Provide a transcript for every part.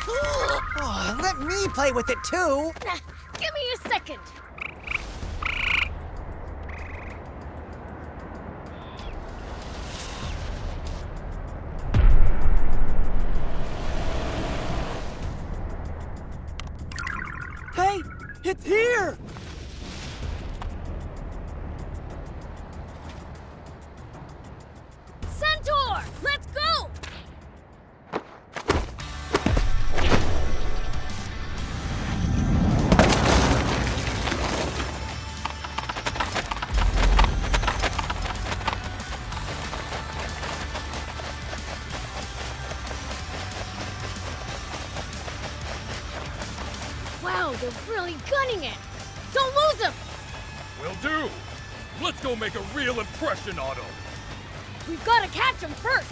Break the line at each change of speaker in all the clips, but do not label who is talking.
Oh, let me play with it too.
Give me a second.
Hey, it's here!
Centaur, let's go! Wow, they're really gunning it! Don't lose them!
Will do. Let's go make a real impression on him.
We've got to catch them first!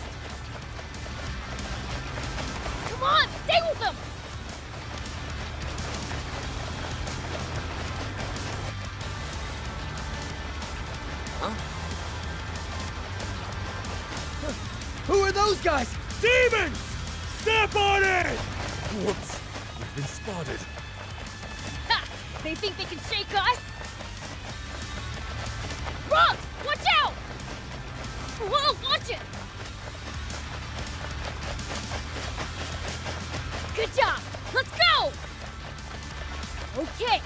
Come on, stay with them!
Who are those guys?
Demons! Step on it! Whoops. We've been spotted.
Ha! They think they can shake us? Rob, watch out! Whoa, watch it! Good job! Let's go! Okay,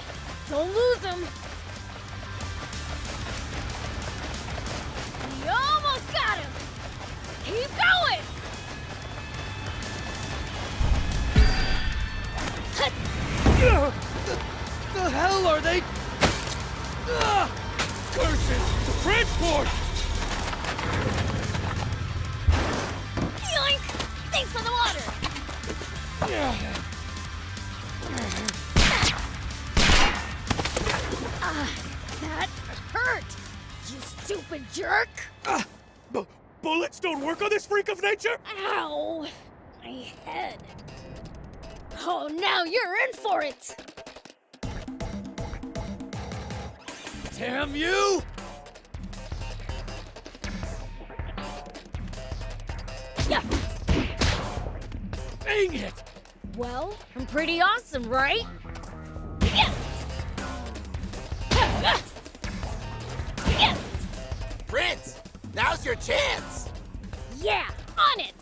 don't lose them. We almost got him! Keep going!
The hell are they?
Curses! Transport!
Yoink! Thanks for the water! That hurt! You stupid jerk!
Bullets don't work on this freak of nature?
Ow! My head. Oh, now you're in for it!
Damn you!
Yeah.
Dang it!
Well, I'm pretty awesome, right? Yeah. Yeah.
Prince, now's your chance!
Yeah, on it!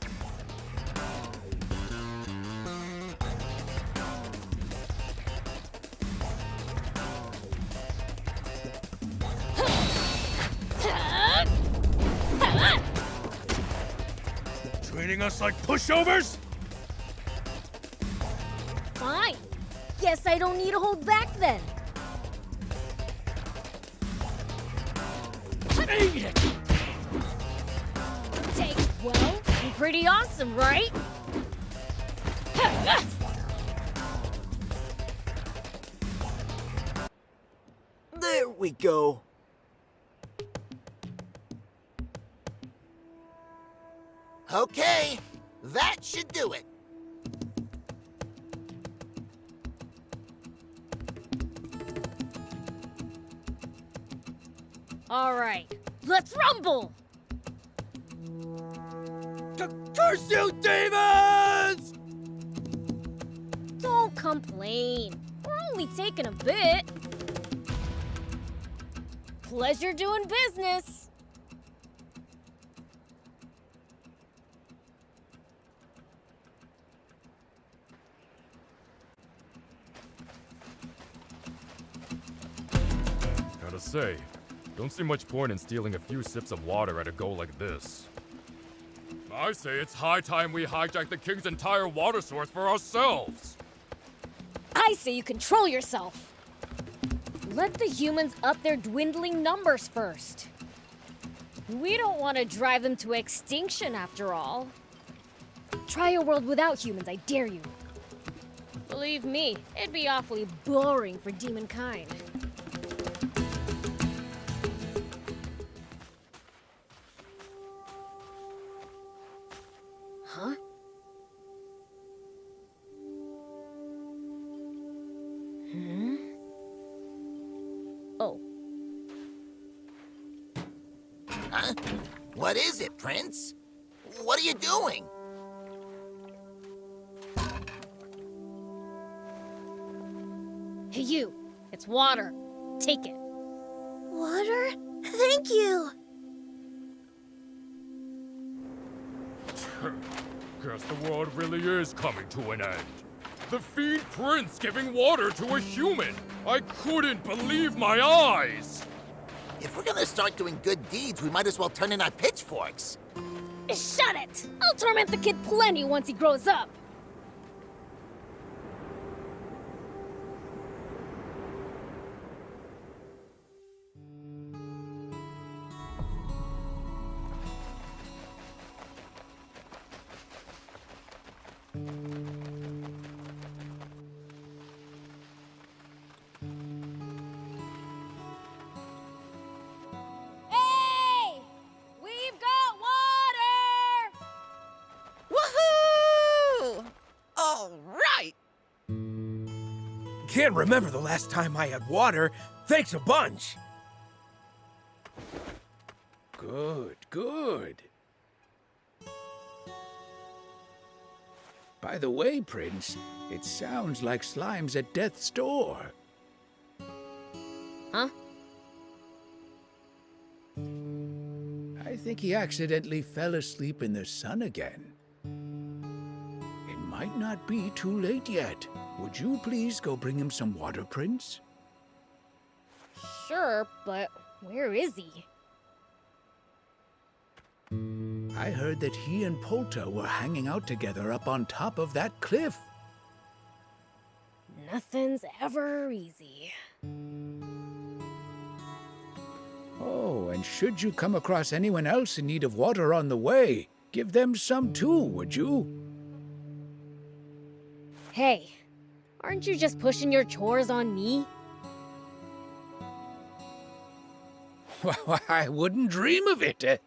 Treating us like pushovers?
Fine. Guess I don't need to hold back then.
Dang it!
Well, I'm pretty awesome, right?
There we go.
Okay, that should do it.
All right, let's rumble!
Curse you, demons!
Don't complain. We're only taking a bit. Pleasure doing business.
Gotta say, don't see much point in stealing a few sips of water at a go like this. I say it's high time we hijack the king's entire water source for ourselves.
I say you control yourself. Let the humans up their dwindling numbers first. We don't want to drive them to extinction after all. Try a world without humans, I dare you. Believe me, it'd be awfully boring for demon kind. Huh? Oh.
Huh? What is it, Prince? What are you doing?
Hey, you. It's water. Take it.
Water? Thank you.
Guess the world really is coming to an end. The Fiend Prince giving water to a human! I couldn't believe my eyes!
If we're gonna start doing good deeds, we might as well turn in our pitchforks.
Shut it! I'll torment the kid plenty once he grows up. Hey! We've got water!
Woohoo!
All right! Can't remember the last time I had water. Thanks a bunch. Good, good.
By the way, Prince, it sounds like Slime's at death's door.
Huh?
I think he accidentally fell asleep in the sun again. It might not be too late yet. Would you please go bring him some water, Prince?
Sure, but where is he?
I heard that he and Polta were hanging out together up on top of that cliff.
Nothing's ever easy.
Oh, and should you come across anyone else in need of water on the way, give them some too, would you?
Hey, aren't you just pushing your chores on me?
Well, I wouldn't dream of it.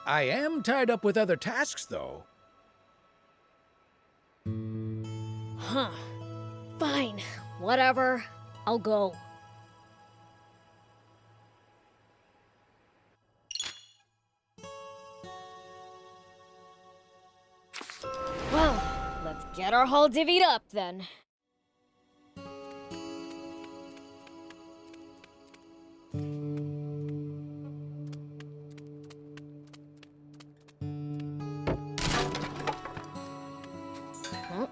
I am tied up with other tasks, though.
Huh. Fine. Whatever. I'll go. Well, let's get our haul divvied up then. Huh?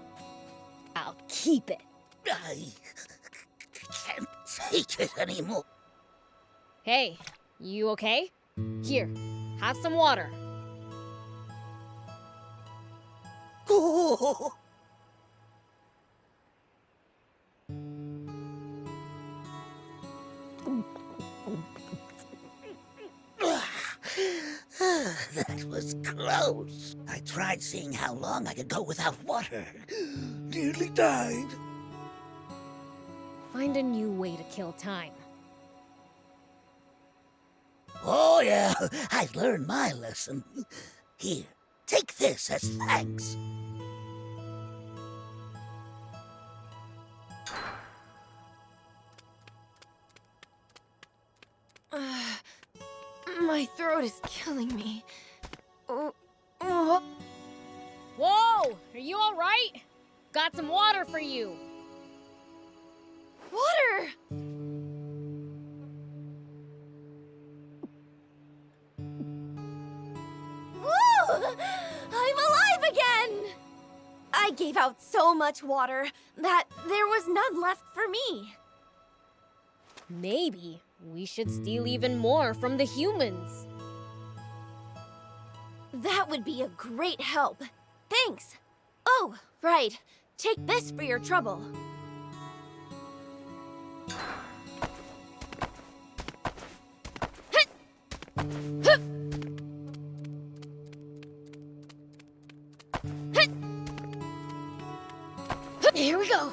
I'll keep it.
I can't take it anymore.
Hey, you okay? Here, have some water.
Oh. That was close. I tried seeing how long I could go without water. Nearly died.
Find a new way to kill time.
Oh, yeah, I've learned my lesson. Here, take this as thanks.
My throat is killing me.
Whoa! Are you all right? Got some water for you.
Water! Woo! I'm alive again! I gave out so much water that there was none left for me.
Maybe we should steal even more from the humans.
That would be a great help. Thanks. Oh, right. Take this for your trouble.
Here we go.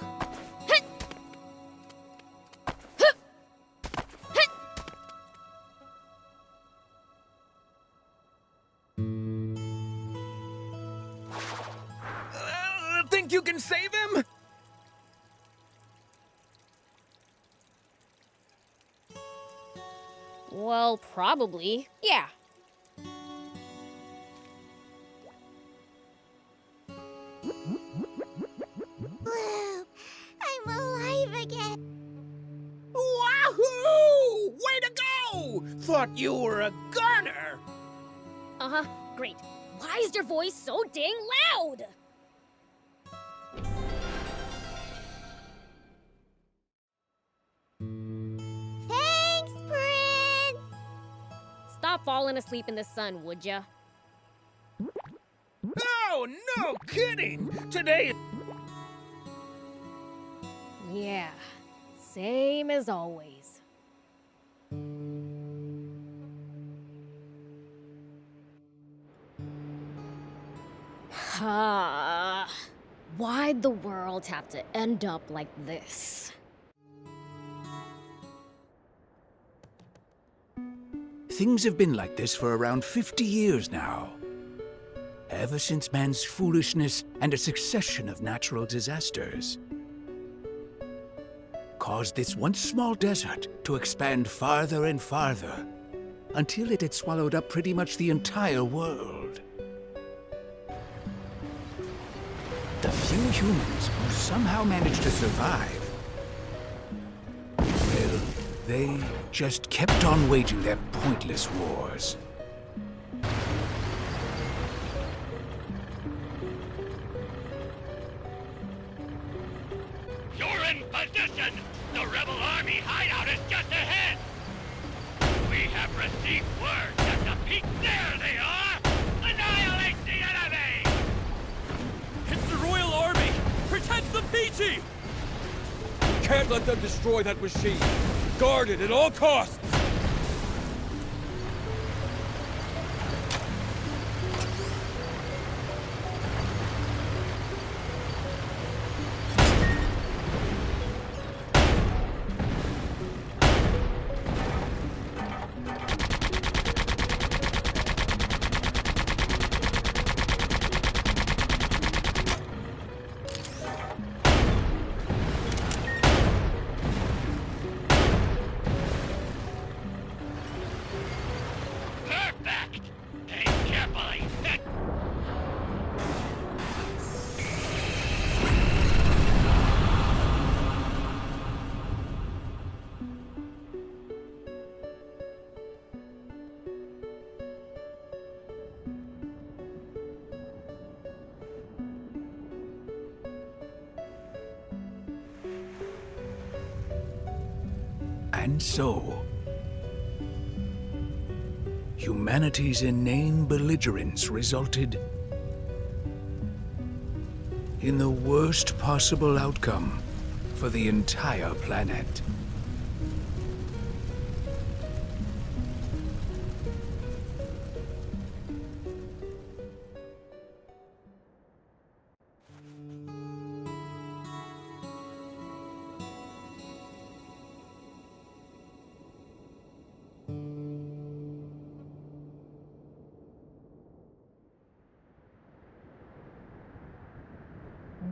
Think you can save him?
Well, probably. Yeah.
Woo! I'm alive again.
thought you were a goner.
Uh-huh, great. Why is your voice so dang loud?
Thanks, Prince!
Stop falling asleep in the sun, would ya?
Oh, no kidding. Today
Yeah, same as always. Why'd the world have to end up like this?
Things have been like this for around 50 years now. Ever since man's foolishness and a succession of natural disasters caused this once small desert to expand farther and farther until it had swallowed up pretty much the entire world. The few humans who somehow managed to survive, well, they just kept on waging their pointless wars.
You're in position! The rebel army hideout is just ahead! We have received word that the peak there they are! Annihilate the enemy!
It's the Royal Army! Protect the Peachy!
we can't let them destroy that machine. Guard it at all costs.
Perfect! Aim carefully! Hit!
And so, humanity's inane belligerence resulted in the worst possible outcome for the entire planet.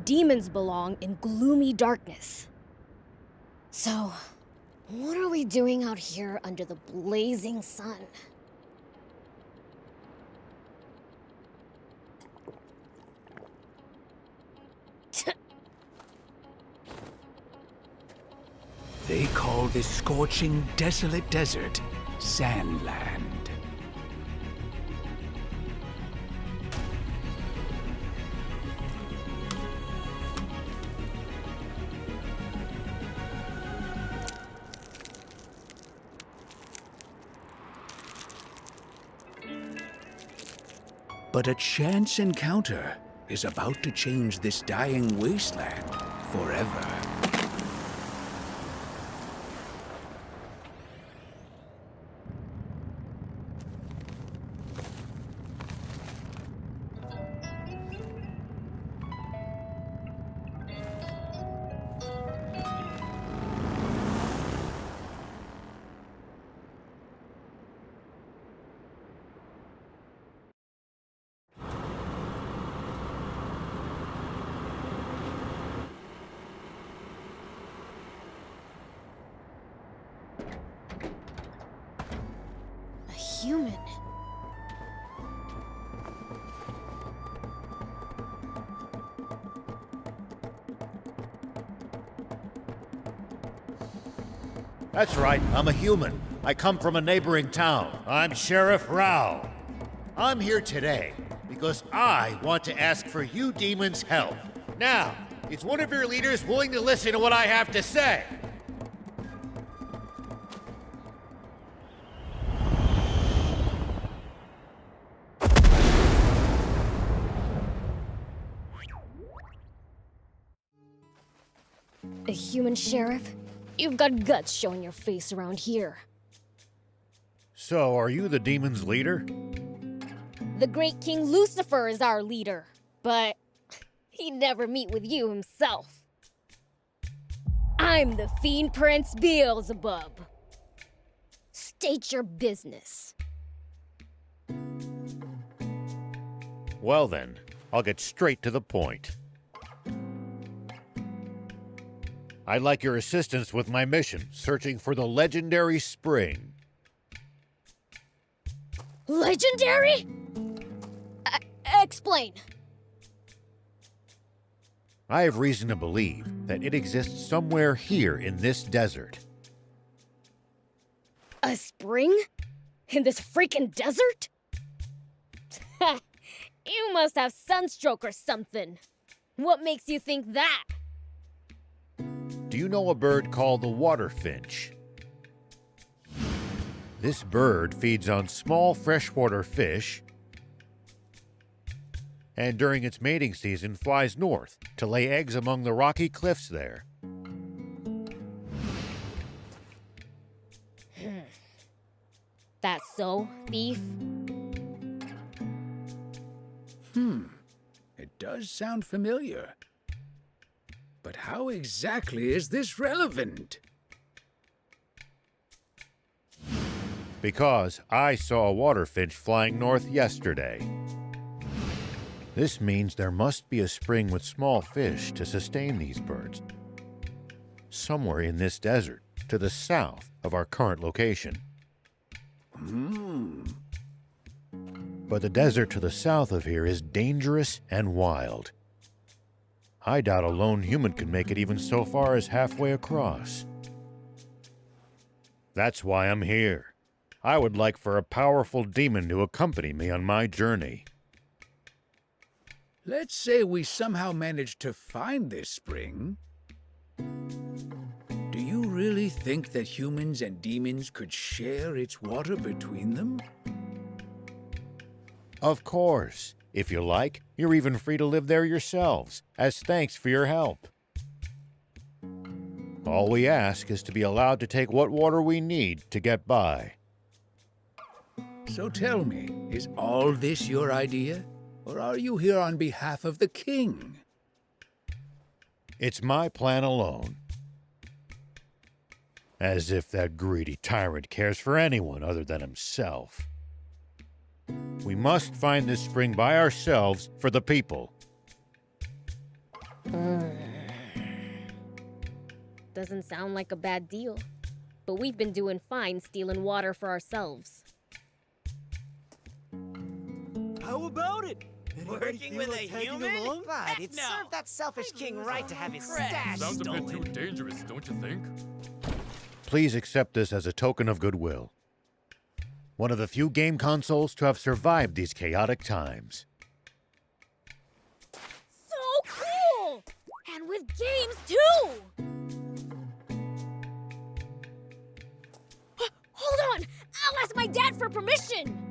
Demons belong in gloomy darkness. So, what are we doing out here under the blazing sun?
They call this scorching, desolate desert Sandland. But a chance encounter is about to change this dying wasteland forever.
Human.
That's right, I'm a human. I come from a neighboring town. I'm Sheriff Rao. I'm here today because I want to ask for you demons' help. Now, is one of your leaders willing to listen to what I have to say?
A human sheriff? You've got guts showing your face around here.
So, are you the demons' leader?
The great King Lucifer is our leader, but he'd never meet with you himself. I'm the Fiend Prince Beelzebub. State your business.
Well then, I'll get straight to the point. I'd like your assistance with my mission, searching for the legendary spring.
Legendary? Explain.
I have reason to believe that it exists somewhere here in this desert.
A spring? In this freaking desert? You must have sunstroke or something. What makes you think that?
Do you know a bird called the water finch? This bird feeds on small freshwater fish, and during its mating season flies north to lay eggs among the rocky cliffs there.
That's so, thief?
It does sound familiar. But how exactly is this relevant?
Because I saw a water finch flying north yesterday. This means there must be a spring with small fish to sustain these birds. Somewhere in this desert, to the south of our current location. But the desert to the south of here is dangerous and wild. I doubt a lone human could make it even so far as halfway across. That's why I'm here. I would like for a powerful demon to accompany me on my journey.
Let's say we somehow manage to find this spring. Do you really think that humans and demons could share its water between them?
Of course. If you like, you're even free to live there yourselves, as thanks for your help. All we ask is to be allowed to take what water we need to get by.
So tell me, is all this your idea? Or are you here on behalf of the king?
It's my plan alone. As if that greedy tyrant cares for anyone other than himself. We must find this spring by ourselves for the people.
Doesn't sound like a bad deal. But we've been doing fine stealing water for ourselves.
How about it?
Working with a human?
But
it served that selfish king right to have his
Sounds
stash
a bit
stolen.
too dangerous, don't you think?
Please accept this as a token of goodwill. One of the few game consoles to have survived these chaotic times.
So cool! And with games, too! Hold on! I'll ask my dad for permission!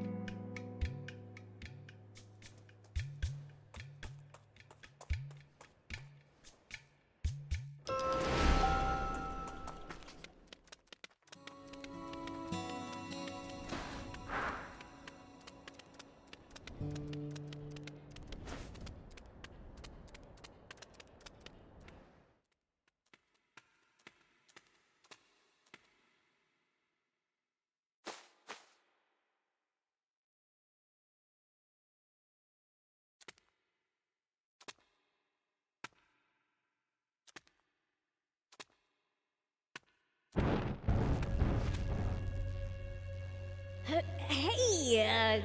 Hey,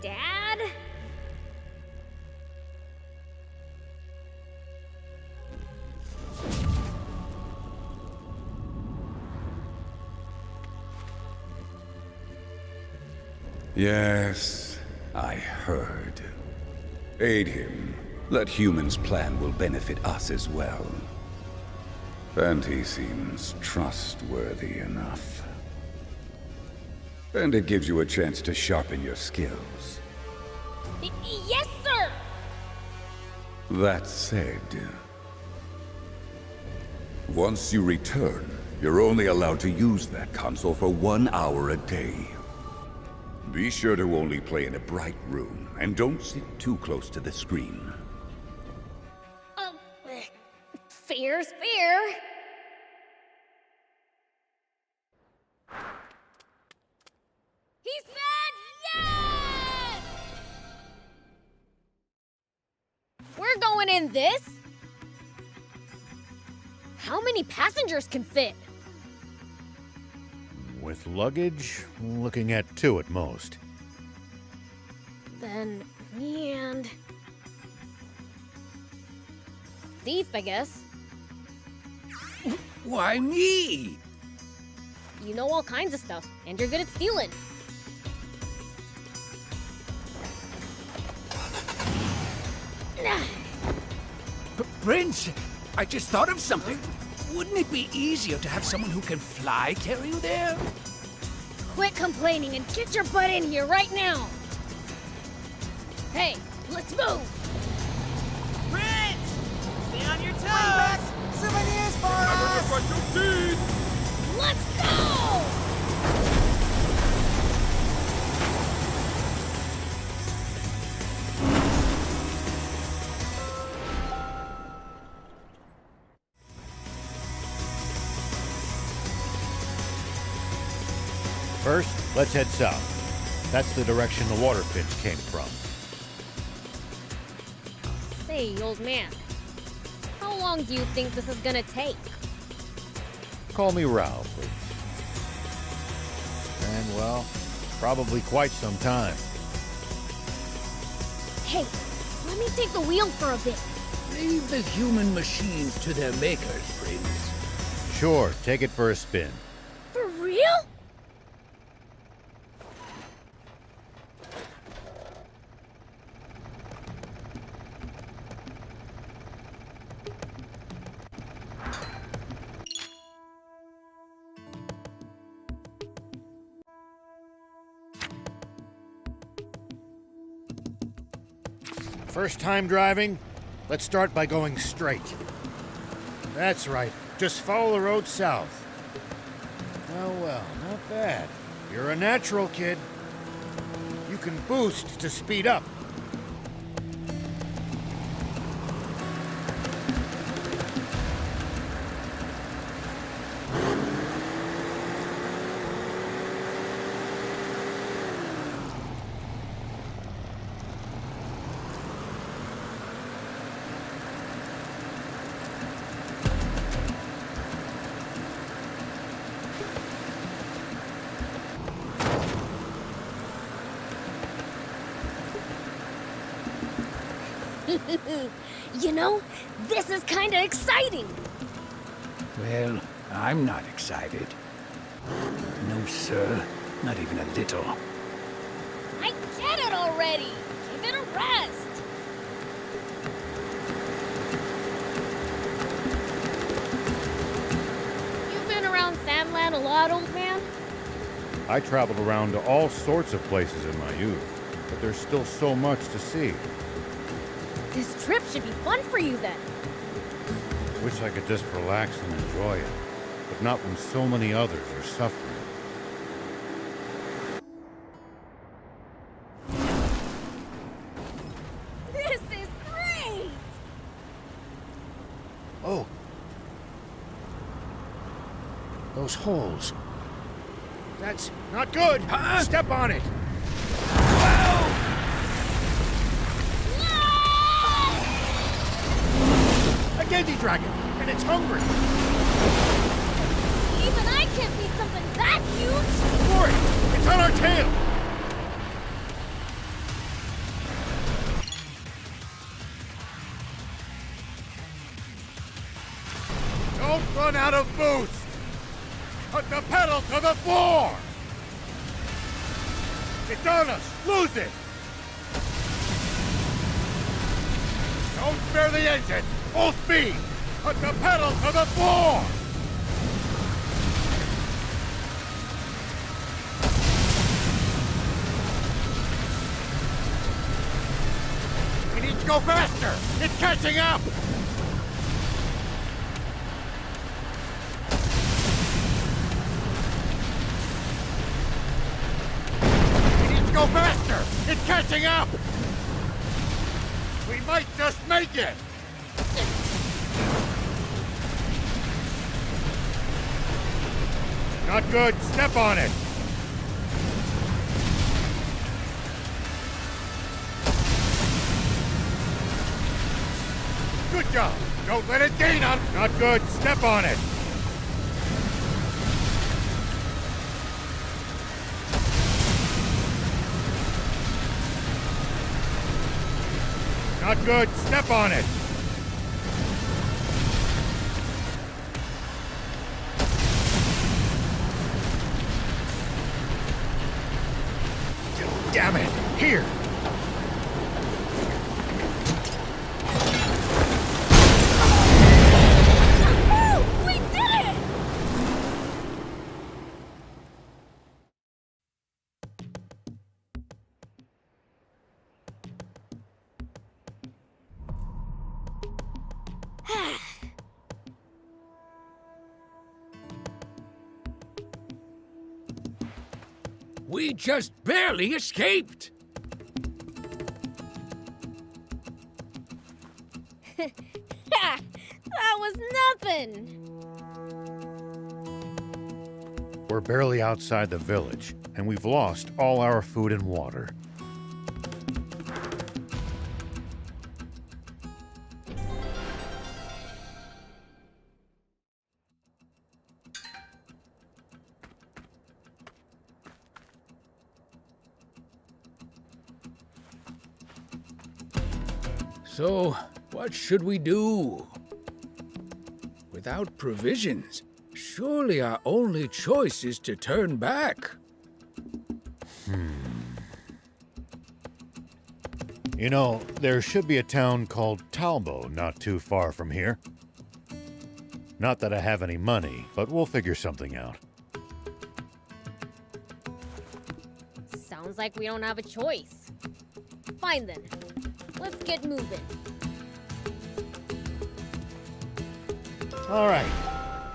Dad?
Yes, I heard. Aid him. Let humans' plan will benefit us as well. And he seems trustworthy enough. And it gives you a chance to sharpen your skills.
Yes, sir!
That said, once you return, you're only allowed to use that console for 1 hour a day. Be sure to only play in a bright room, and don't sit too close to the screen.
Fair's fair. He's mad! Yes! We're going in this? How many passengers can fit?
With luggage, looking at 2 at most.
Then, me and... Thief, I guess.
Why me?
You know all kinds of stuff, and you're good at stealing.
Prince, I just thought of something. Wouldn't it be easier to have someone who can fly carry you there?
Quit complaining and get your butt in here right now! Hey, let's move!
Prince! Stay on your toes! Souvenirs for us!
Let's go!
First, let's head south. That's the direction the water pitch came from.
Say, old man, how long do you think this is gonna take?
Call me Ralph, please. And, well, probably quite some time.
Hey, let me take the wheel for a bit.
Leave the human machines to their makers, Prince.
Sure, take it for a spin.
For real?
First time driving? Let's start by going straight. That's right. Just follow the road south. Well, not bad. You're a natural, kid. You can boost to speed up.
You know, this is kinda exciting!
Well, I'm not excited. No, sir. Not even a little.
I get it already! Give it a rest! You've been around Sandland a lot, old man?
I traveled around to all sorts of places in my youth, but there's still so much to see.
This trip should be fun for you then.
Wish I could just relax and enjoy it, but not when so many others are suffering.
This is great!
Oh. Those holes. That's not good!
Huh?
Step on it! A Genji dragon, and it's hungry!
Even I can't beat something that huge!
For it! It's on our tail! Don't run out of boost! Put the pedal to the floor! It's on us! Lose it! Don't spare the engine! Full speed! Put the pedal to the floor! We need to go faster! It's catching up! We need to go faster! It's catching up! We might just make it! Not good. Step on it. Good job. Don't let it gain on. Not good. Step on it. Not good. Step on it. Damn it! Here!
Oh, we did it!
We just barely escaped!
Ha! That was nothing!
We're barely outside the village, and we've lost all our food and water.
So, what should we do? Without provisions, surely our only choice is to turn back.
You know, there should be a town called Talbo not too far from here. Not that I have any money, but we'll figure something out.
Sounds like we don't have a choice. Fine then. Let's get moving.
All right.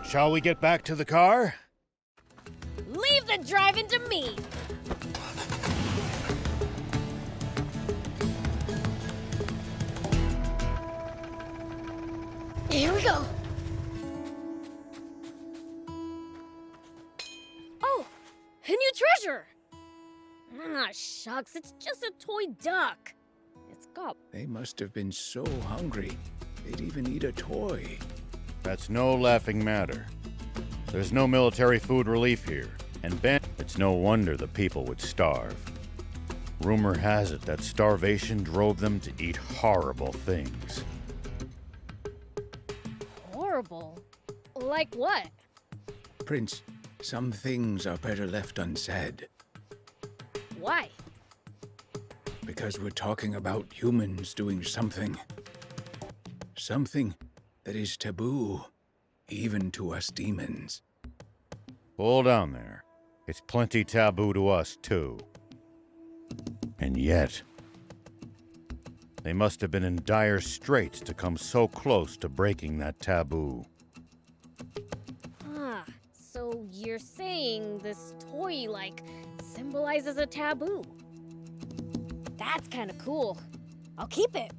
Shall we get back to the car?
Leave the driving to me! Here we go. Oh, a new treasure! Ah, shucks, it's just a toy duck. It's got...
They must have been so hungry, they'd even eat a toy.
That's no laughing matter. There's no military food relief here, and it's no wonder the people would starve. Rumor has it that starvation drove them to eat horrible things.
horrible. Like what?
Prince, some things are better left unsaid.
Why?
Because we're talking about humans doing something. Something that is taboo, even to us demons.
Hold on there. It's plenty taboo to us, too. And yet, they must have been in dire straits to come so close to breaking that taboo.
Ah, so you're saying this toy, symbolizes a taboo. That's kind of cool. I'll keep it.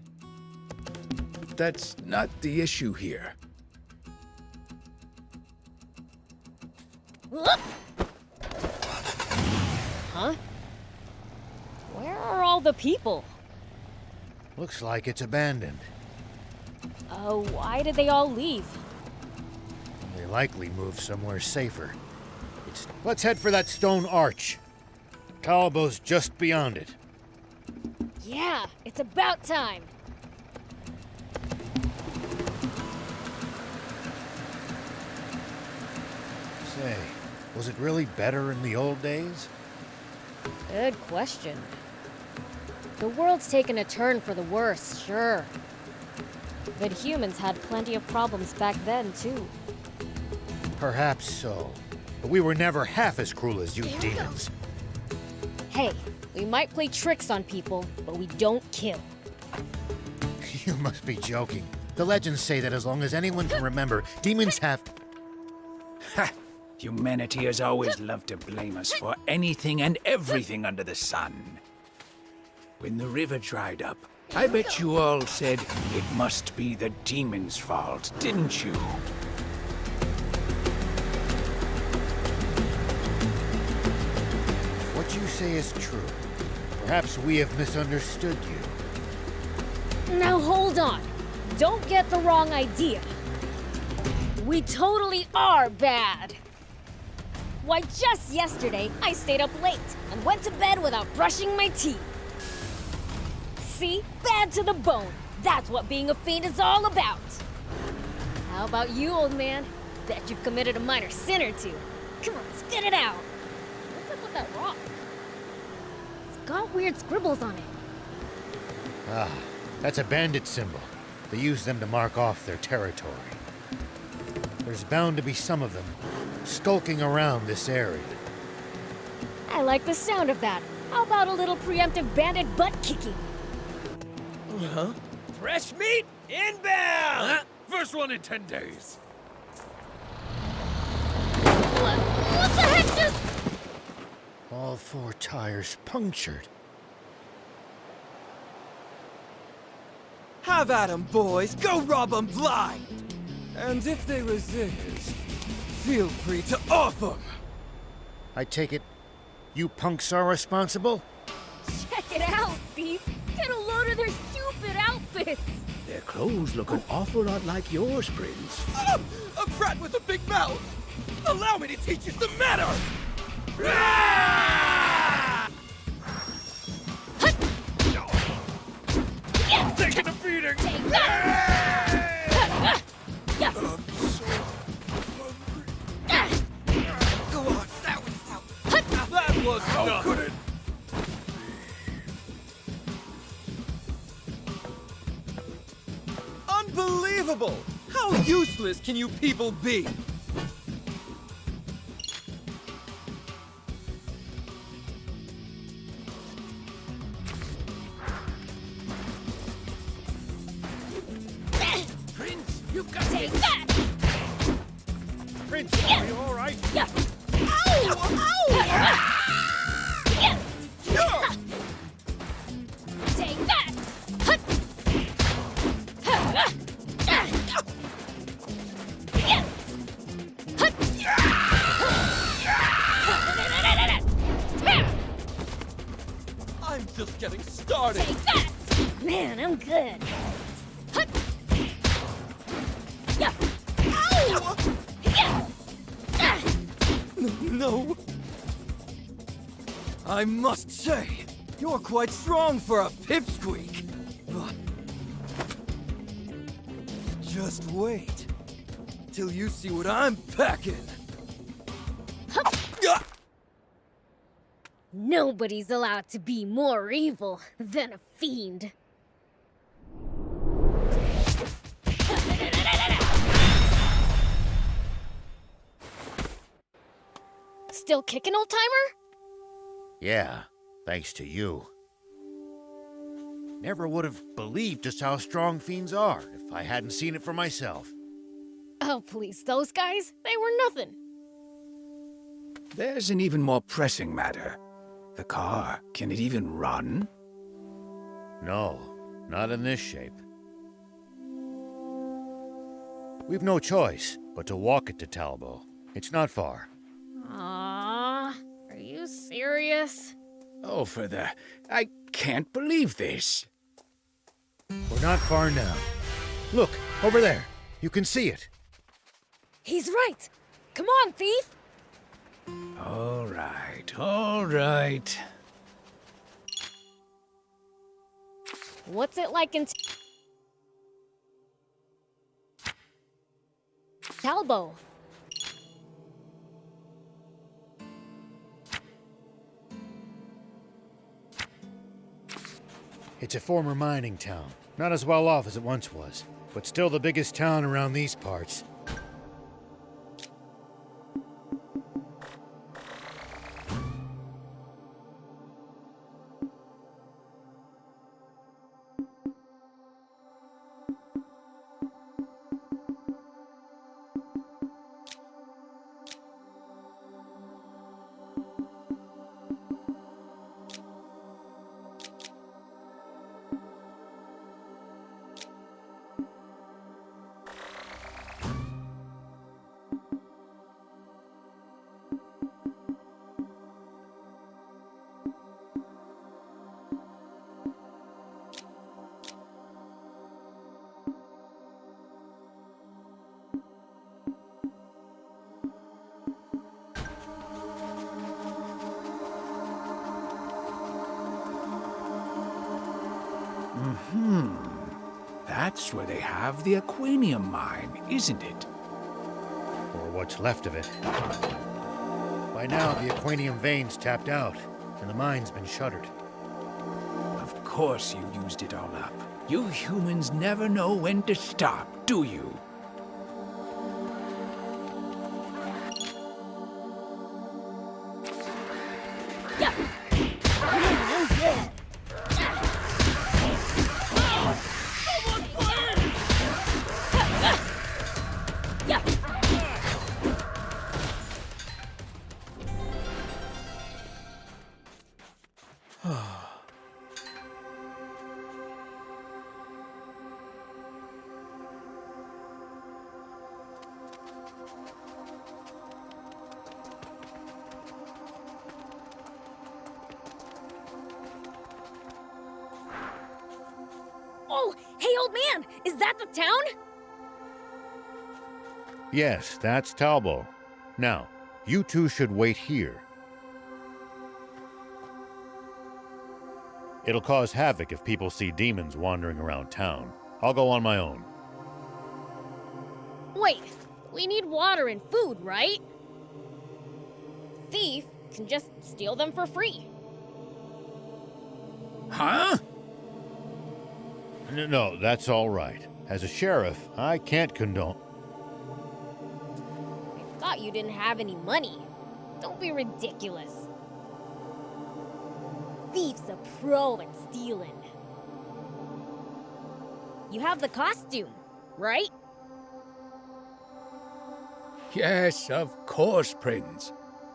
That's not the issue here.
Whoop! Huh? Where are all the people?
Looks like it's abandoned.
Why did they all leave?
They likely moved somewhere safer. Let's head for that stone arch. Talbo's just beyond it.
Yeah, it's about time.
Say, was it really better in the old days?
Good question. The world's taken a turn for the worse, sure. But humans had plenty of problems back then, too.
Perhaps so. But we were never half as cruel as you demons.
Hey, we might play tricks on people, but we don't kill.
You must be joking. The legends say that as long as anyone can remember, demons have...
Ha! Humanity has always loved to blame us for anything and everything under the sun. When the river dried up, I bet you all said it must be the demons' fault, didn't you?
What you say is true. Perhaps we have misunderstood you.
Now hold on. Don't get the wrong idea. We totally are bad. Why, just yesterday, I stayed up late and went to bed without brushing my teeth. See? Bad to the bone. That's what being a fiend is all about. How about you, old man? Bet you've committed a minor sin or two. Come on, spit it out. What's up with that rock? It's got weird scribbles on it.
Ah, that's a bandit symbol. They use them to mark off their territory. There's bound to be some of them skulking around this area.
I like the sound of that. How about a little preemptive bandit butt kicking?
Huh? Fresh meat inbound! First one in 10 days.
What the heck just...
All 4 tires punctured.
Have at 'em, boys. Go rob 'em blind. And if they resist, feel free to off 'em.
I take it you punks are responsible?
Check it out, thief. Get a load of their stupid outfits.
Their clothes look an awful lot like yours, Prince.
A brat with a big mouth. Allow me to teach you some manners. Taking a beating.
Take that.
I'm so hungry. Go on, that was how could it? Unbelievable! How useless can you people be? Prince, you've got
Take that.
Prince, are you all right?
Yeah.
Ow!
Take that.
I'm just getting started.
Take that. Man, I'm good. Yeah.
Ow! No. I must say, you're quite strong for a pipsqueak. But just wait till you see what I'm packing.
Nobody's allowed to be more evil than a fiend. Still kicking, old-timer?
Yeah, thanks to you. Never would have believed just how strong fiends are if I hadn't seen it for myself.
Oh, please, those guys? They were nothing.
There's an even more pressing matter. The car, can it even run?
No, not in this shape. We've no choice but to walk it to Talbot. It's not far.
Aww, are you serious?
Oh, for the... I can't believe this.
We're not far now. Look, over there. You can see it.
He's right. Come on, thief.
All right.
What's it like in Talbot?
It's a former mining town. Not as well off as it once was, but still the biggest town around these parts.
That's where they have the Aquanium mine, isn't it?
Or what's left of it. By now, the Aquanium vein's tapped out, and the mine's been shuttered.
Of course you used it all up. You humans never know when to stop, do you?
Oh, hey, old man! Is that the town?
Yes, that's Talbot. Now, you two should wait here. It'll cause havoc if people see demons wandering around town. I'll go on my own.
Wait, we need water and food, right? Thief can just steal them for free.
Huh?
No, that's all right. As a sheriff, I can't condone...
I thought you didn't have any money. Don't be ridiculous. Thief's a pro at stealing. You have the costume, right?
Yes, of course, Prince.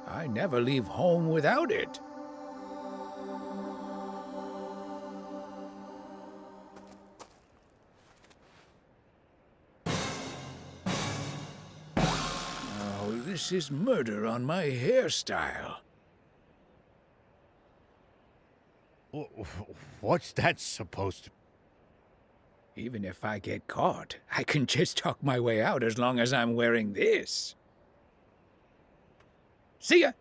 I never leave home without it. Oh, this is murder on my hairstyle.
What's that supposed to...
Even if I get caught, I can just talk my way out as long as I'm wearing this. See ya!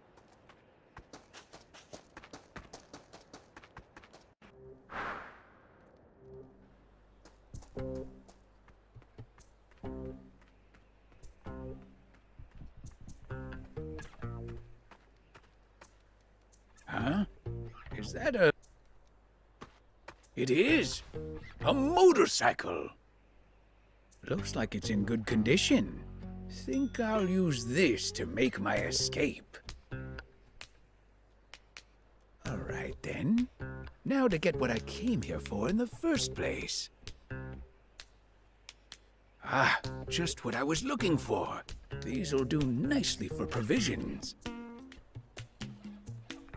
Huh? Is that a... It is! A motorcycle! Looks like it's in good condition. Think I'll use this to make my escape. All right, then. Now to get what I came here for in the first place. Ah, just what I was looking for. These'll do nicely for provisions.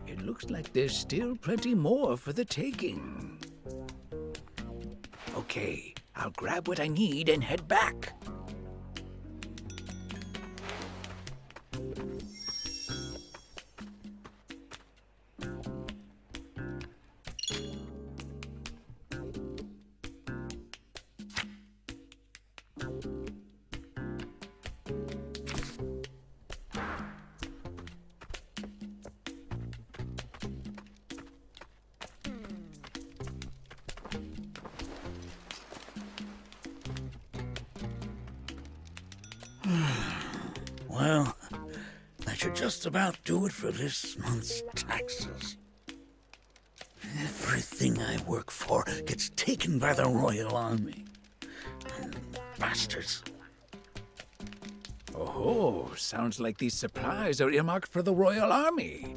It looks like there's still plenty more for the taking. Okay, I'll grab what I need and head back.
Well, that should just about do it for this month's taxes. Everything I work for gets taken by the Royal Army. Bastards.
Oh, sounds like these supplies are earmarked for the Royal Army.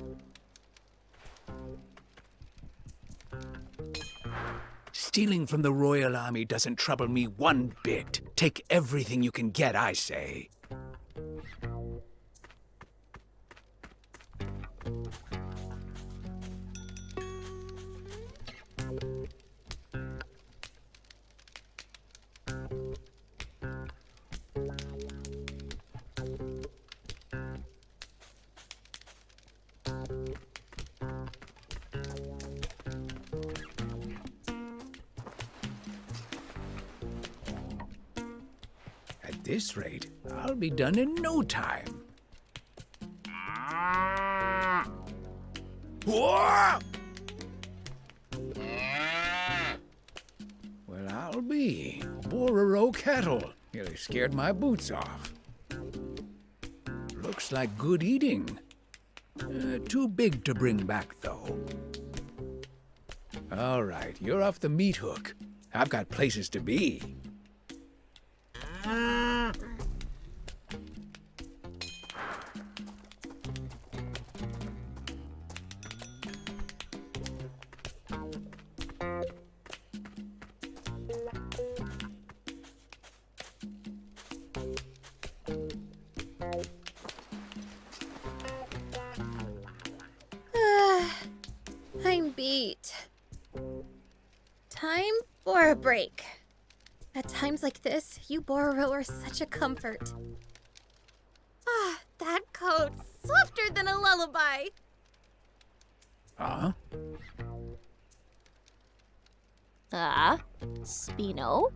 Stealing from the Royal Army doesn't trouble me one bit. Take everything you can get, I say. At this rate, I'll be done in no time. Whoa! Well, I'll be. Bororo cattle. Nearly scared my boots off. Looks like good eating. Too big to bring back, though. All right, you're off the meat hook. I've got places to be.
I'm beat. Time for a break. At times like this, you Bororo are such a comfort. Ah, that coat's softer than a lullaby.
Huh?
Spino?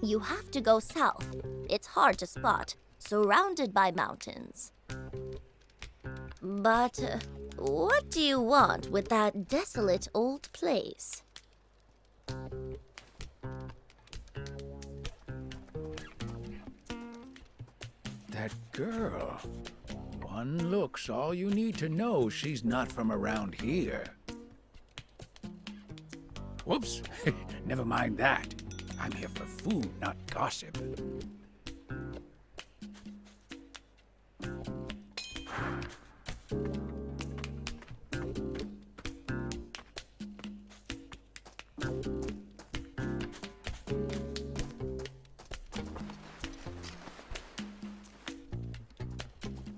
You have to go south. It's hard to spot, surrounded by mountains. But what do you want with that desolate old place?
That girl. One look's all you need to know she's not from around here. Whoops. Never mind that. I'm here for food, not gossip.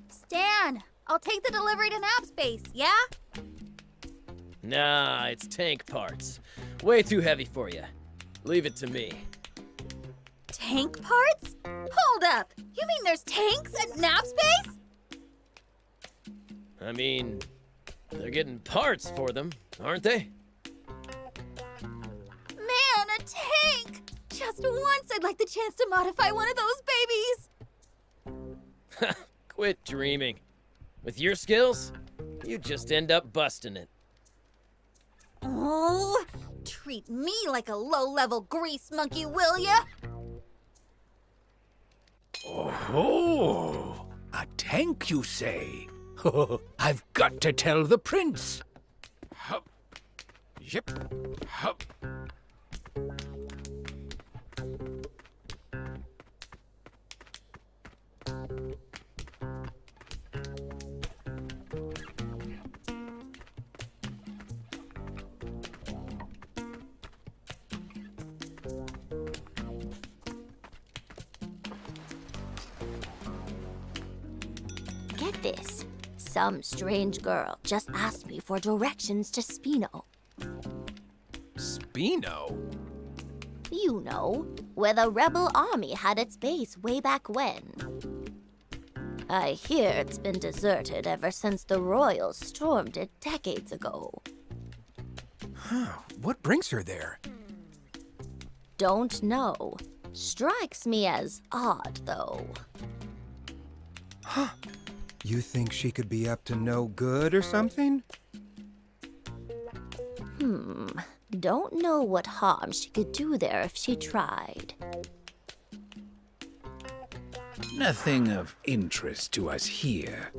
Stan, I'll take the delivery to nap space, yeah?
Nah, it's tank parts. Way too heavy for you. Leave it to me.
Tank parts? Hold up! You mean there's tanks at nap space?
I mean, they're getting parts for them, aren't they?
Man, a tank! Just once I'd like the chance to modify one of those babies!
Quit dreaming. With your skills, you just end up busting it.
Oh, treat me like a low-level grease monkey, will ya?
Oh, a tank, you say? I've got to tell the prince. Hup. Yep. Hup.
Get this. Some strange girl just asked me for directions to Spino.
Spino?
You know, where the rebel army had its base way back when. I hear it's been deserted ever since the royals stormed it decades ago.
Huh. What brings her there?
Don't know. Strikes me as odd, though.
Huh. You think she could be up to no good or something?
Don't know what harm she could do there if she tried.
Nothing of interest to us here.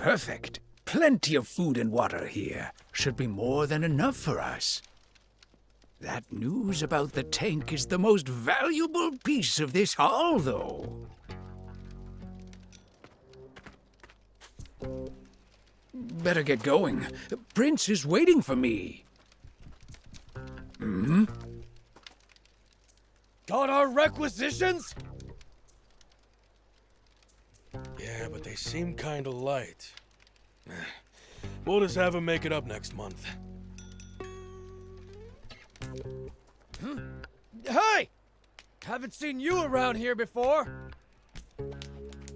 Perfect. Plenty of food and water here. Should be more than enough for us. That news about the tank is the most valuable piece of this haul, though. Better get going. Prince is waiting for me. Hmm?
Got our requisitions? Yeah, but they seem kinda light. We'll just have him make it up next month.
Hey! Haven't seen you around here before.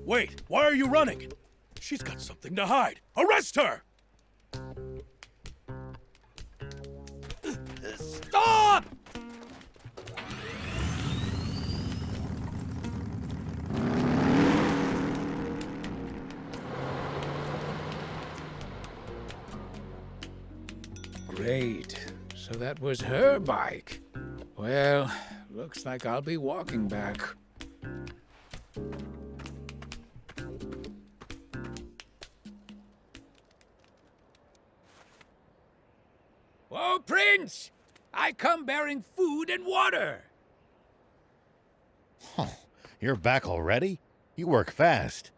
Wait, why are you running? She's got something to hide. Arrest her!
Stop!
Great. So that was her bike. Well, looks like I'll be walking back. Whoa, Prince! I come bearing food and water.
Oh, you're back already? You work fast.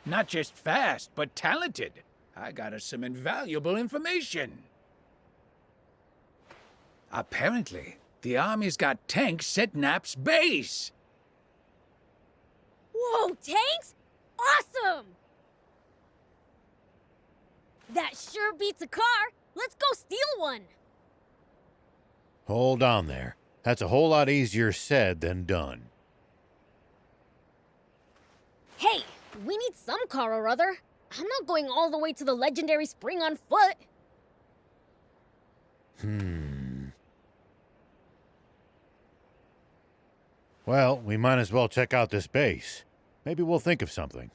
Not just fast, but talented. I got us some invaluable information. Apparently, the Army's got tanks at Nap's base.
Whoa, tanks? Awesome! That sure beats a car. Let's go steal one.
Hold on there. That's a whole lot easier said than done.
Hey, we need some car or other. I'm not going all the way to the legendary spring on foot.
Well, we might as well check out this base. Maybe we'll think of something.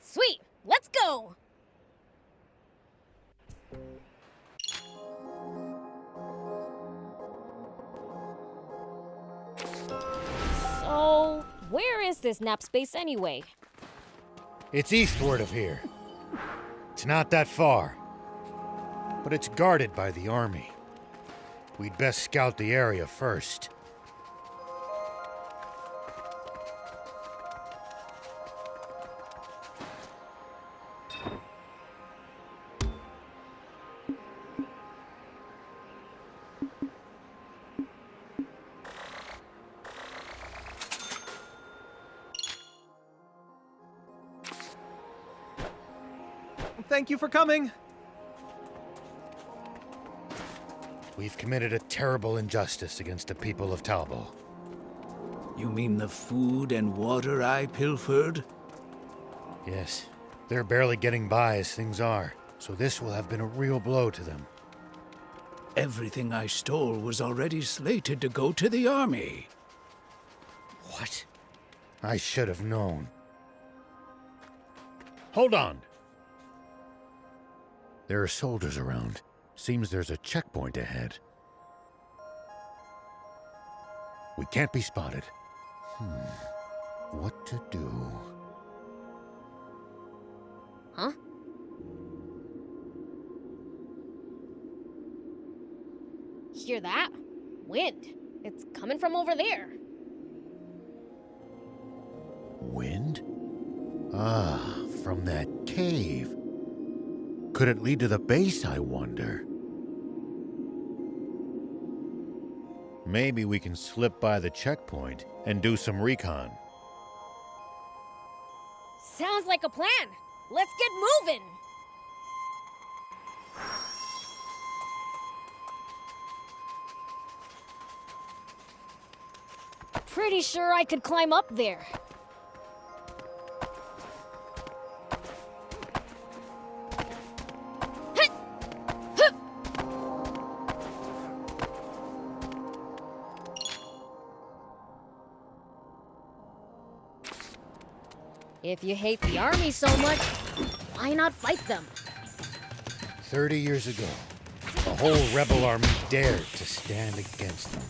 Sweet, let's go. So, where is this nap space anyway?
It's eastward of here. It's not that far. But it's guarded by the army. We'd best scout the area first.
Thank you for coming.
We've committed a terrible injustice against the people of Talbot.
You mean the food and water I pilfered?
Yes, they're barely getting by as things are, so this will have been a real blow to them.
Everything I stole was already slated to go to the army.
What? I should have known. Hold on! There are soldiers around. Seems there's a checkpoint ahead. We can't be spotted. What to do?
Huh? Hear that? Wind. It's coming from over there.
Wind? Ah, from that cave. Could it lead to the base, I wonder? Maybe we can slip by the checkpoint and do some recon.
Sounds like a plan. Let's get moving. Pretty sure I could climb up there. If you hate the army so much, why not fight them?
30 years ago, a whole rebel army dared to stand against them.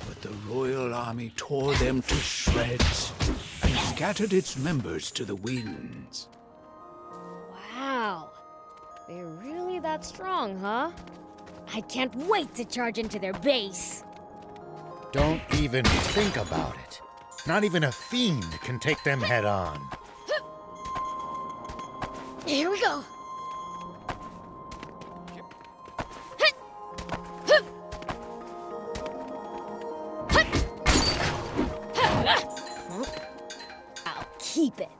but the royal army tore them to shreds and scattered its members to the winds.
Wow. They're really that strong, huh? I can't wait to charge into their base.
Don't even think about it. Not even a fiend can take them head on.
Here we go. I'll keep it.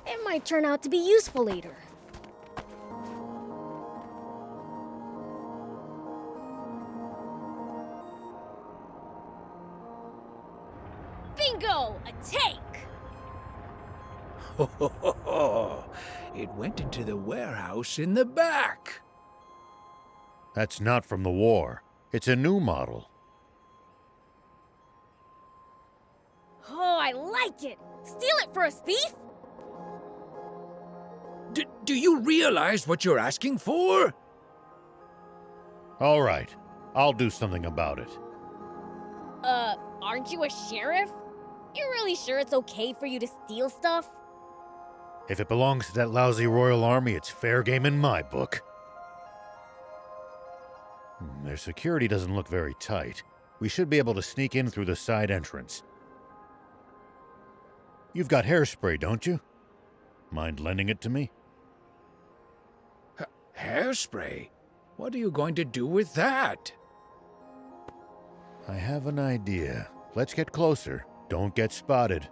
It might turn out to be useful later. Bingo! A tank!
Ho, ho, ho, ho. It went into the warehouse in the back.
That's not from the war. It's a new model.
Oh, I like it! Steal it for us, thief!
Do you realize what you're asking for?
All right, I'll do something about it.
Aren't you a sheriff? You really sure it's okay for you to steal stuff?
If it belongs to that lousy royal army, it's fair game in my book. Their security doesn't look very tight. We should be able to sneak in through the side entrance. You've got hairspray, don't you? Mind lending it to me?
Hairspray? What are you going to do with that?
I have an idea. Let's get closer. Don't get spotted.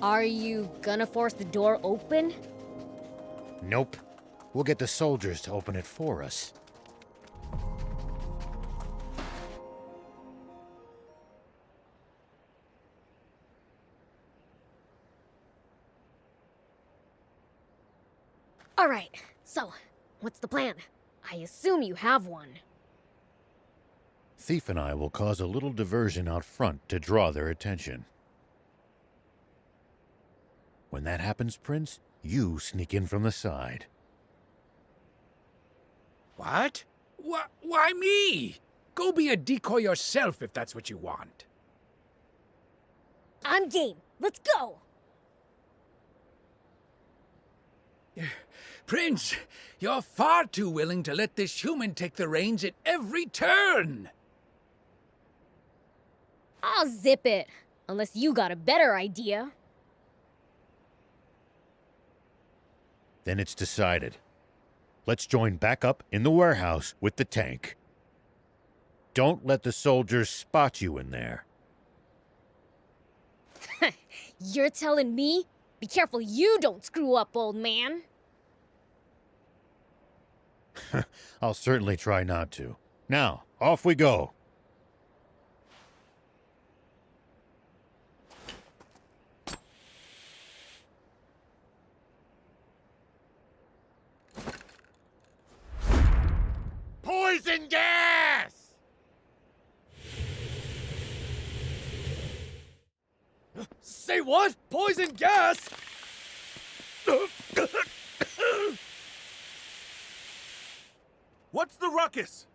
Are you gonna force the door open?
Nope. We'll get the soldiers to open it for us.
All right, so, what's the plan? I assume you have one.
Thief and I will cause a little diversion out front to draw their attention. When that happens, Prince, you sneak in from the side.
What? Why me? Go be a decoy yourself if that's what you want.
I'm game. Let's go!
Prince, you're far too willing to let this human take the reins at every turn.
I'll zip it. Unless you got a better idea.
Then it's decided. Let's join back up in the warehouse with the tank. Don't let the soldiers spot you in there.
You're telling me? Be careful you don't screw up, old man.
I'll certainly try not to. Now, off we go.
Poison gas!
Say what? Poison gas?
What's the ruckus?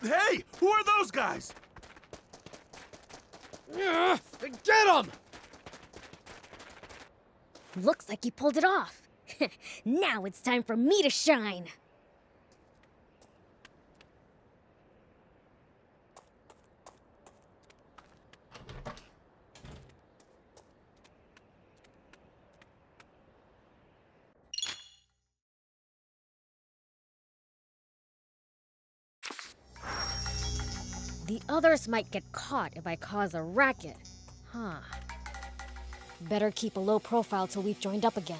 Hey, who are those guys?
Get him!
Looks like you pulled it off. Now it's time for me to shine. The others might get caught if I cause a racket. Huh. Better keep a low profile till we've joined up again.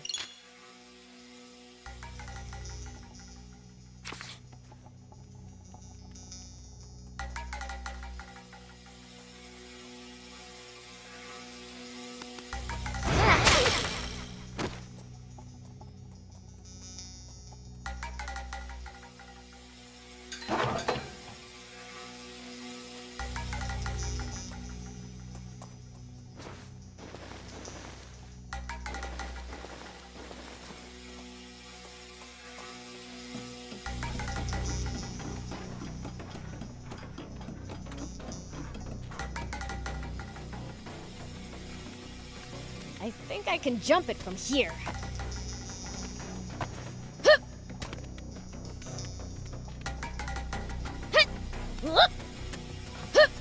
I think I can jump it from here. Hup! Hit! Whoop! Hup!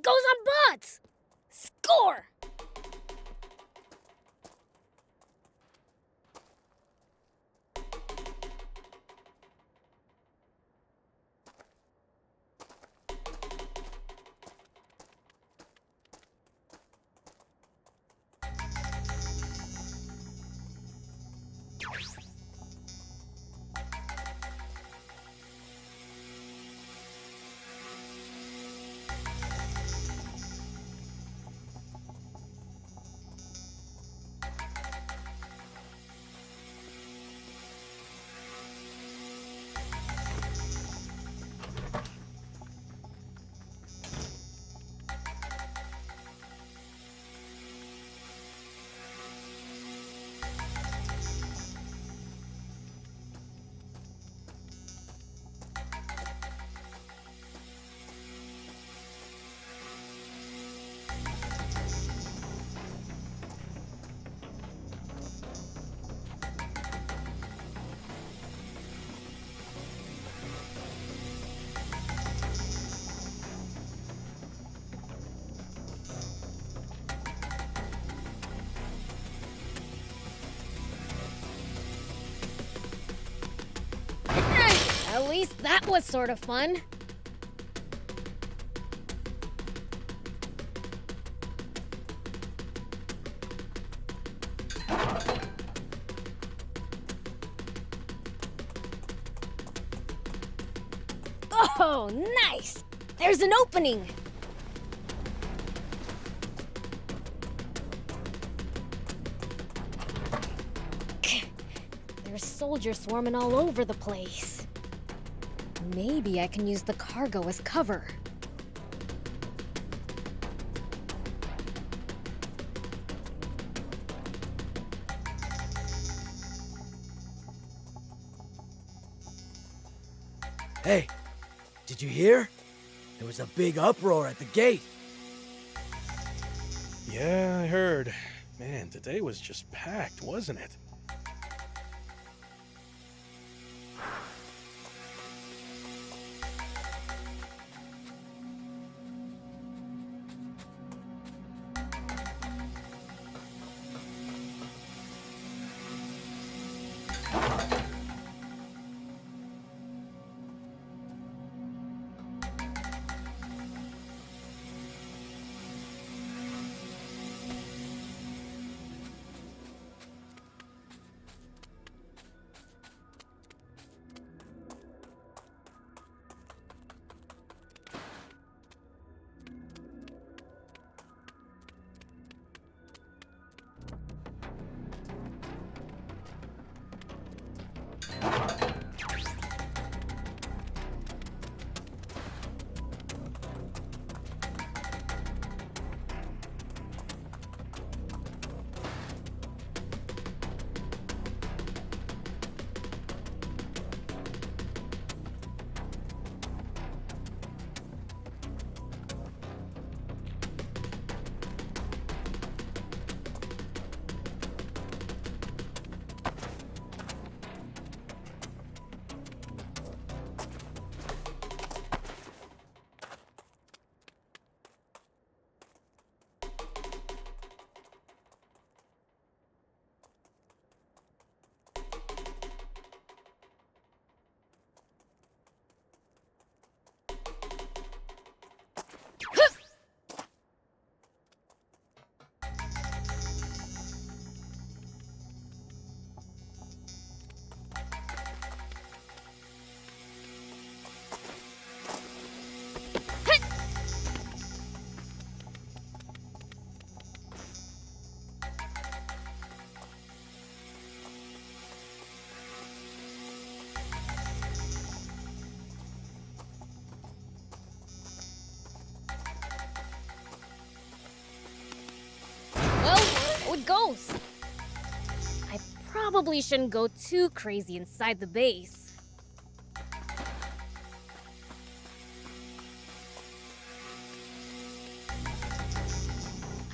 Goes on bots! Score! At least that was sort of fun. Oh, nice! There's an opening! There's soldiers swarming all over the place. Maybe I can use the cargo as cover.
Hey, did you hear? There was a big uproar at the gate.
Yeah, I heard. Man, today was just packed, wasn't it?
It goes. I probably shouldn't go too crazy inside the base.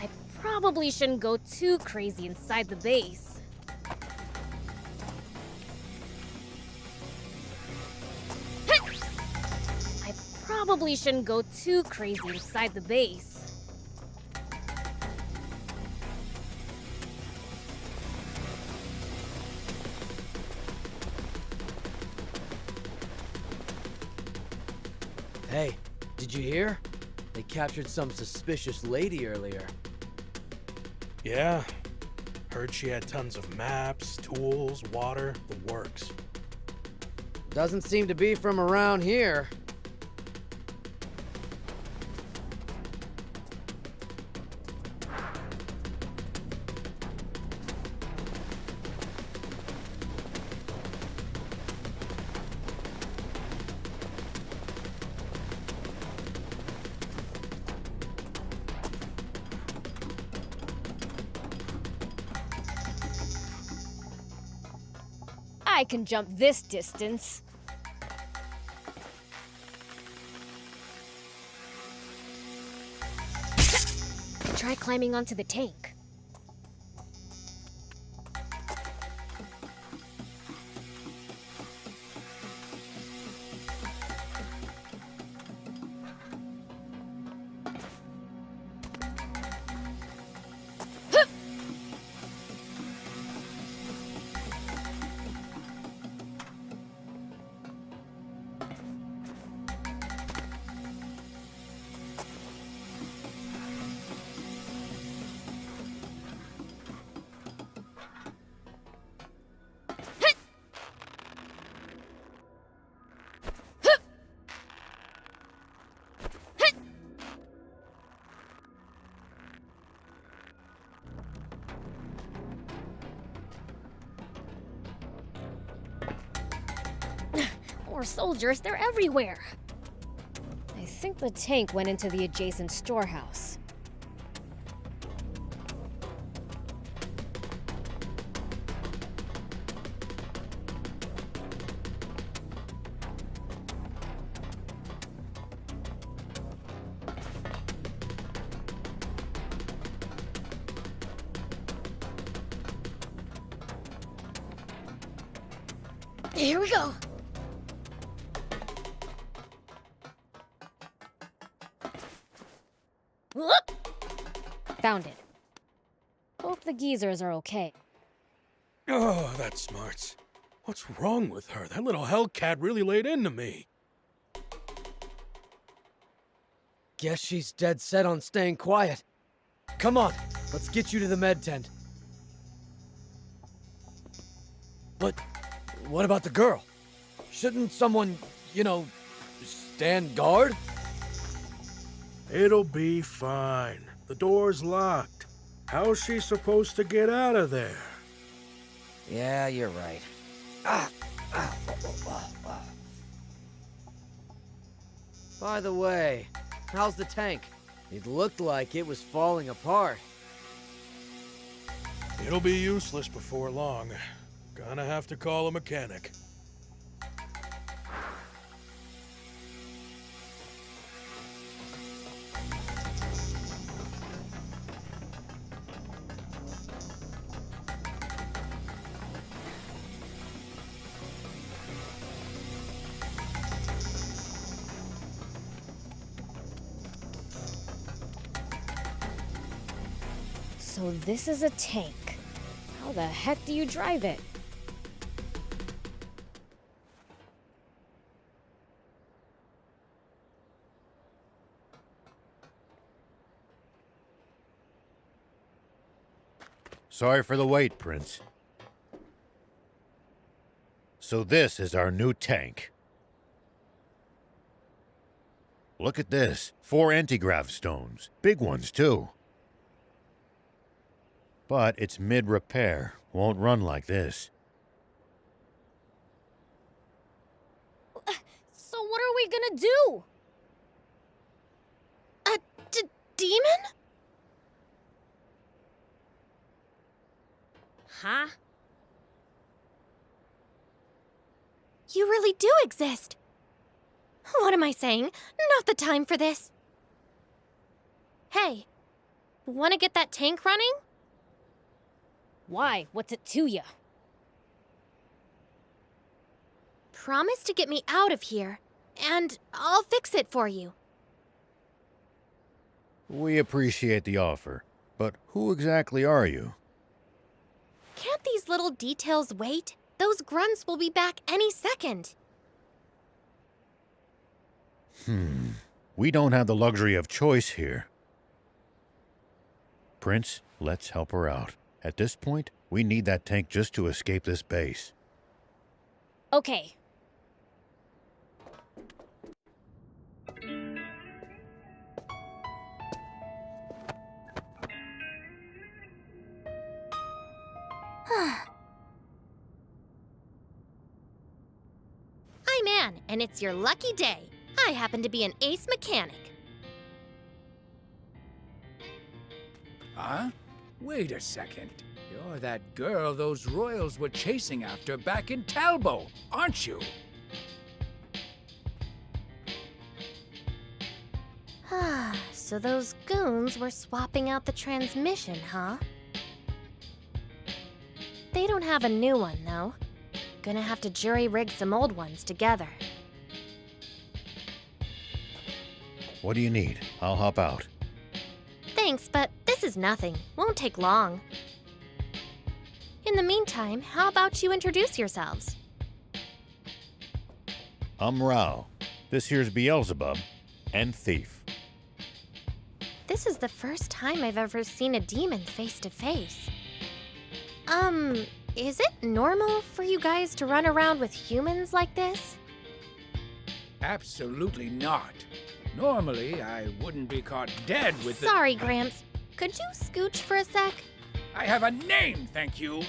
I probably shouldn't go too crazy inside the base. I probably shouldn't go too crazy inside the base.
Hey, did you hear? They captured some suspicious lady earlier.
Yeah. Heard she had tons of maps, tools, water, the works.
Doesn't seem to be from around here.
I can jump this distance. Try climbing onto the tank. More soldiers, they're everywhere. I think the tank went into the adjacent storehouse.
Here we go. Whoop!
Found it. Hope the geezers are okay.
Oh, that's smarts. What's wrong with her? That little hellcat really laid into me.
Guess she's dead set on staying quiet. Come on, let's get you to the med tent. But what about the girl? Shouldn't someone, stand guard?
It'll be fine. The door's locked. How's she supposed to get out of there?
Yeah, you're right. By the way, how's the tank? It looked like it was falling apart.
It'll be useless before long. Gonna have to call a mechanic.
So this is a tank. How the heck do you drive it?
Sorry for the wait, Prince. So this is our new tank. Look at this. 4 anti-grav stones. Big ones, too. But it's mid-repair. Won't run like this.
So what are we gonna do?
A demon?
Huh?
You really do exist. What am I saying? Not the time for this. Hey, wanna get that tank running?
Why? What's it to you?
Promise to get me out of here, and I'll fix it for you.
We appreciate the offer, but who exactly are you?
Can't these little details wait? Those grunts will be back any second.
We don't have the luxury of choice here. Prince, let's help her out. At this point, we need that tank just to escape this base.
Okay.
I'm Anne, and it's your lucky day. I happen to be an ace mechanic.
Huh? Wait a second. You're that girl those royals were chasing after back in Talbot, aren't you?
So those goons were swapping out the transmission, huh? They don't have a new one, though. Gonna have to jury-rig some old ones together.
What do you need? I'll hop out.
Thanks, but this is nothing. Won't take long. In the meantime, how about you introduce yourselves?
I'm Rao. This here's Beelzebub and Thief.
This is the first time I've ever seen a demon face to face. Is it normal for you guys to run around with humans like this?
Absolutely not. Normally, I wouldn't be caught dead with the...
Sorry, Gramps. Could you scooch for a sec?
I have a name, thank you.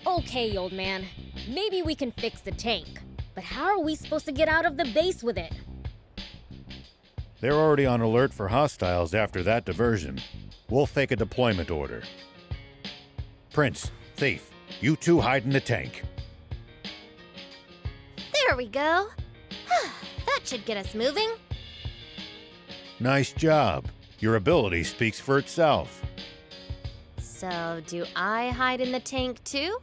Okay, old man. Maybe we can fix the tank. But how are we supposed to get out of the base with it?
They're already on alert for hostiles after that diversion. We'll fake a deployment order. Prince, Thief, you two hide in the tank.
There we go. That should get us moving.
Nice job. Your ability speaks for itself.
So, do I hide in the tank too?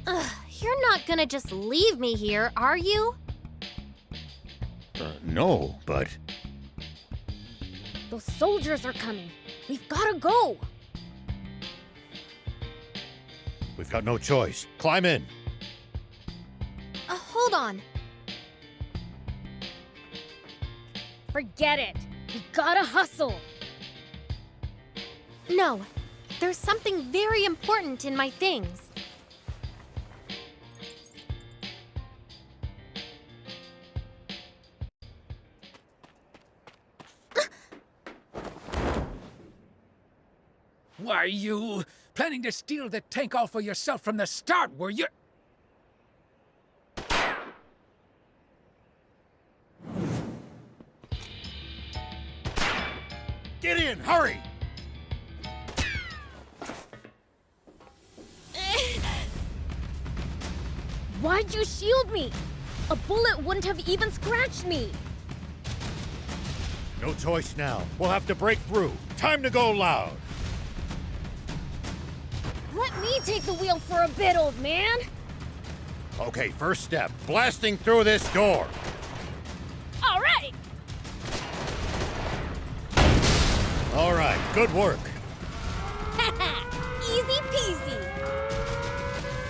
Ugh, you're not gonna just leave me here, are you?
No, but...
Those soldiers are coming. We've gotta go.
We've got no choice. Climb in.
Hold on.
Forget it. We gotta hustle.
No, there's something very important in my things.
Why, you planning to steal the tank all for yourself from the start, were you?
Get in, hurry!
Why'd you shield me? A bullet wouldn't have even scratched me.
No choice now. We'll have to break through. Time to go loud.
Let me take the wheel for a bit, old man.
Okay, first step. Blasting through this door.
All right.
All right, good work.
Easy peasy.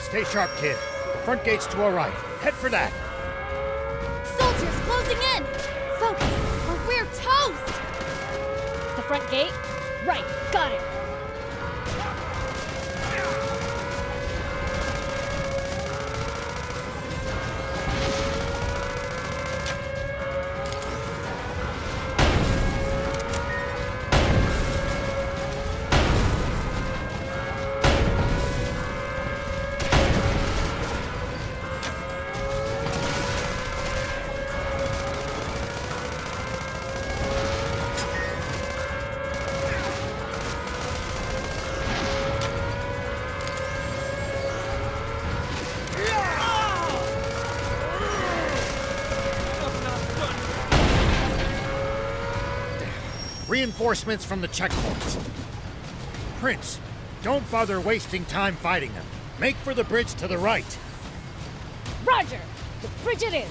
Stay sharp, kid. The front gate's to our right. Head for that.
Soldiers closing in! Focus, or we're toast!
The front gate? Right, got it.
Reinforcements from the checkpoints. Prince, don't bother wasting time fighting them. Make for the bridge to the right.
Roger. The bridge it is.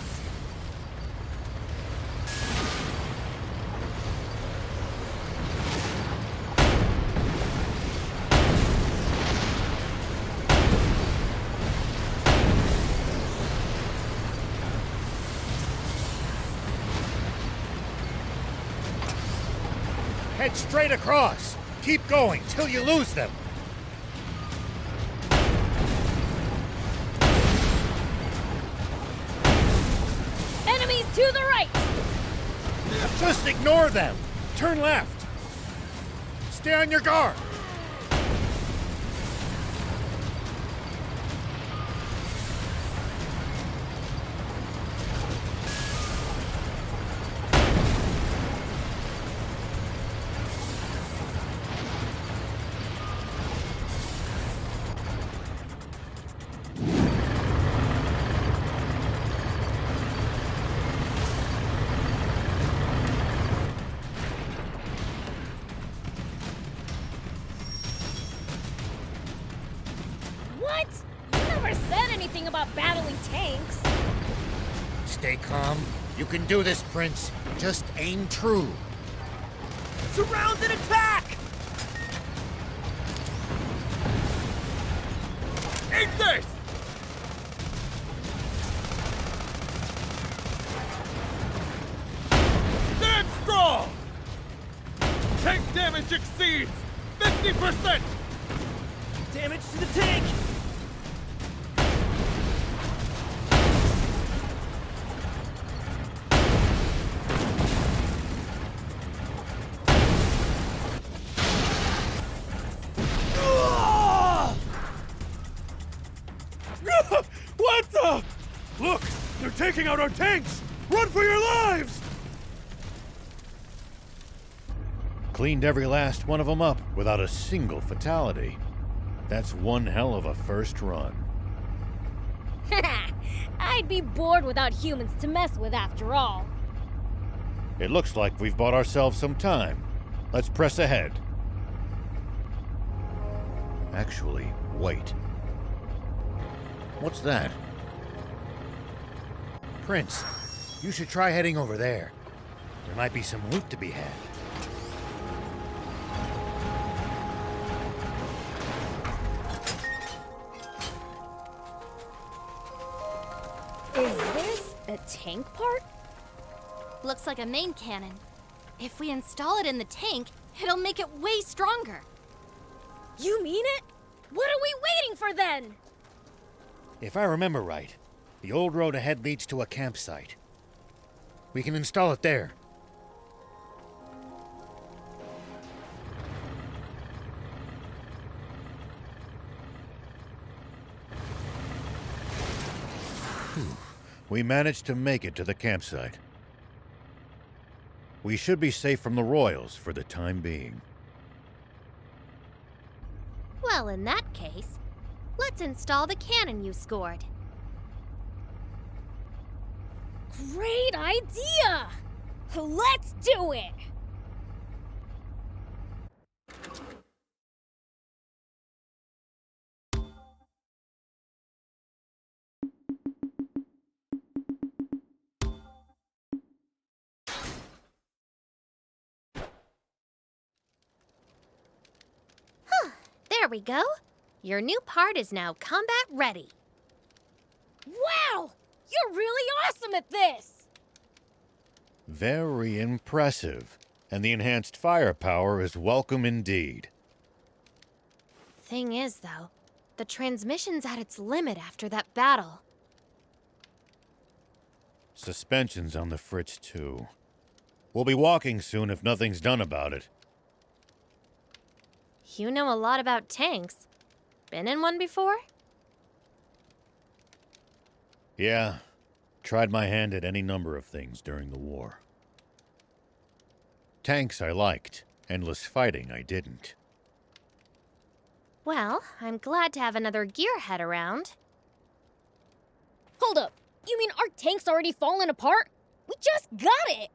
Head straight across. Keep going till you lose them.
Enemies to the right.
Just ignore them. Turn left. Stay on your guard.
What? You never said anything about battling tanks.
Stay calm. You can do this, Prince. Just aim true.
Surround and attack!
Eat this! Stand strong! Tank damage exceeds 50%!
Damage to the tank!
What the? Look! They're taking out our tanks! Run for your lives!
Cleaned every last one of them up without a single fatality. That's one hell of a first run.
I'd be bored without humans to mess with after all.
It looks like we've bought ourselves some time. Let's press ahead. Actually, wait. What's that? Prince, you should try heading over there. There might be some loot to be had.
Is this a tank part?
Looks like a main cannon. If we install it in the tank, it'll make it way stronger.
You mean it? What are we waiting for then?
If I remember right, the old road ahead leads to a campsite. We can install it there. We managed to make it to the campsite. We should be safe from the Royals for the time being.
Well, in that case, let's install the cannon you scored.
Great idea! Let's do it!
There we go. Your new part is now combat ready.
Wow! You're really awesome at this!
Very impressive. And the enhanced firepower is welcome indeed.
Thing is, though, the transmission's at its limit after that battle.
Suspension's on the fritz, too. We'll be walking soon if nothing's done about it.
You know a lot about tanks. Been in one before?
Yeah. Tried my hand at any number of things during the war. Tanks I liked. Endless fighting I didn't.
Well, I'm glad to have another gearhead around.
Hold up! You mean our tank's already fallen apart? We just got it!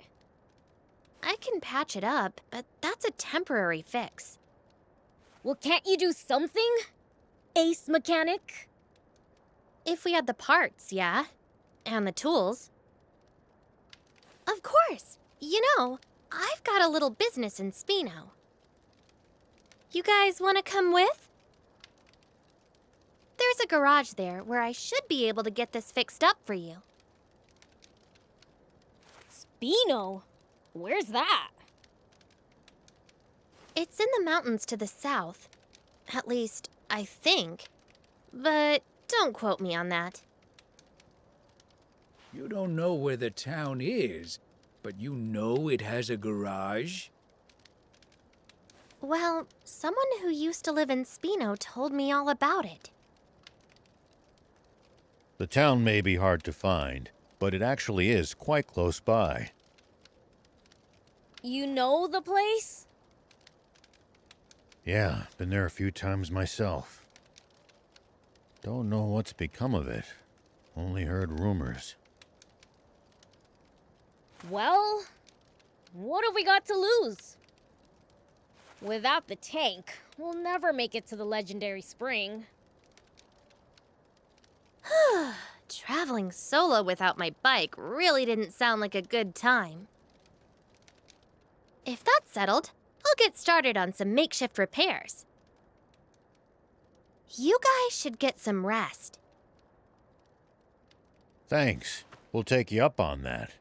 I can patch it up, but that's a temporary fix.
Well, can't you do something? Ace mechanic?
If we had the parts, yeah. And the tools. Of course! You know, I've got a little business in Spino. You guys want to come with? There's a garage there where I should be able to get this fixed up for you.
Spino? Where's that?
It's in the mountains to the south. At least, I think. But don't quote me on that.
You don't know where the town is, but you know it has a garage?
Well, someone who used to live in Spino told me all about it.
The town may be hard to find, but it actually is quite close by.
You know the place?
Yeah, been there a few times myself. Don't know what's become of it. Only heard rumors.
Well, what have we got to lose? Without the tank, we'll never make it to the legendary spring.
Traveling solo without my bike really didn't sound like a good time. If that's settled, I'll get started on some makeshift repairs. You guys should get some rest.
Thanks. We'll take you up on that.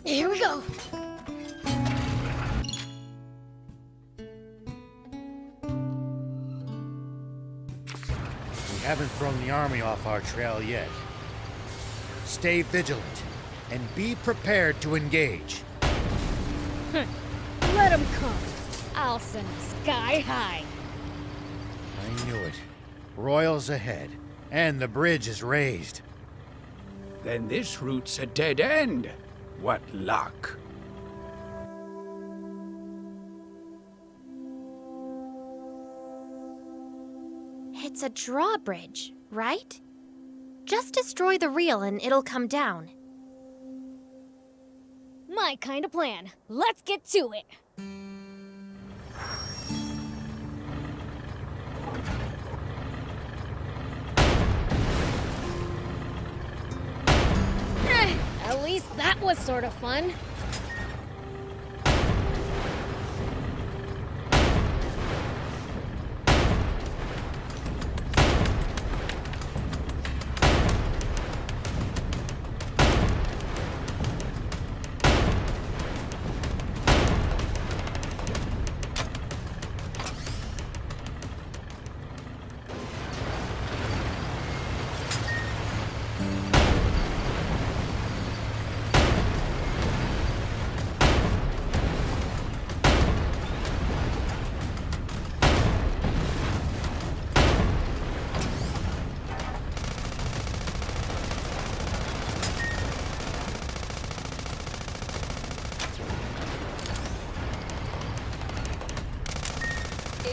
Here we go.
We haven't thrown the army off our trail yet. Stay vigilant and be prepared to engage.
Let them come. I'll send them sky high.
I knew it. Royals ahead, and the bridge is raised.
Then this route's a dead end. What luck.
It's a drawbridge, right? Just destroy the reel and it'll come down.
My kind of plan. Let's get to it. At least that was sort of fun.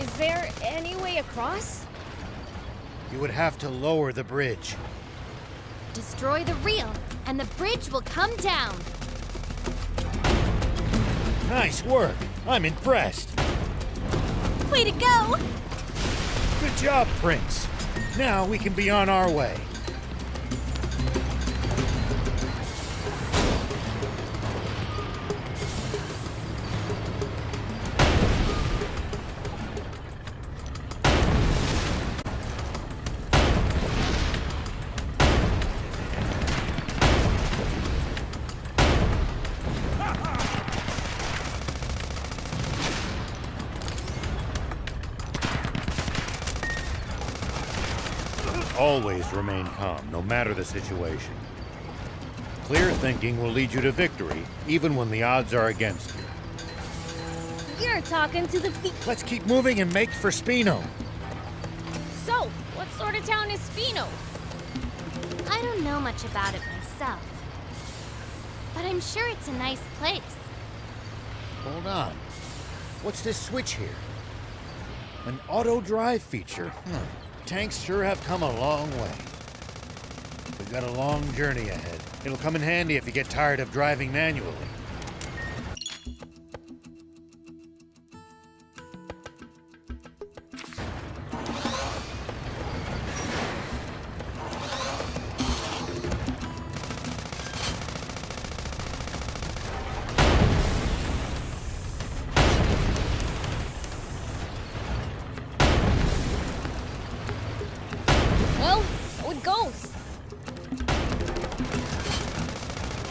Is there any way across?
You would have to lower the bridge.
Destroy the reel, and the bridge will come down.
Nice work. I'm impressed.
Way to go!
Good job, Prince. Now we can be on our way. Always remain calm, no matter the situation. Clear thinking will lead you to victory, even when the odds are against you.
You're talking to the
Let's keep moving and make for Spino.
So, what sort of town is Spino?
I don't know much about it myself, but I'm sure it's a nice place.
Hold on. What's this switch here? An auto drive feature. Tanks sure have come a long way. We've got a long journey ahead. It'll come in handy if you get tired of driving manually.
Well, so it goes.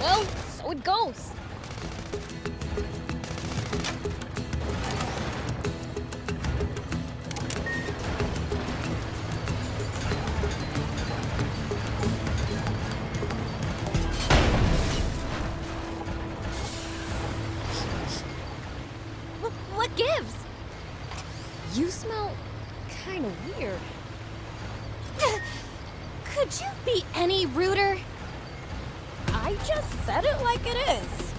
Well, so it goes.
What gives?
You smell kind of weird.
Could you be any ruder?
I just said it like it is.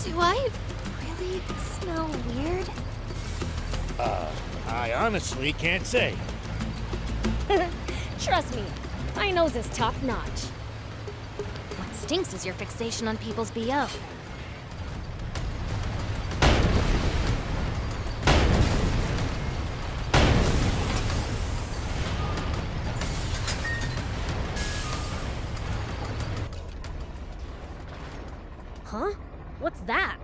Do I really smell weird?
I honestly can't say.
Trust me, my nose is top notch.
What stinks is your fixation on people's BO.
Huh? What's that?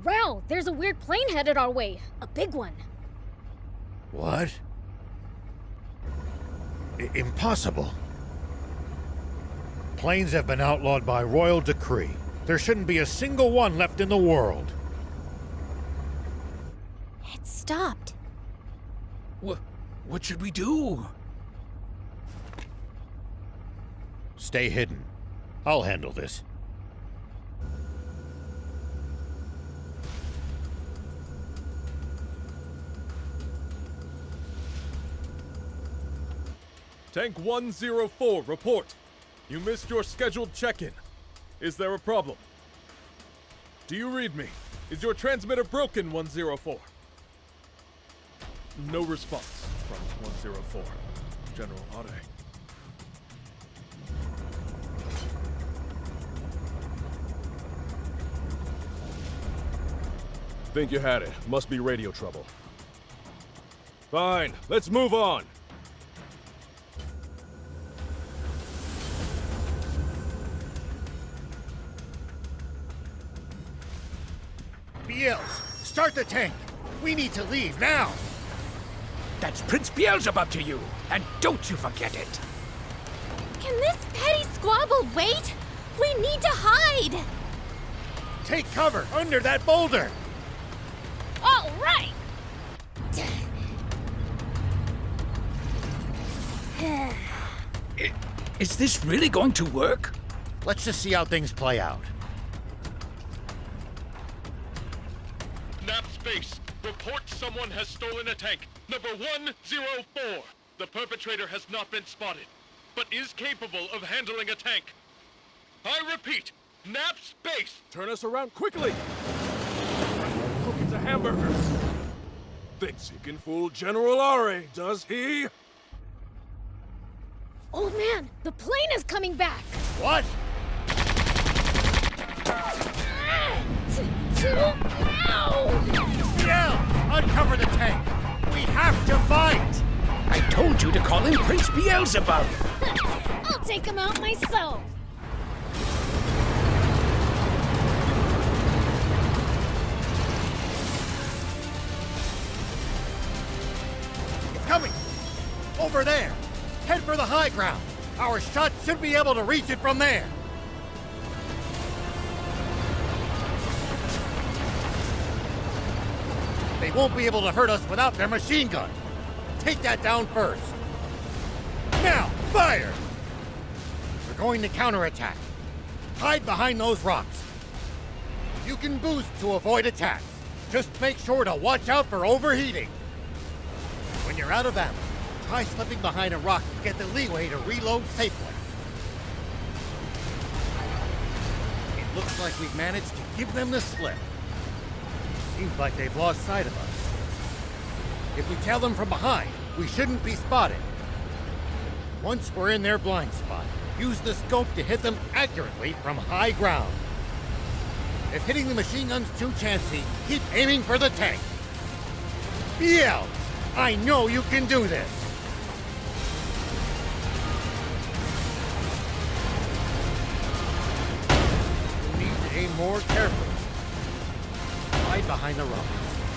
Wow, There's a weird plane headed our way. A big one.
What? Impossible. Planes have been outlawed by royal decree. There shouldn't be a single one left in the world.
It stopped.
What should we do?
Stay hidden. I'll handle this.
Tank 104, report. You missed your scheduled check-in. Is there a problem? Do you read me? Is your transmitter broken, 104? No response from 104. General Ade. Think you had it. Must be radio trouble. Fine, let's move on.
BLs, start the tank. We need to leave now.
That's Prince Beelzebub to you, and don't you forget it.
Can this petty squabble wait? We need to hide!
Take cover under that boulder.
All right!
Is this really going to work?
Let's just see how things play out.
Nap Space, report someone has stolen a tank. Number 104. The perpetrator has not been spotted, but is capable of handling a tank. I repeat, Nap Space!
Turn us around quickly! Cooking to hamburgers. Thinks he can fool General Ari, does he?
Old man, the plane is coming back!
What? Yeah! Uncover the tank! We have to fight!
I told you to call him Prince Beelzebub!
I'll take him out myself!
Coming! Over there! Head for the high ground! Our shot should be able to reach it from there! They won't be able to hurt us without their machine gun. Take that down first. Now, fire! We're going to counterattack. Hide behind those rocks. You can boost to avoid attacks. Just make sure to watch out for overheating. When you're out of ammo, try slipping behind a rock to get the leeway to reload safely. It looks like we've managed to give them the slip. Seems like they've lost sight of us. If we tail them from behind, we shouldn't be spotted. Once we're in their blind spot, use the scope to hit them accurately from high ground. If hitting the machine gun's too chancy, keep aiming for the tank. BL, I know you can do this. You need to aim more carefully. Hide behind the rocks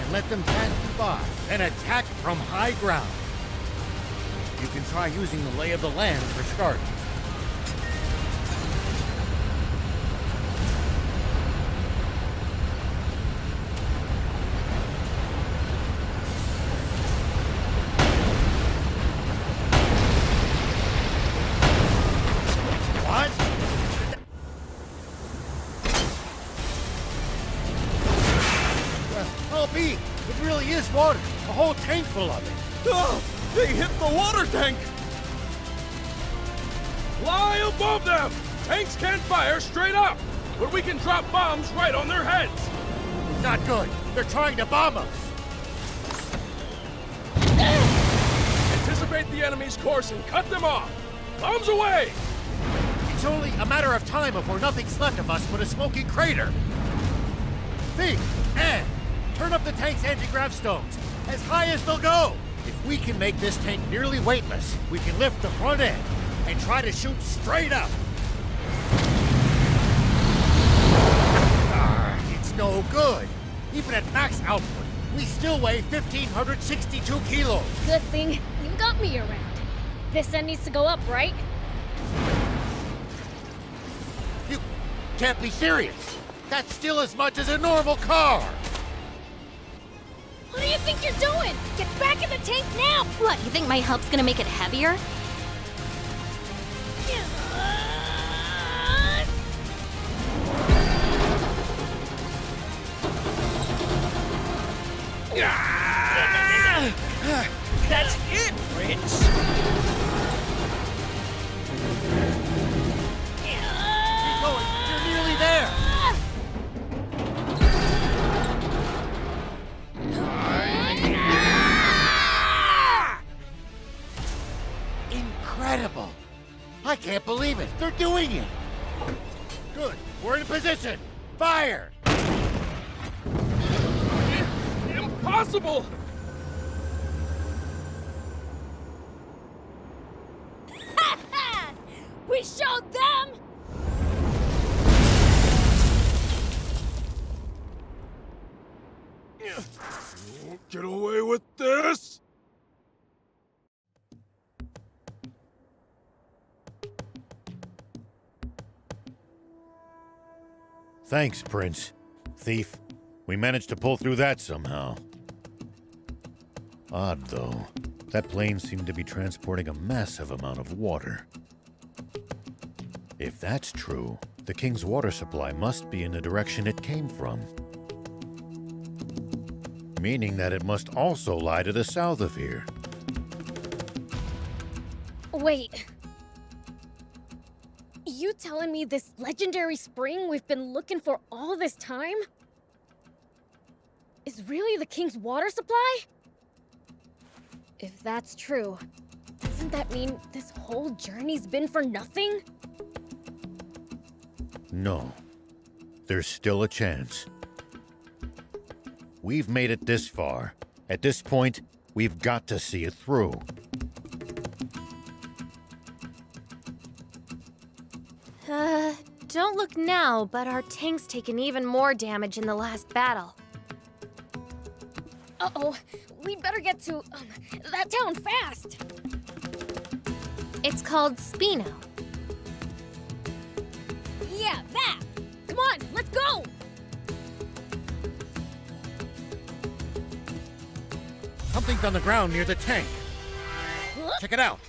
and let them pass you by, then attack from high ground. You can try using the lay of the land for starting. It really is water. A whole tank full of it.
Oh, they hit the water tank! Fly above them! Tanks can't fire straight up, but we can drop bombs right on their heads.
Not good. They're trying to bomb us.
Anticipate the enemy's course and cut them off. Bombs away!
It's only a matter of time before nothing's left of us but a smoking crater. Think, and turn up the tank's anti-grav stones as high as they'll go. If we can make this tank nearly weightless, we can lift the front end and try to shoot straight up. It's no good.
Even at max output, we still weigh 1,562 kilos.
Good thing you got me around. This end needs to go up, right?
You can't be serious. That's still as much as a normal car.
What do you think you're doing? Get back in the tank now!
What, you think my help's gonna make it heavier?
That's it, Prince!
Keep going. You're nearly there. Incredible. I can't believe it. They're doing it. Good. We're in position. Fire.
Impossible!
We showed them!
You won't get away with this!
Thanks, Prince. Thief. We managed to pull through that somehow. Odd, though. That plane seemed to be transporting a massive amount of water. If that's true, the King's water supply must be in the direction it came from. Meaning that it must also lie to the south of here.
Wait. You telling me this legendary spring we've been looking for all this time is really the King's water supply? If that's true, doesn't that mean this whole journey's been for nothing?
No. There's still a chance. We've made it this far. At this point, we've got to see it through.
Don't look now, but our tank's taken even more damage in the last battle.
Uh-oh, we'd better get to that town fast.
It's called Spino.
Yeah, that! Come on, let's go!
Something's on the ground near the tank.
Huh?
Check it out.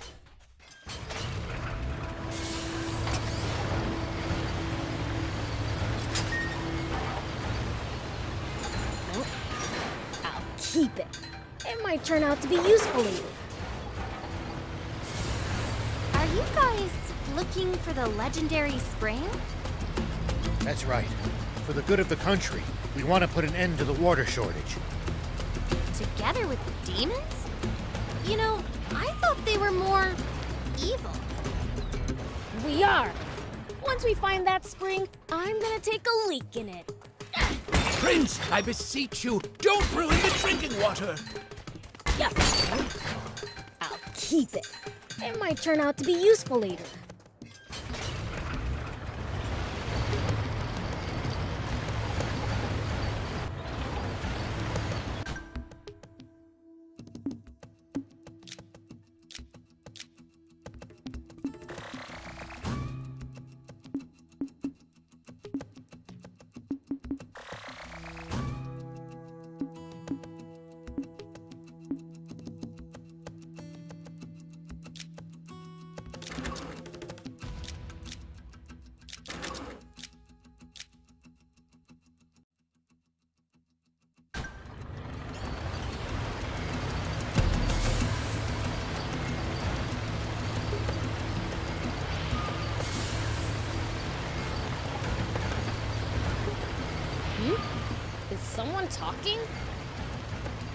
I'll keep it. It might turn out to be useful later.
Are you guys looking for the legendary spring?
That's right. For the good of the country, we want to put an end to the water shortage.
Together with the demons? You know, I thought they were more evil.
We are. Once we find that spring, I'm gonna take a leak in it.
Prince, I beseech you, don't ruin the drinking water.
Yeah. I'll keep it. It might turn out to be useful later. Is someone talking?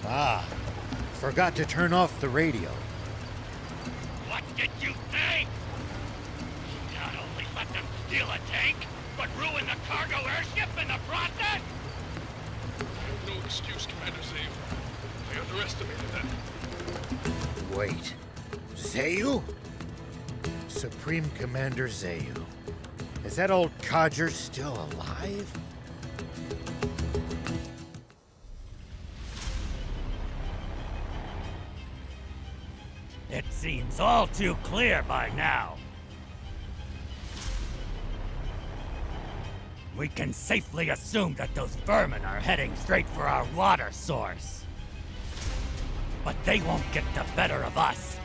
Ah, forgot to turn off the radio.
What did you think? Not only let them steal a tank, but ruin the cargo airship in the process?
I have no excuse, Commander ZAO. I underestimated that.
Wait. Zayu? Supreme Commander Zayu. Is that old codger still alive?
It seems all too clear by now. We can safely assume that those vermin are heading straight for our water source. But they won't get the better of us.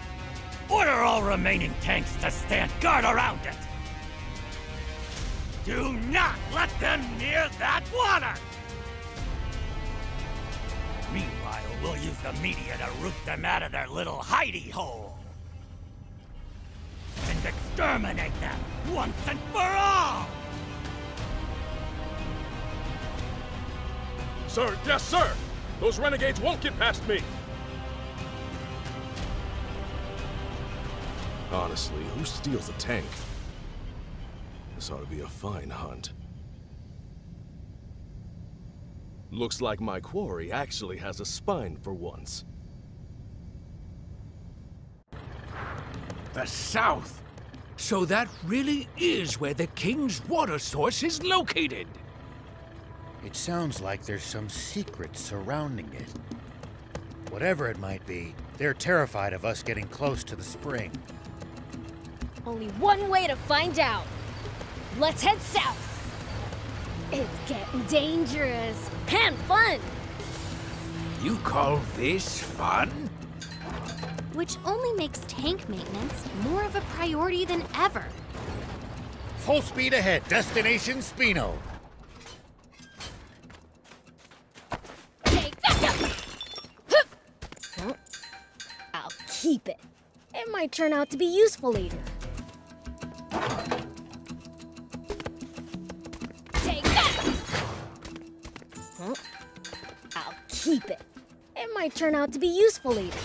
Order all remaining tanks to stand guard around it. Do not let them near that water! Meanwhile, we'll use the media to root them out of their little hidey hole. And exterminate them once and for all!
Sir, yes, sir! Those renegades won't get past me! Honestly, who steals a tank? This ought to be a fine hunt. Looks like my quarry actually has a spine for once.
The south! So that really is where the king's water source is located!
It sounds like there's some secret surrounding it. Whatever it might be, they're terrified of us getting close to the spring.
Only one way to find out. Let's head south. It's getting dangerous and fun.
You call this fun?
Which only makes tank maintenance more of a priority than ever.
Full speed ahead, destination Spino.
Take that! I'll keep it. It might turn out to be useful later. Take that! I'll keep it. It might turn out to be useful later.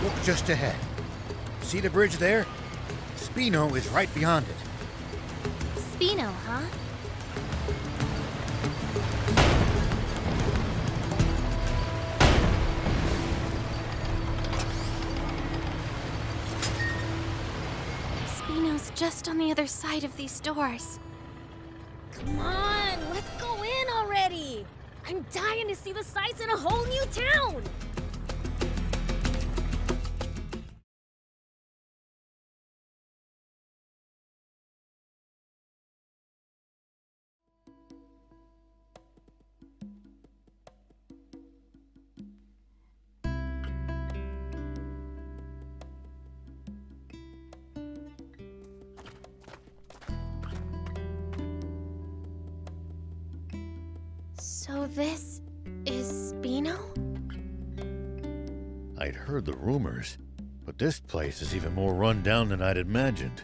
Look just ahead. See the bridge there? Spino is right beyond it.
Spino, huh? Spino's just on the other side of these doors.
Come on, let's go in already. I'm dying to see the sights in a whole new town.
So this is Spino?
I'd heard the rumors, but this place is even more run down than I'd imagined.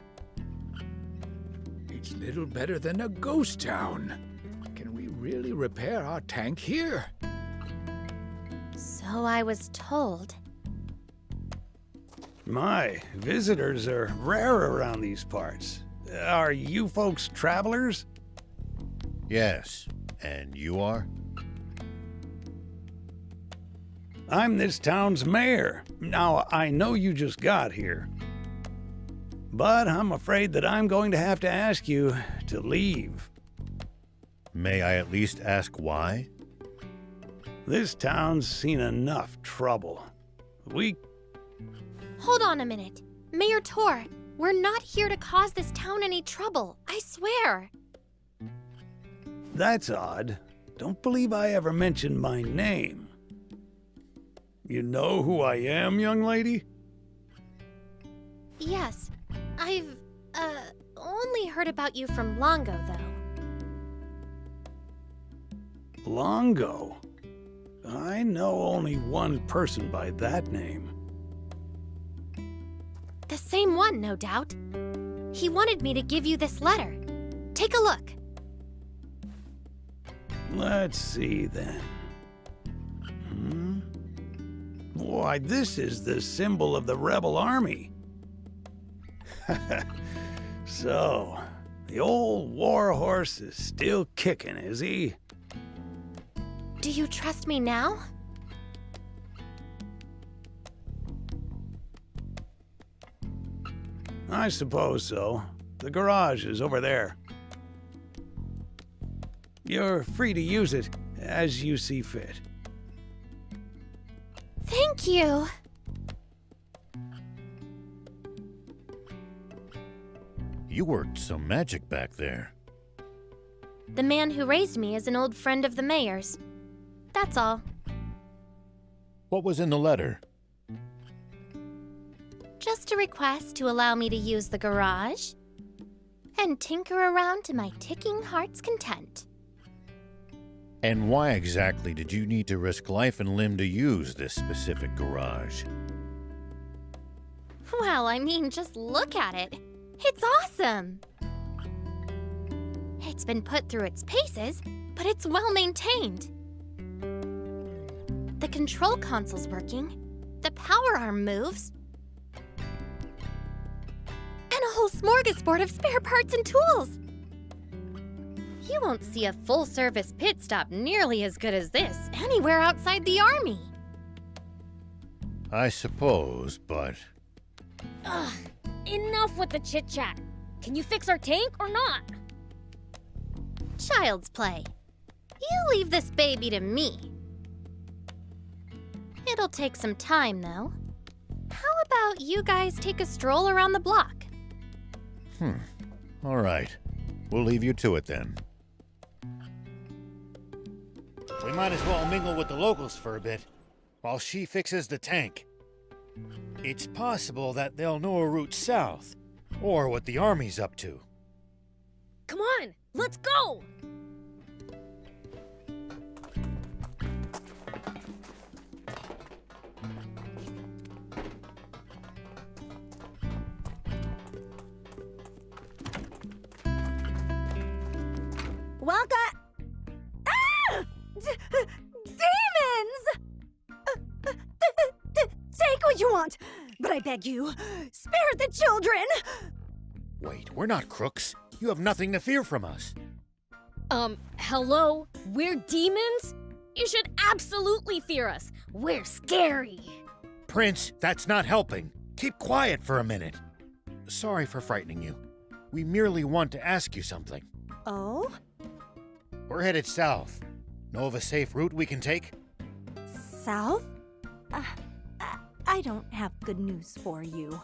It's little better than a ghost town. Can we really repair our tank here?
So I was told.
My, visitors are rare around these parts. Are you folks travelers?
Yes, and you are?
I'm this town's mayor. Now, I know you just got here, but I'm afraid that I'm going to have to ask you to leave.
May I at least ask why?
This town's seen enough trouble.
Hold on a minute. Mayor Tor, we're not here to cause this town any trouble, I swear.
That's odd. Don't believe I ever mentioned my name. You know who I am, young lady?
Yes, I've, only heard about you from Longo, though.
Longo? I know only one person by that name.
The same one, no doubt. He wanted me to give you this letter. Take a look.
Let's see, then. Why, this is the symbol of the rebel army. So, The old war horse is still kicking, is he?
Do you trust me now?
I suppose so. The garage is over there. You're free to use it as you see fit.
Thank you.
You worked some magic back there.
The man who raised me is an old friend of the mayor's. That's all.
What was in the letter?
Just a request to allow me to use the garage and tinker around to my ticking heart's content.
And why exactly did you need to risk life and limb to use this specific garage?
Well, I mean, just look at it. It's awesome. It's been put through its paces, but it's well maintained. The control console's working, the power arm moves, and a whole smorgasbord of spare parts and tools. You won't see a full-service pit stop nearly as good as this anywhere outside the army.
I suppose, but...
Ugh, enough with the chit-chat. Can you fix our tank or not?
Child's play. You leave this baby to me. It'll take some time, though. How about you guys take a stroll around the block?
All right. We'll leave you to it then.
We might as well mingle with the locals for a bit, while she fixes the tank. It's possible that they'll know a route south, or what the army's up to.
Come on, let's go!
Welcome. Ah! Demons! Take what you want, but I beg you, spare the children!
Wait, we're not crooks. You have nothing to fear from us.
Hello? We're demons? You should absolutely fear us. We're scary.
Prince, that's not helping. Keep quiet for a minute. Sorry for frightening you. We merely want to ask you something.
Oh?
We're headed south. Know of a safe route we can take?
South? I don't have good news for you.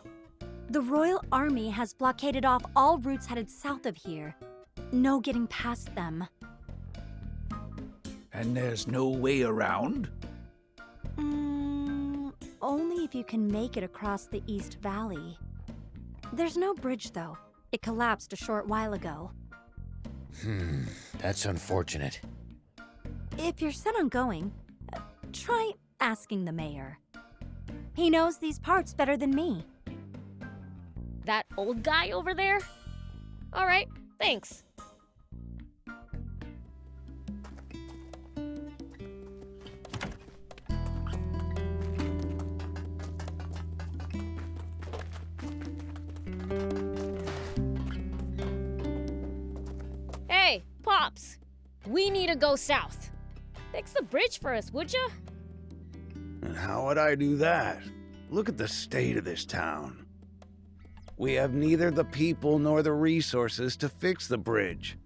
The Royal Army has blockaded off all routes headed south of here. No getting past them.
And there's no way around?
Only if you can make it across the East Valley. There's no bridge, though. It collapsed a short while ago.
That's unfortunate.
If you're set on going, try asking the mayor. He knows these parts better than me.
That old guy over there? All right, thanks. Hey, Pops. We need to go south. Fix the bridge for us, would ya?
And how would I do that? Look at the state of this town. We have neither the people nor the resources to fix the bridge.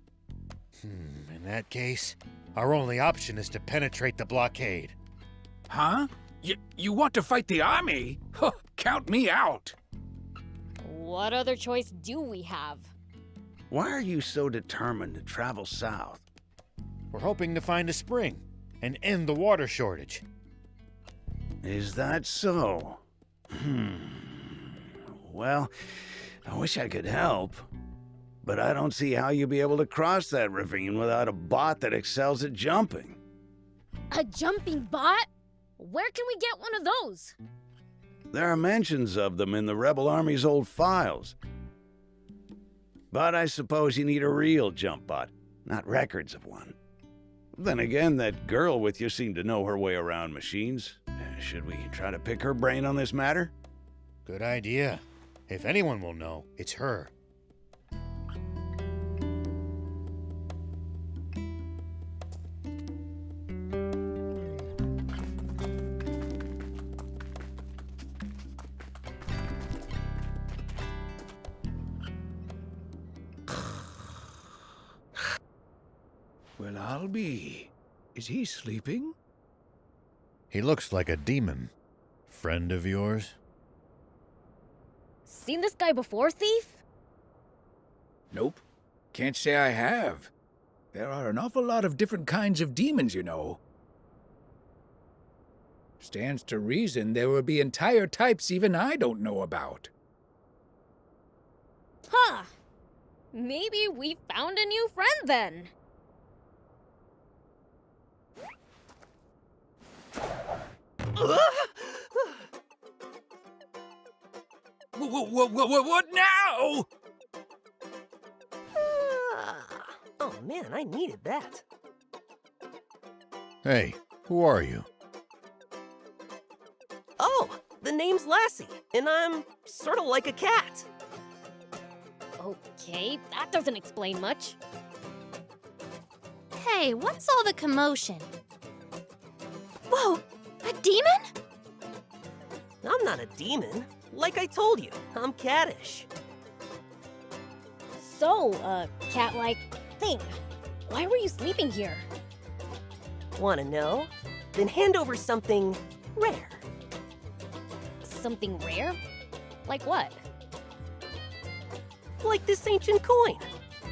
In that case, our only option is to penetrate the blockade.
Huh? You want to fight the army? Huh, count me out.
What other choice do we have?
Why are you so determined to travel south?
We're hoping to find a spring and end the water shortage.
Is that so? Well, I wish I could help, but I don't see how you'll be able to cross that ravine without a bot that excels at jumping.
A jumping bot? Where can we get one of those?
There are mentions of them in the Rebel Army's old files. But I suppose you need a real jump bot, not records of one. Then again, that girl with you seemed to know her way around machines. Should we try to pick her brain on this matter?
Good idea. If anyone will know, it's her.
Well, I'll be. Is he sleeping?
He looks like a demon. Friend of yours?
Seen this guy before, Thief?
Nope. Can't say I have. There are an awful lot of different kinds of demons, you know. Stands to reason there will be entire types even I don't know about.
Huh. Maybe we found a new friend then.
What now?
Oh man, I needed that.
Hey, who are you?
Oh, the name's Lassie, and I'm sort of like a cat.
Okay, that doesn't explain much.
Hey, what's all the commotion? Whoa, a demon?
I'm not a demon. Like I told you, I'm cattish.
So, cat-like thing. Why were you sleeping here?
Wanna know? Then hand over something rare.
Something rare? Like what?
Like this ancient coin.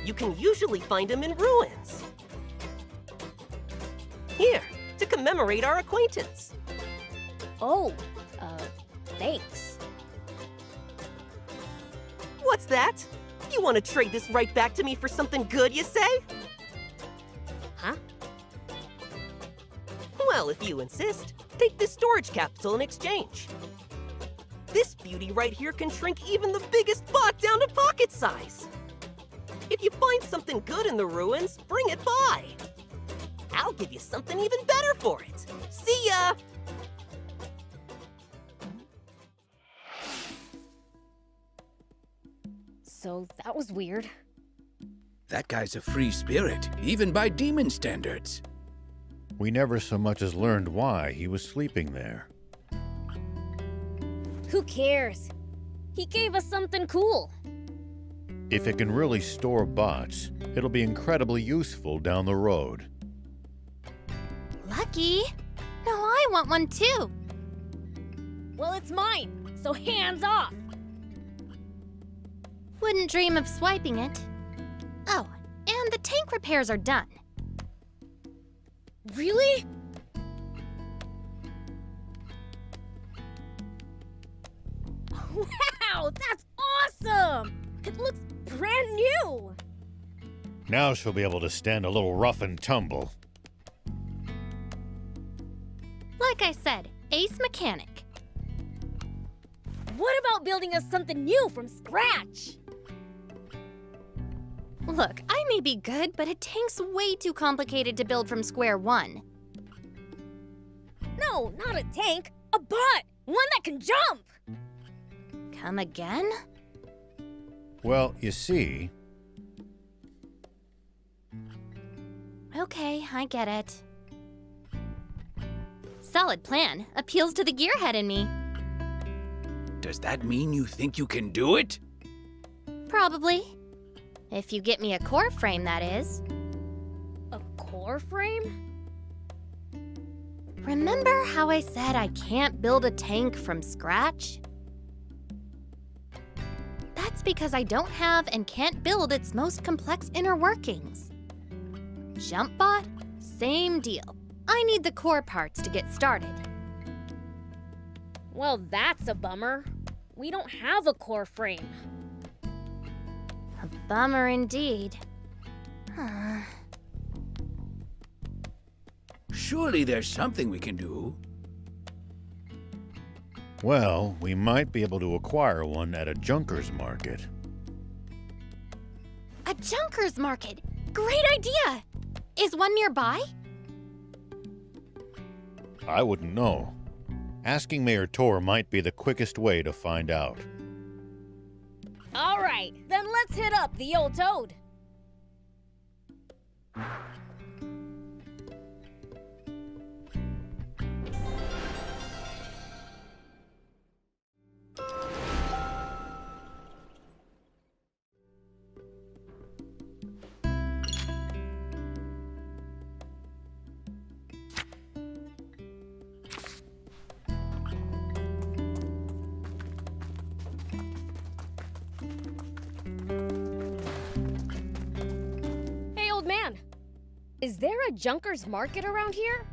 You can usually find them in ruins. Here, to commemorate our acquaintance.
Oh, thanks.
What's that? You want to trade this right back to me for something good, you say?
Huh?
Well, if you insist, take this storage capsule in exchange. This beauty right here can shrink even the biggest bot down to pocket size. If you find something good in the ruins, bring it by. I'll give you something even better for it. See ya!
So that was weird.
That guy's a free spirit, even by demon standards.
We never so much as learned why he was sleeping there.
Who cares? He gave us something cool.
If it can really store bots, it'll be incredibly useful down the road.
Lucky? No, I want one too.
Well, it's mine, so hands off.
Wouldn't dream of swiping it. Oh, and the tank repairs are done.
Really? Wow, that's awesome! It looks brand new!
Now she'll be able to stand a little rough and tumble.
Like I said, ace mechanic.
What about building us something new from scratch?
Look, I may be good, but a tank's way too complicated to build from square one.
No, not a tank. A bot! One that can jump!
Come again?
Well, you see...
Okay, I get it. Solid plan. Appeals to the gearhead in me.
Does that mean you think you can do it?
Probably. If you get me a core frame, that is.
A core frame?
Remember how I said I can't build a tank from scratch? That's because I don't have and can't build its most complex inner workings. JumpBot, same deal. I need the core parts to get started.
Well, that's a bummer. We don't have a core frame.
A bummer indeed. Huh.
Surely there's something we can do.
Well, we might be able to acquire one at a junker's market.
A junker's market! Great idea! Is one nearby?
I wouldn't know. Asking Mayor Tor might be the quickest way to find out.
All right, then let's hit up the old toad. Is there a junker's market around here?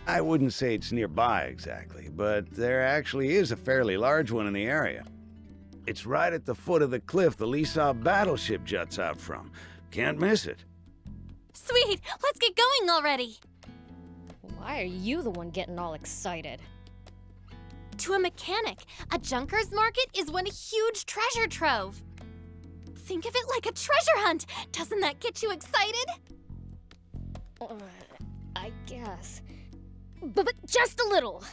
I wouldn't say it's nearby exactly, but there actually is a fairly large one in the area. It's right at the foot of the cliff the Lisa battleship juts out from. Can't miss it.
Sweet! Let's get going already!
Why are you the one getting all excited?
To a mechanic, a junker's market is one huge treasure trove. Think of it like a treasure hunt! Doesn't that get you excited?
I guess. But just a little.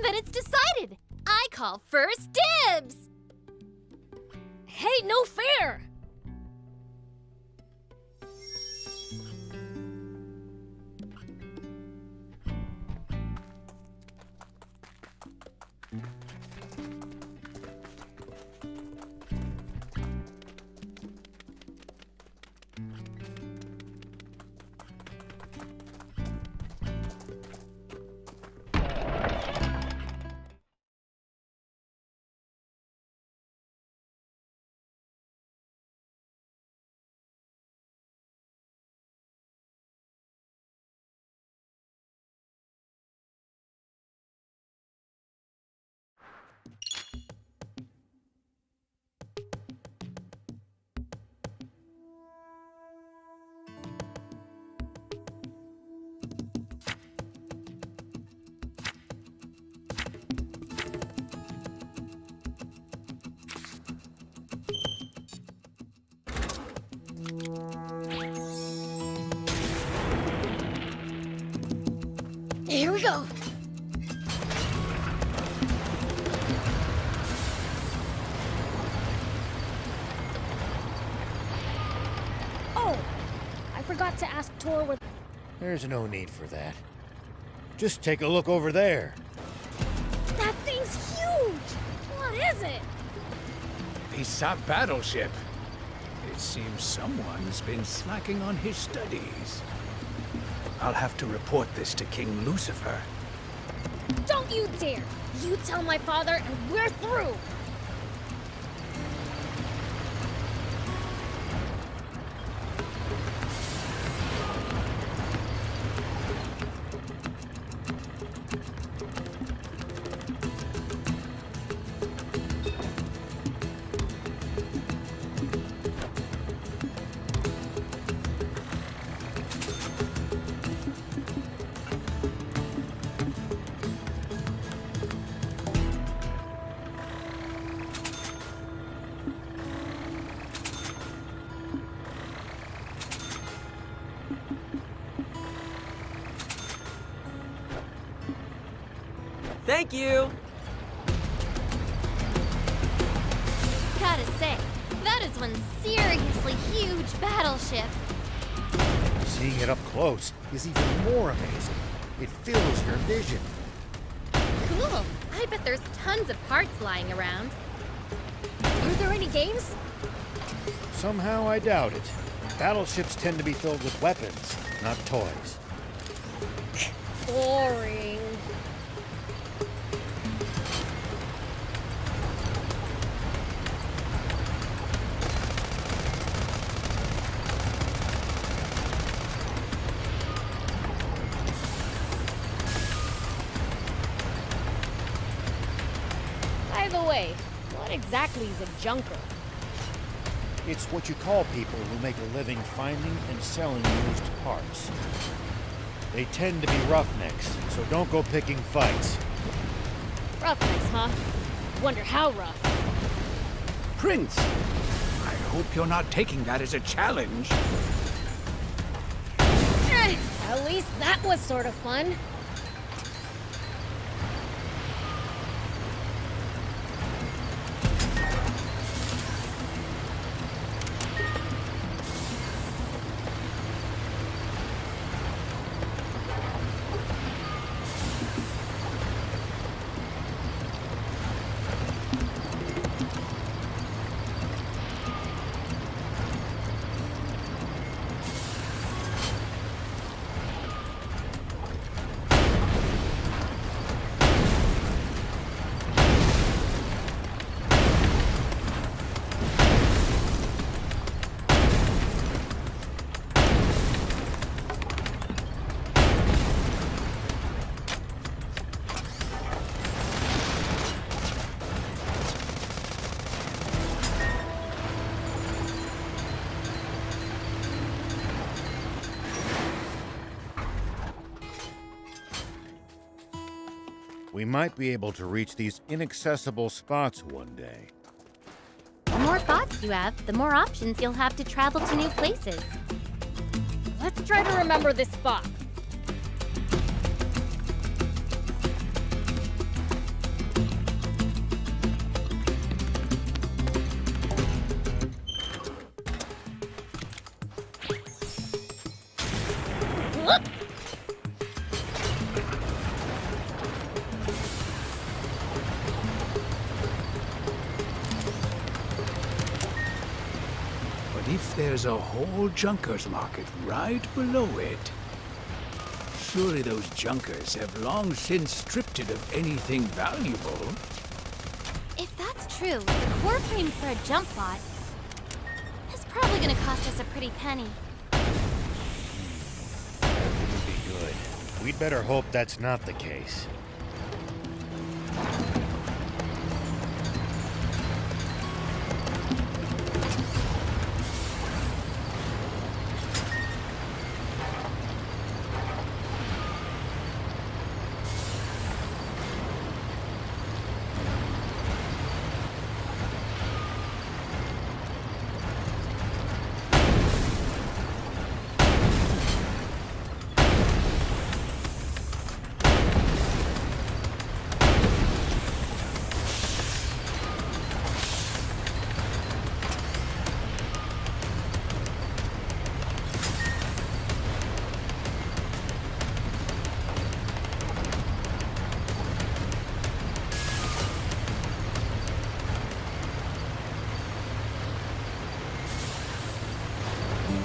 Then it's decided! I call first dibs!
Hey, no fair! Here we go. Oh, I forgot to ask Tor what...
There's no need for that. Just take a look over there.
That thing's huge! What is it?
Lisa battleship. It seems someone's been slacking on his studies. I'll have to report this to King Lucifer.
Don't you dare! You tell my father and we're through!
Thank you!
Gotta say, that is one seriously huge battleship.
Seeing it up close is even more amazing. It fills your vision.
Cool. I bet there's tons of parts lying around.
Are there any games?
Somehow I doubt it. Battleships tend to be filled with weapons, not toys.
Boring. By the way, what exactly is a junker?
It's what you call people who make a living finding and selling used parts. They tend to be roughnecks, so don't go picking fights.
Roughnecks, huh? Wonder how rough.
Prince, I hope you're not taking that as a challenge.
At least that was sort of fun.
We might be able to reach these inaccessible spots one day.
The more thoughts you have, the more options you'll have to travel to new places.
Let's try to remember this spot.
But if there's a whole junkers market right below it, surely those junkers have long since stripped it of anything valuable.
If that's true, the core frame for a jump bot is probably gonna cost us a pretty penny.
That wouldn't be good. We'd better hope that's not the case.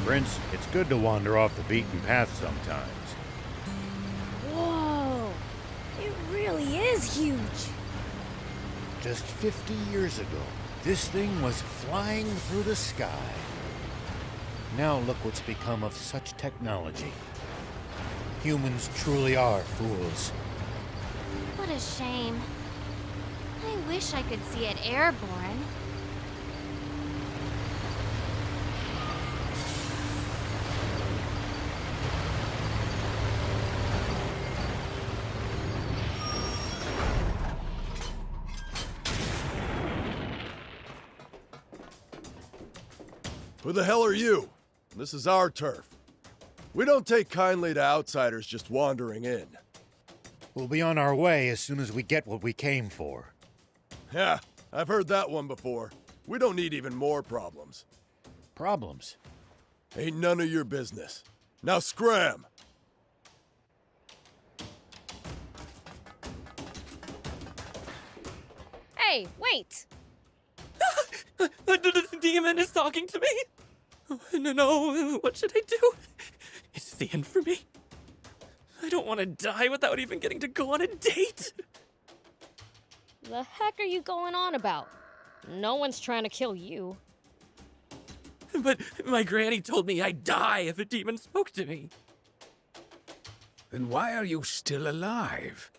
Prince, it's good to wander off the beaten path sometimes.
Whoa! It really is huge!
Just 50 years ago, this thing was flying through the sky. Now look what's become of such technology. Humans truly are fools.
What a shame. I wish I could see it airborne.
Who the hell are you? This is our turf. We don't take kindly to outsiders just wandering in.
We'll be on our way as soon as we get what we came for.
Yeah, I've heard that one before. We don't need even more problems.
Problems?
Ain't none of your business. Now scram!
Hey, wait!
The demon is talking to me. No, what should I do? It's the end for me. I don't want to die without even getting to go on a date.
The heck are you going on about? No one's trying to kill you.
But my granny told me I'd die if a demon spoke to me.
Then why are you still alive?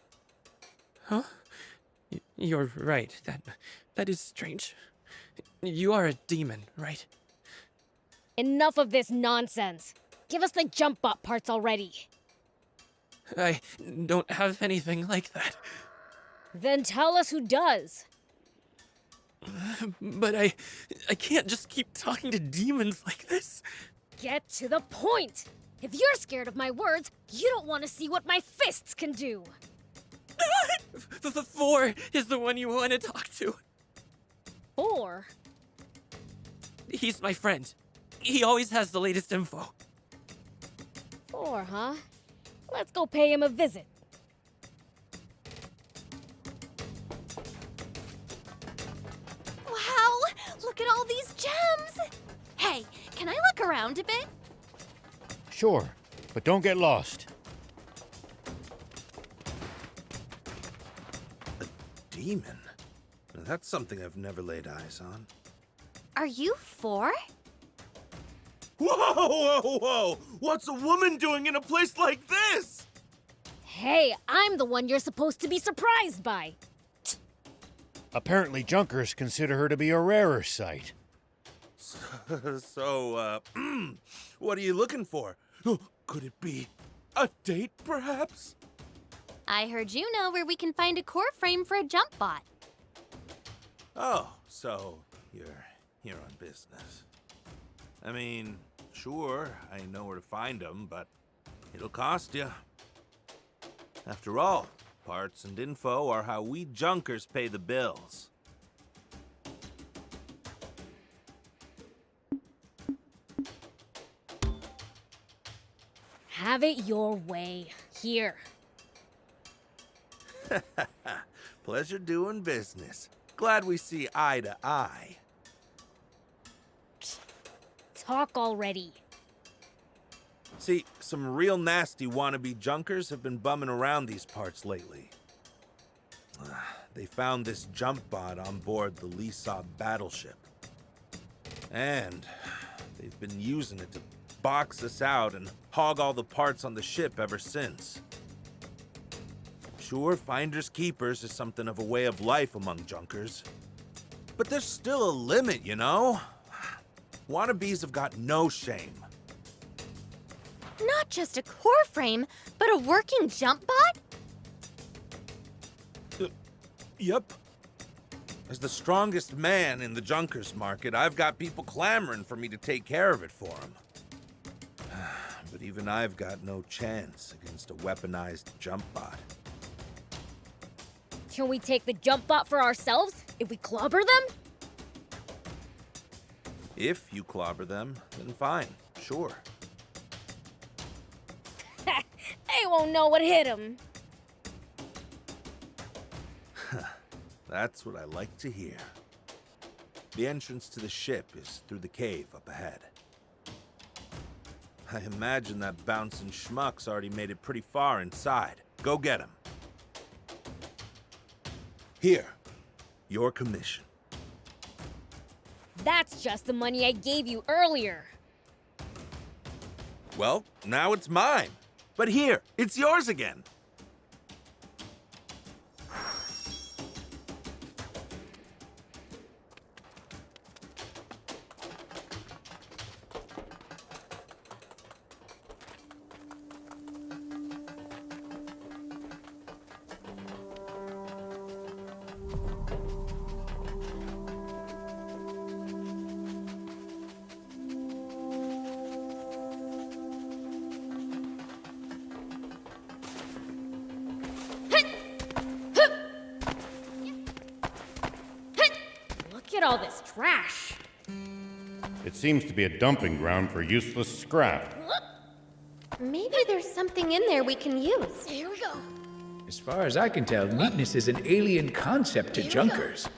Huh? You're right. That is strange. You are a demon, right?
Enough of this nonsense. Give us the jump bot parts already.
I don't have anything like that.
Then tell us who does.
But I can't just keep talking to demons like this.
Get to the point. If you're scared of my words, you don't want to see what my fists can do.
The 4 is the one you want to talk to.
4?
He's my friend. He always has the latest info.
4, huh? Let's go pay him a visit.
Wow! Look at all these gems! Hey, can I look around a bit?
Sure, but don't get lost.
Demon? That's something I've never laid eyes on.
Are you 4?
Whoa, whoa, whoa! What's a woman doing in a place like this?
Hey, I'm the one you're supposed to be surprised by.
Apparently, junkers consider her to be a rarer sight.
So, what are you looking for? Could it be a date, perhaps?
I heard you know where we can find a core frame for a jump bot.
Oh, so you're here on business. I mean, sure, I know where to find them, but it'll cost you. After all, parts and info are how we junkers pay the bills.
Have it your way. Here.
Pleasure doing business. Glad we see eye to eye.
Talk already.
See, some real nasty wannabe junkers have been bumming around these parts lately. They found this jump bot on board the DRAVSZOO battleship. And they've been using it to box us out and hog all the parts on the ship ever since. Sure, finders keepers is something of a way of life among junkers. But there's still a limit, you know? Wannabes have got no shame.
Not just a core frame, but a working jump bot?
Yep. As the strongest man in the junkers market, I've got people clamoring for me to take care of it for them. But even I've got no chance against a weaponized jump bot.
Can we take the jump bot for ourselves if we clobber them?
If you clobber them, then fine, sure.
They won't know what hit them.
That's what I like to hear. The entrance to the ship is through the cave up ahead. I imagine that bouncing schmuck's already made it pretty far inside. Go get him. Here, your commission.
That's just the money I gave you earlier.
Well, now it's mine. But here, it's yours again.
Look at all this trash.
It seems to be a dumping ground for useless scrap.
Maybe there's something in there we can use.
Here we go.
As far as I can tell, neatness is an alien concept to junkers.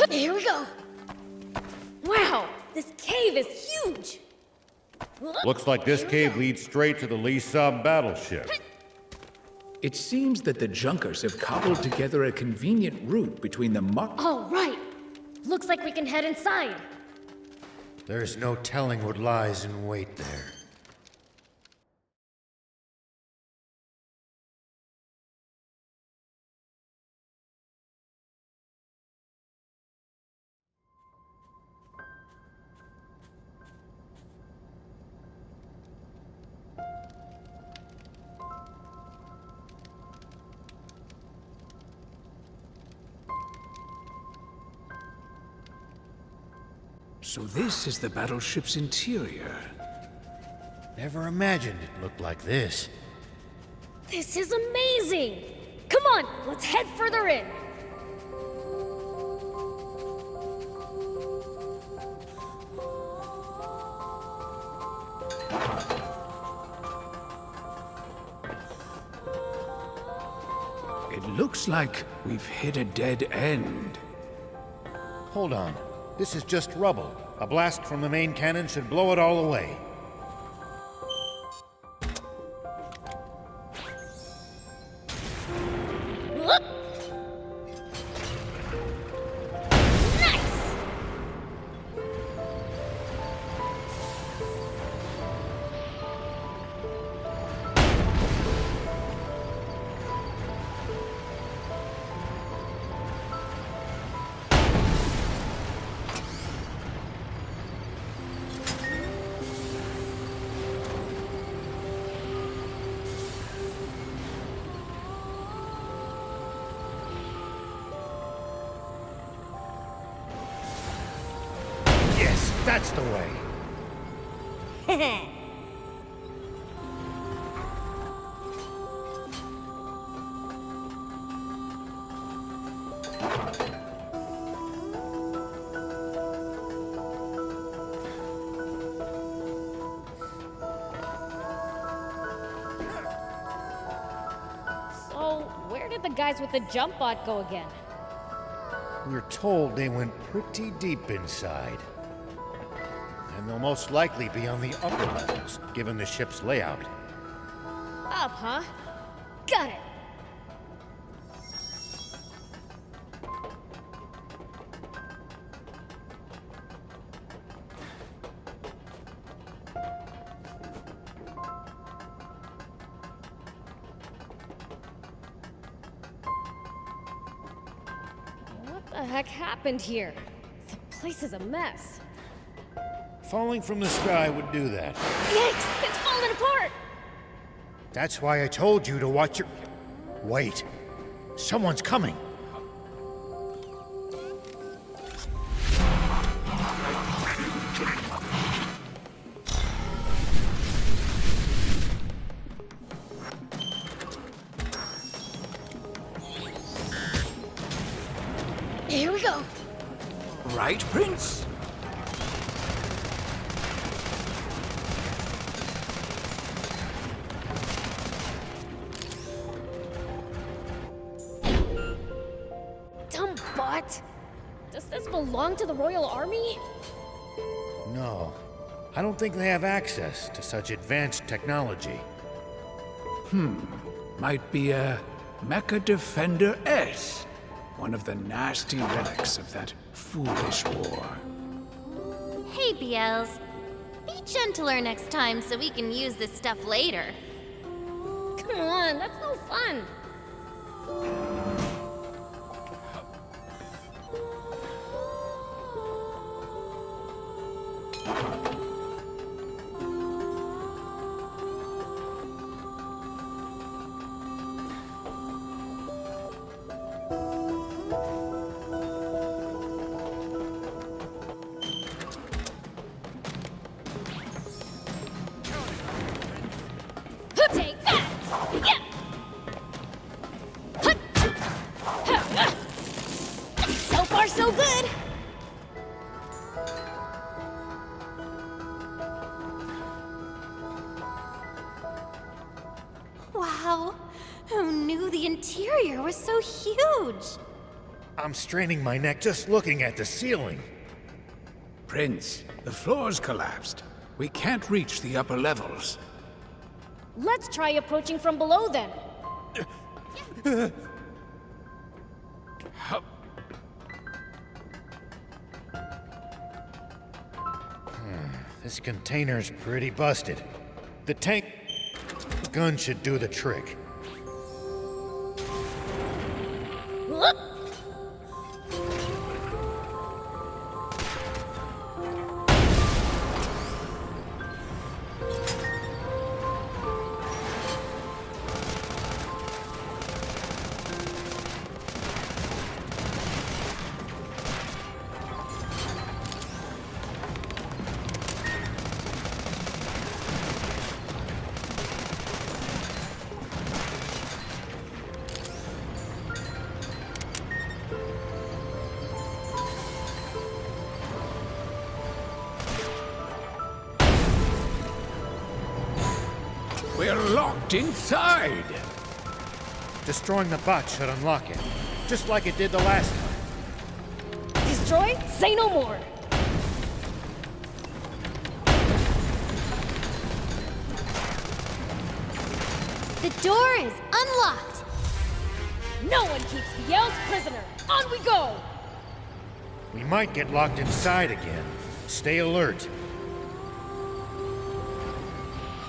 Here we go. Wow, this cave is huge.
Looks like this cave leads straight to the DRAVSZOO battleship.
It seems that the junkers have cobbled together a convenient route between the
All right. Looks like we can head inside.
There's no telling what lies in wait there.
So this is the battleship's interior.
Never imagined it looked like this.
This is amazing. Come on, let's head further in.
It looks like we've hit a dead end.
Hold on. This is just rubble. A blast from the main cannon should blow it all away.
That's the way.
So, where did the guys with the jump bot go again?
We're told they went pretty deep inside. And they'll most likely be on the upper levels, given the ship's layout.
Up, huh? Got it! What the heck happened here? The place is a mess.
Falling from the sky would do that.
Yikes! It's falling apart!
That's why I told you to watch your... Wait. Someone's coming.
Here we go.
Right, Prince?
Dumb bot! Does this belong to the Royal Army?
No. I don't think they have access to such advanced technology.
Might be a Mecha Defender S. One of the nasty relics of that foolish war.
Hey, BLs. Be gentler next time so we can use this stuff later.
Come on, that's no fun. Take that! Yeah! So far, so good!
Wow. Who knew the interior was so huge?
I'm straining my neck just looking at the ceiling.
Prince, the floor's collapsed. We can't reach the upper levels.
Let's try approaching from below then.
This container's pretty busted. The tank gun should do the trick.
Whoop!
We're locked inside!
Destroying the bot should unlock it, just like it did the last time.
Destroy? Say no more!
The door is unlocked!
No one keeps Biel's prisoner! On we go!
We might get locked inside again. Stay alert.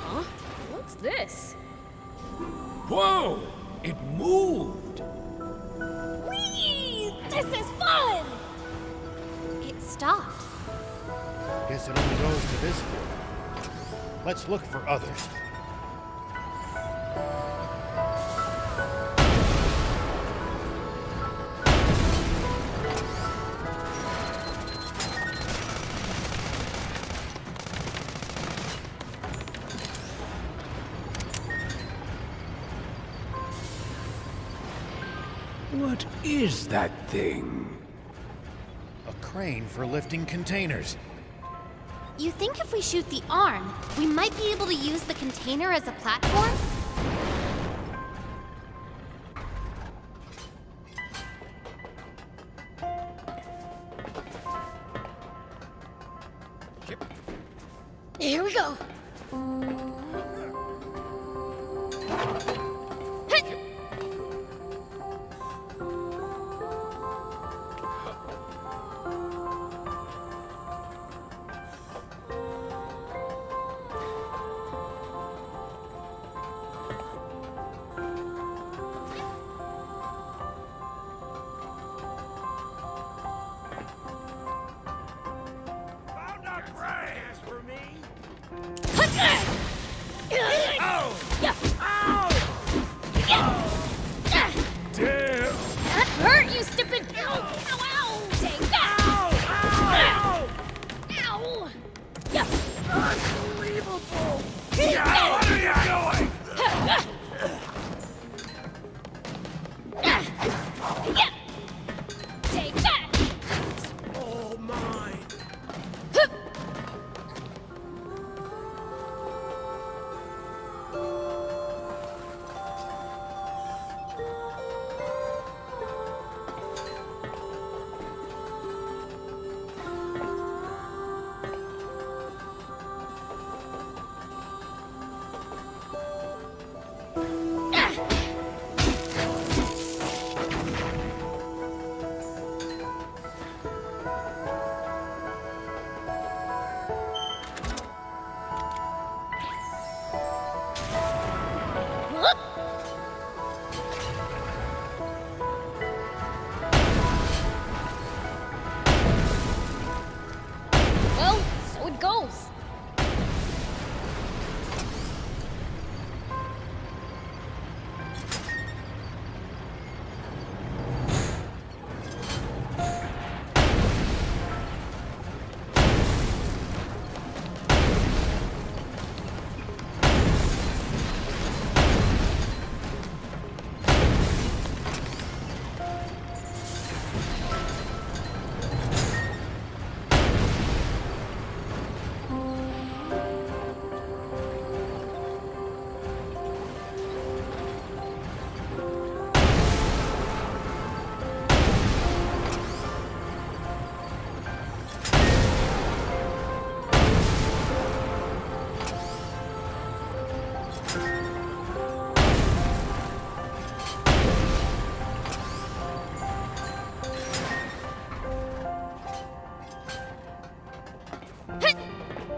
Huh? What's this?
Whoa! It moved!
Whee! This is fun!
It stopped.
Guess it only goes to this floor. Let's look for others.
What is that thing?
A crane for lifting containers.
You think if we shoot the arm, we might be able to use the container as a platform? Here we go. That hurt, you stupid! Ow! Ow! Ow! Take that! Ow! Ow! Yeah.
Unbelievable!
What
are you doing?
Take that!
All mine.
Well, so it goes.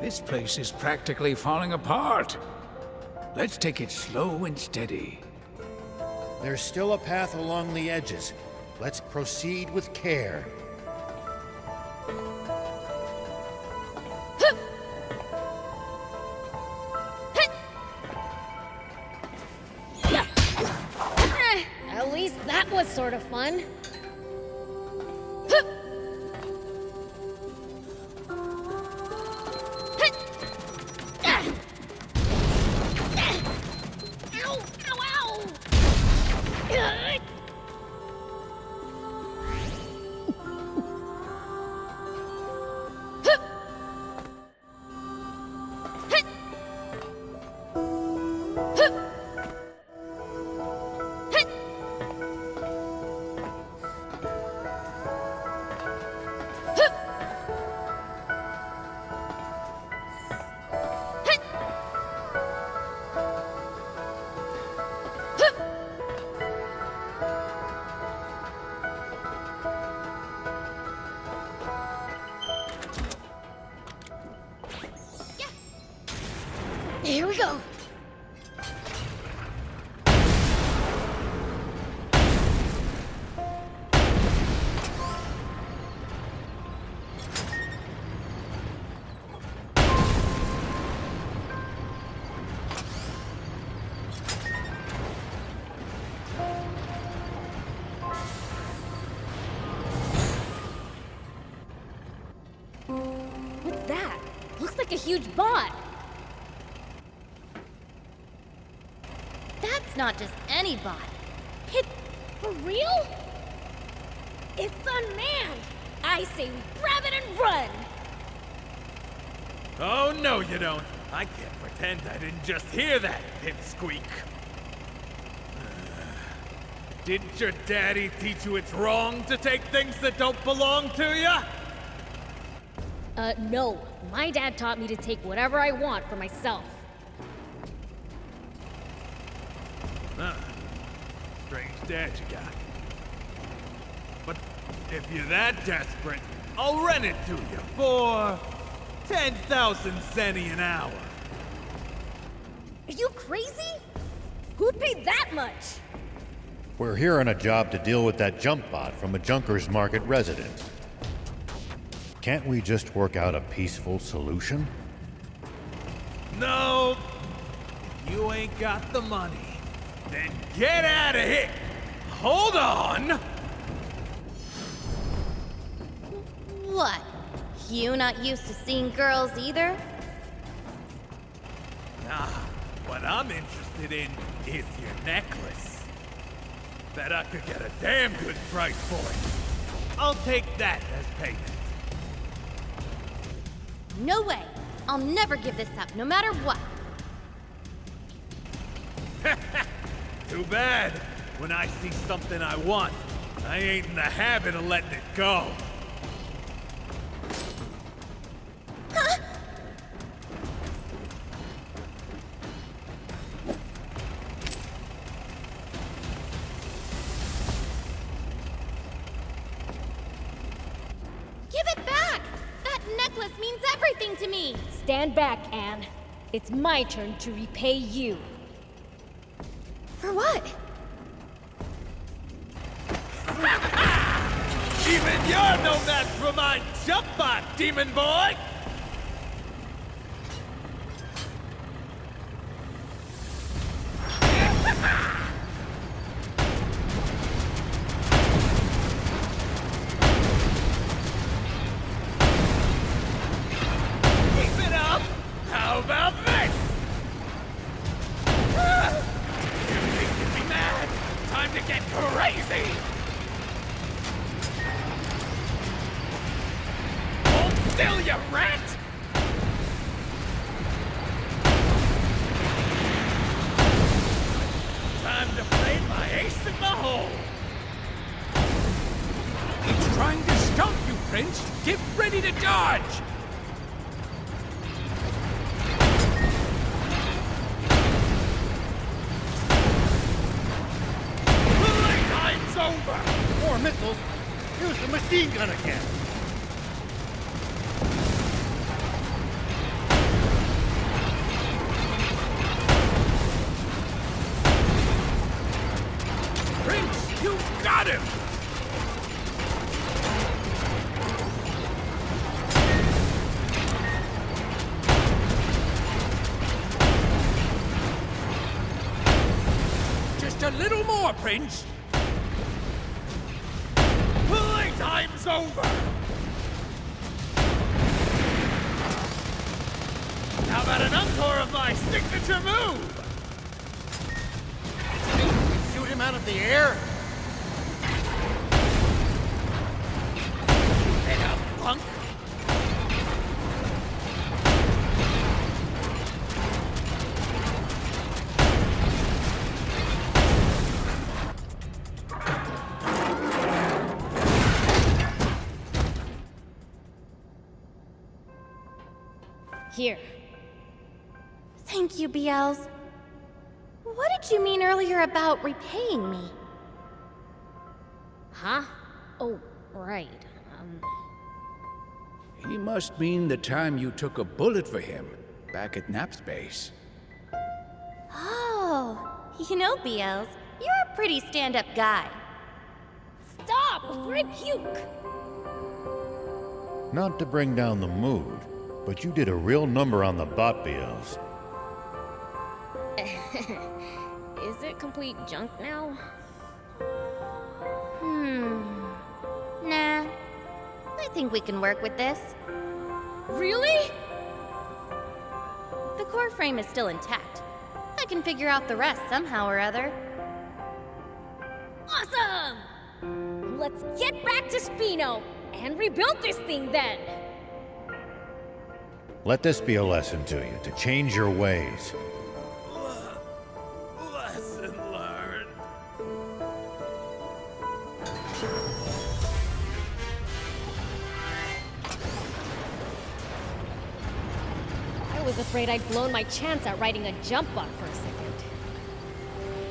This place is practically falling apart. Let's take it slow and steady.
There's still a path along the edges. Let's proceed with care.
At least that was sort of fun.
Ow! Ow! Ow! Here we go.
What's that? Looks like a huge bot.
That's not just any bot.
For real? It's unmanned! I say we grab it and run!
Oh, no you don't. I can't pretend I didn't just hear that, pipsqueak. Didn't your daddy teach you it's wrong to take things that don't belong to you?
No. My dad taught me to take whatever I want for myself.
Strange dad you got. But if you're that desperate, I'll rent it to you for 10,000 zenny an hour.
Are you crazy? Who'd pay that much?
We're here on a job to deal with that jump bot from a Junkers Market resident. Can't we just work out a peaceful solution?
No. If you ain't got the money, then get out of here. Hold on.
What? You not used to seeing girls either?
Nah, what I'm interested in is your necklace. Bet I could get a damn good price for it. I'll take that as payment.
No way. I'll never give this up, no matter what.
Too bad. When I see something I want, I ain't in the habit of letting it go.
Give it back! That necklace means everything to me!
Stand back, Anne. It's my turn to repay you.
For what?
Even you're no match for my jump bot, demon boy! Keep it up! How about this? You making me mad! Time to get crazy! Hold still, you rat! Time to play my ace in the hole!
It's trying to stomp you, Prince! Get ready to dodge!
Playtime's over!
More missiles! Use the machine gun again!
Prince, you got him!
Just a little more, Prince!
Playtime's over! How about an encore of my signature move?
Shoot him out of the air?
Get up, punk!
Here.
Thank you, BLs. What did you mean earlier about repaying me?
Huh? Oh, right.
He must mean the time you took a bullet for him back at Nap's base.
Oh, you know, BLs, you're a pretty stand-up guy.
Stop before I puke!
Not to bring down the mood, but you did a real number on the bot BLs.
Is it complete junk now?
Nah. I think we can work with this.
Really?
The core frame is still intact. I can figure out the rest somehow or other.
Awesome! Let's get back to Spino and rebuild this thing then.
Let this be a lesson to you, to change your ways.
Lesson learned.
I was afraid I'd blown my chance at riding a jump bot for a second.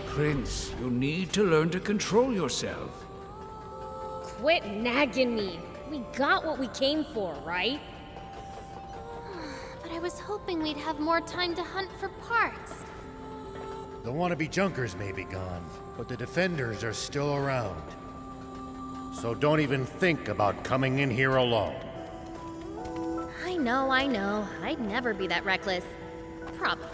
Prince, you need to learn to control yourself.
Quit nagging me. We got what we came for, right?
But I was hoping we'd have more time to hunt for parts.
The wannabe junkers may be gone,
But the defenders are still around. So don't even think about coming in here alone.
I know. I'd never be that reckless. Probably.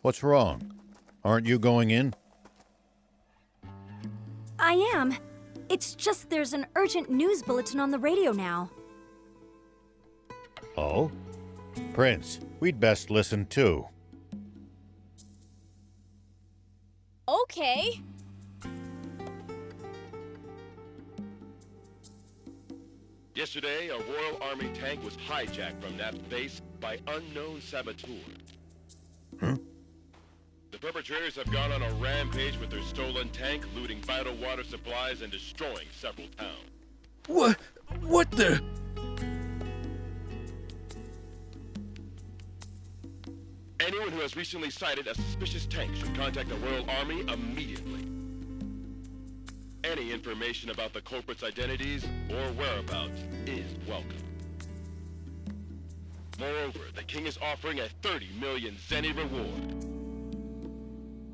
What's wrong? Aren't you going in?
I am. It's just there's an urgent news bulletin on the radio now.
Oh? Prince, we'd best listen too.
Okay.
Yesterday, a Royal Army tank was hijacked from that base by unknown saboteurs.
Huh?
The perpetrators have gone on a rampage with their stolen tank, looting vital water supplies and destroying several towns.
What the?
Anyone who has recently sighted a suspicious tank should contact the Royal Army immediately. Any information about the culprits' identities or whereabouts is welcome. Moreover, the king is offering a 30 million zenny reward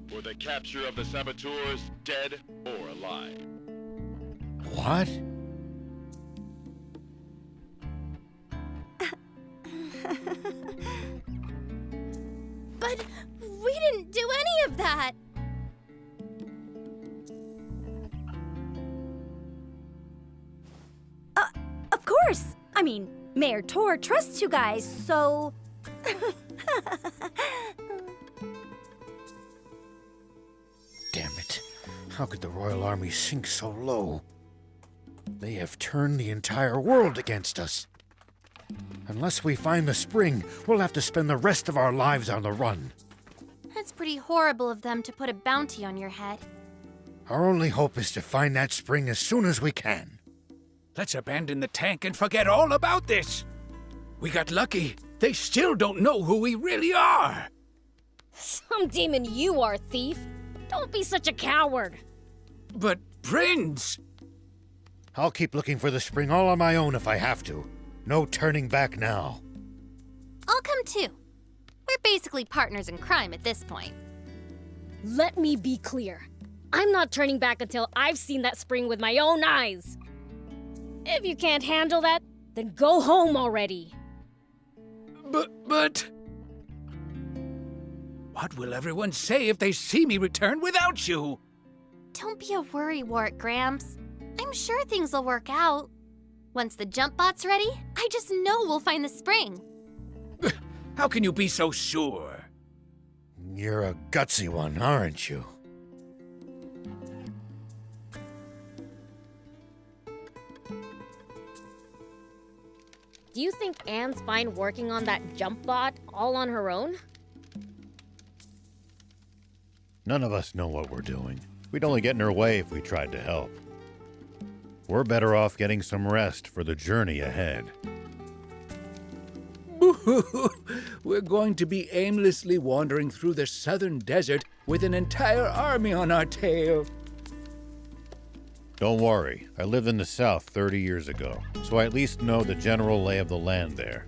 for the capture of the saboteurs, dead or alive.
What?
But we didn't do any of that!
Of course! I mean, Mayor Tor trusts you guys, so...
Damn it. How could the Royal Army sink so low? They have turned the entire world against us. Unless we find the spring, we'll have to spend the rest of our lives on the run.
It's pretty horrible of them to put a bounty on your head.
Our only hope is to find that spring as soon as we can.
Let's abandon the tank and forget all about this. We got lucky. They still don't know who we really are.
Some demon you are, thief. Don't be such a coward.
But, Prince...
I'll keep looking for the spring all on my own if I have to. No turning back now.
I'll come too. We're basically partners in crime at this point.
Let me be clear. I'm not turning back until I've seen that spring with my own eyes. If you can't handle that, then go home already.
But... What will everyone say if they see me return without you?
Don't be a worrywart, Gramps. I'm sure things will work out. Once the jump bot's ready, I just know we'll find the spring.
How can you be so sure?
You're a gutsy one, aren't you?
Do you think Anne's fine working on that jump bot all on her own?
None of us know what we're doing. We'd only get in her way if we tried to help. We're better off getting some rest for the journey ahead.
We're going to be aimlessly wandering through the southern desert with an entire army on our tail.
Don't worry, I lived in the south 30 years ago, so I at least know the general lay of the land there.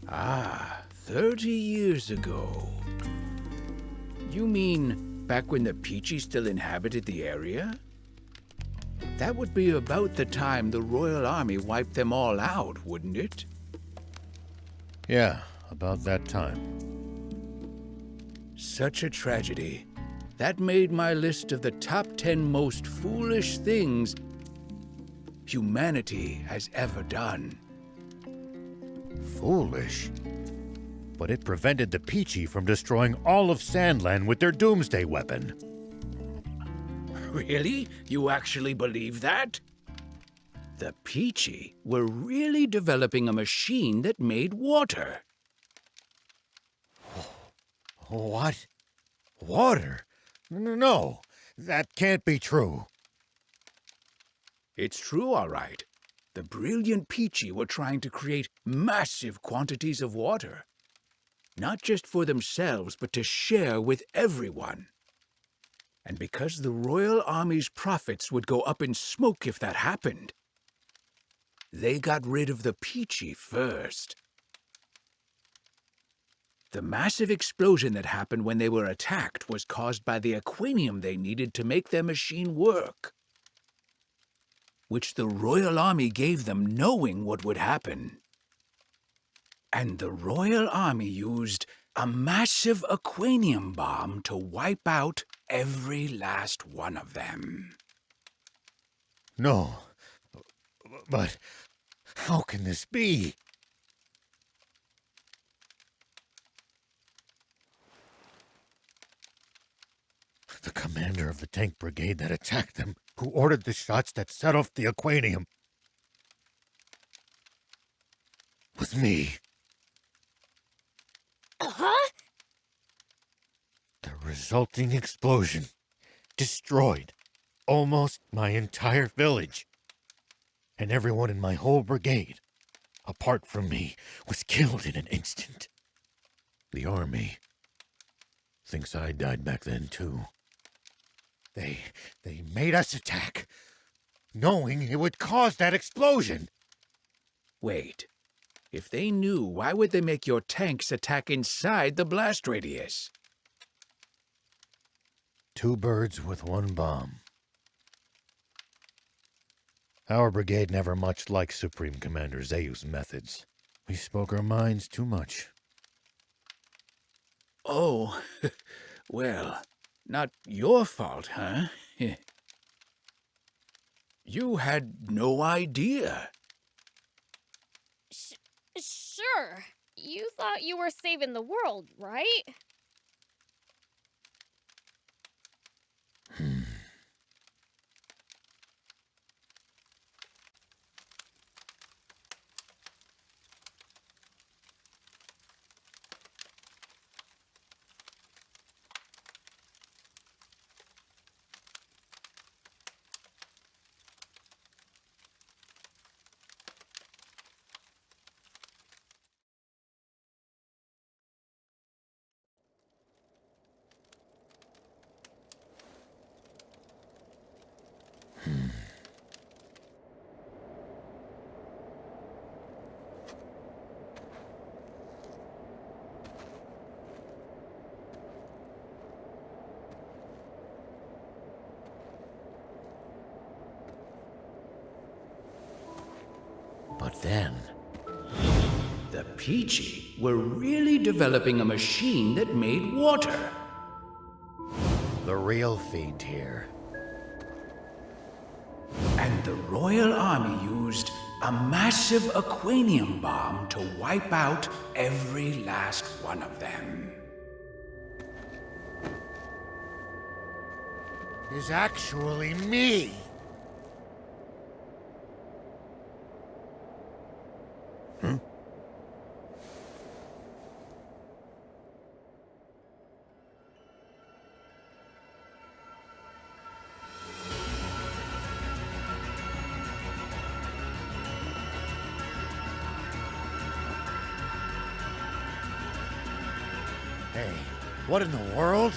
Ah, 30 years ago. You mean back when the Peachy still inhabited the area? That would be about the time the Royal Army wiped them all out, wouldn't it?
Yeah, about that time.
Such a tragedy. That made my list of the top 10 most foolish things humanity has ever done.
Foolish? But it prevented the Peachy from destroying all of Sandland with their doomsday weapon.
Really? You actually believe that? The Peachy were really developing a machine that made water.
What? Water? No, that can't be true.
It's true, all right. The brilliant Peachy were trying to create massive quantities of water. Not just for themselves, but to share with everyone. And because the Royal Army's profits would go up in smoke if that happened, they got rid of the Peachy first. The massive explosion that happened when they were attacked was caused by the aquanium they needed to make their machine work, which the Royal Army gave them knowing what would happen. And the Royal Army used a massive aquanium bomb to wipe out every last one of them.
No, but how can this be? The commander of the tank brigade that attacked them, who ordered the shots that set off the aquanium, was me.
Huh?
The resulting explosion destroyed almost my entire village. And everyone in my whole brigade, apart from me, was killed in an instant. The army thinks I died back then, too. They made us attack, knowing it would cause that explosion.
Wait. If they knew, why would they make your tanks attack inside the blast radius?
2 birds with 1 bomb. Our brigade never much liked Supreme Commander Zeu's methods. We spoke our minds too much.
Oh, well, not your fault, huh? You had no idea.
Sure. You thought you were saving the world, right?
again.
The Peachy were really developing a machine that made water.
The real fiend here.
And the Royal Army used a massive aquanium bomb to wipe out every last one of them.
Is actually me. Hey, what in the world?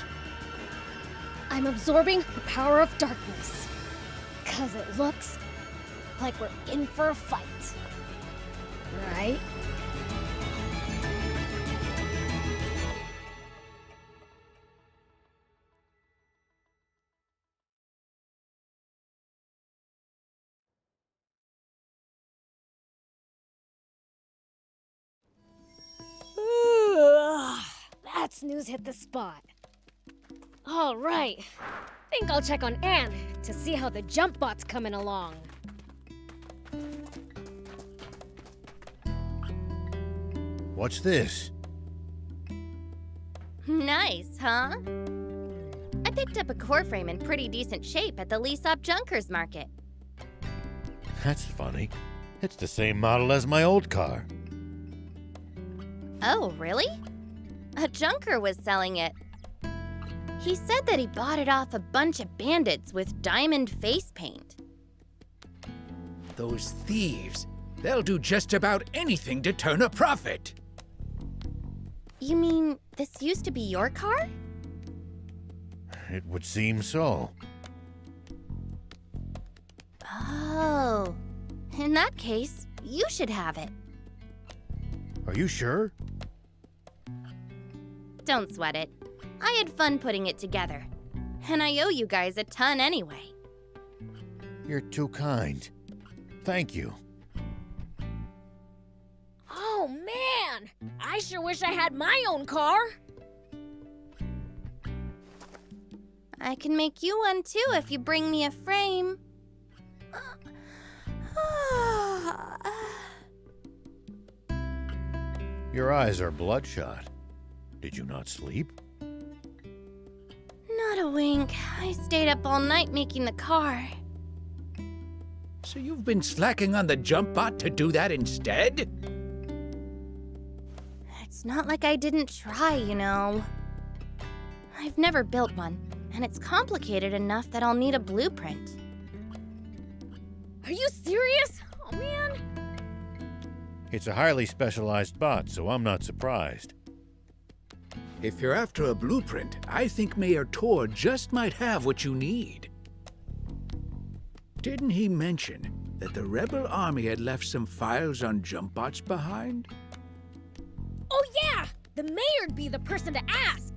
I'm absorbing the power of darkness. 'Cause it looks like we're in for a fight. Right? That snooze hit the spot. All right. Think I'll check on Anne to see how the jump bot's coming along.
What's this?
Nice, huh? I picked up a core frame in pretty decent shape at the Leasop Junkers Market.
That's funny. It's the same model as my old car.
Oh, really? A junker was selling it. He said that he bought it off a bunch of bandits with diamond face paint.
Those thieves, they'll do just about anything to turn a profit.
You mean this used to be your car?
It would seem so.
Oh, in that case, you should have it.
Are you sure?
Don't sweat it. I had fun putting it together. And I owe you guys a ton anyway.
You're too kind. Thank you.
Oh, man! I sure wish I had my own car.
I can make you one too if you bring me a frame.
Your eyes are bloodshot. Did you not sleep?
Not a wink. I stayed up all night making the car.
So you've been slacking on the jump bot to do that instead?
It's not like I didn't try, you know. I've never built one, and it's complicated enough that I'll need a blueprint.
Are you serious? Oh, man.
It's a highly specialized bot, so I'm not surprised.
If you're after a blueprint, I think Mayor Tor just might have what you need. Didn't he mention that the rebel army had left some files on jump bots behind?
Oh, yeah! The mayor'd be the person to ask.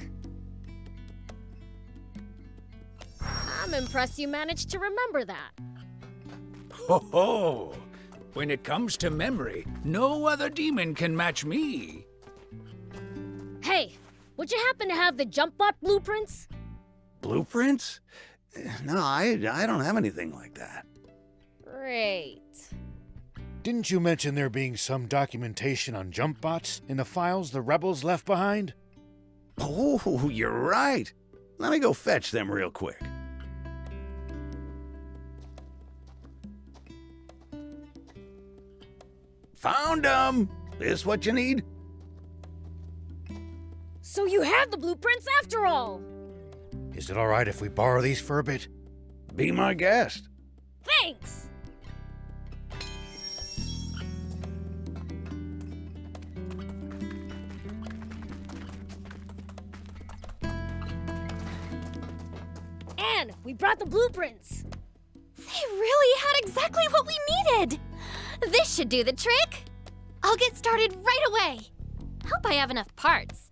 I'm impressed you managed to remember that.
Ho ho! When it comes to memory, no other demon can match me.
Hey, would you happen to have the jump bot blueprints?
Blueprints? No, I don't have anything like that.
Great.
Didn't you mention there being some documentation on jump bots in the files the rebels left behind?
Oh, you're right. Let me go fetch them real quick. Found them! This what you need?
So you have the blueprints after all!
Is it all right if we borrow these for a bit?
Be my guest.
Thanks! Anne, we brought the blueprints!
They really had exactly what we needed! This should do the trick! I'll get started right away! Hope I have enough parts.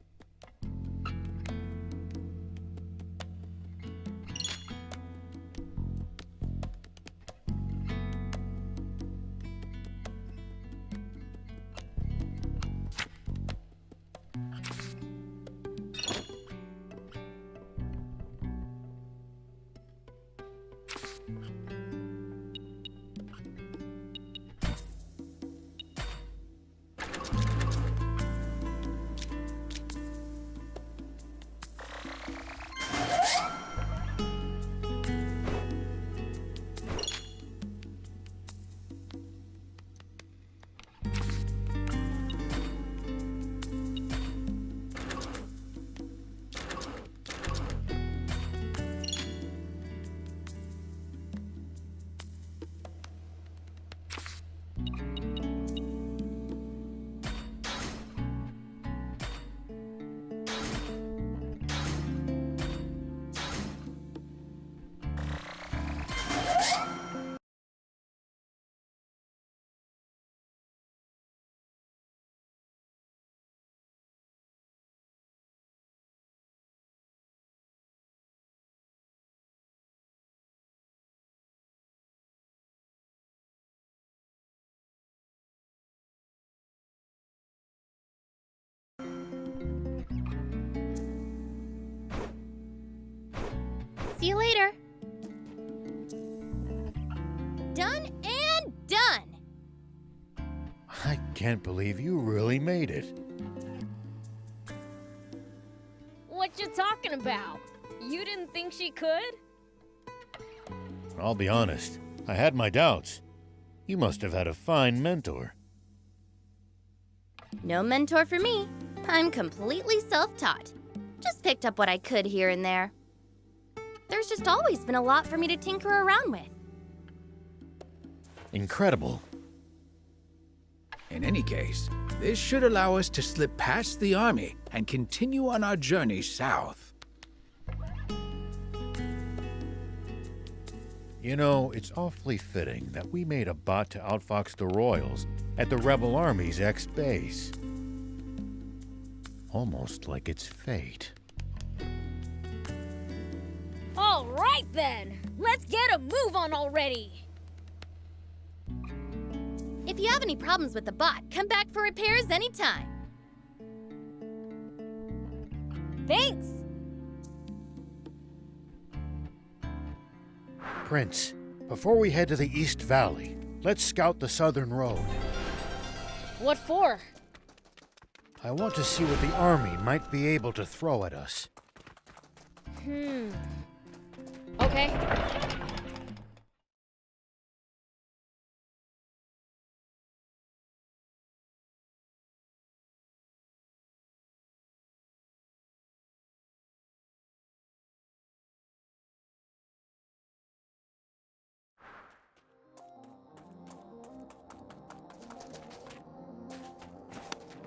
See you later. Done and done.
I can't believe you really made it.
What you talking about? You didn't think she could?
I'll be honest, I had my doubts. You must have had a fine mentor.
No mentor for me. I'm completely self-taught. Just picked up what I could here and there. There's just always been a lot for me to tinker around with.
Incredible.
In any case, this should allow us to slip past the army and continue on our journey south.
You know, it's awfully fitting that we made a bot to outfox the Royals at the Rebel Army's ex-base. Almost like it's fate.
All right then, let's get a move on already.
If you have any problems with the bot, come back for repairs anytime.
Thanks.
Prince, before we head to the East Valley, let's scout the southern road.
What for?
I want to see what the army might be able to throw at us.
Okay.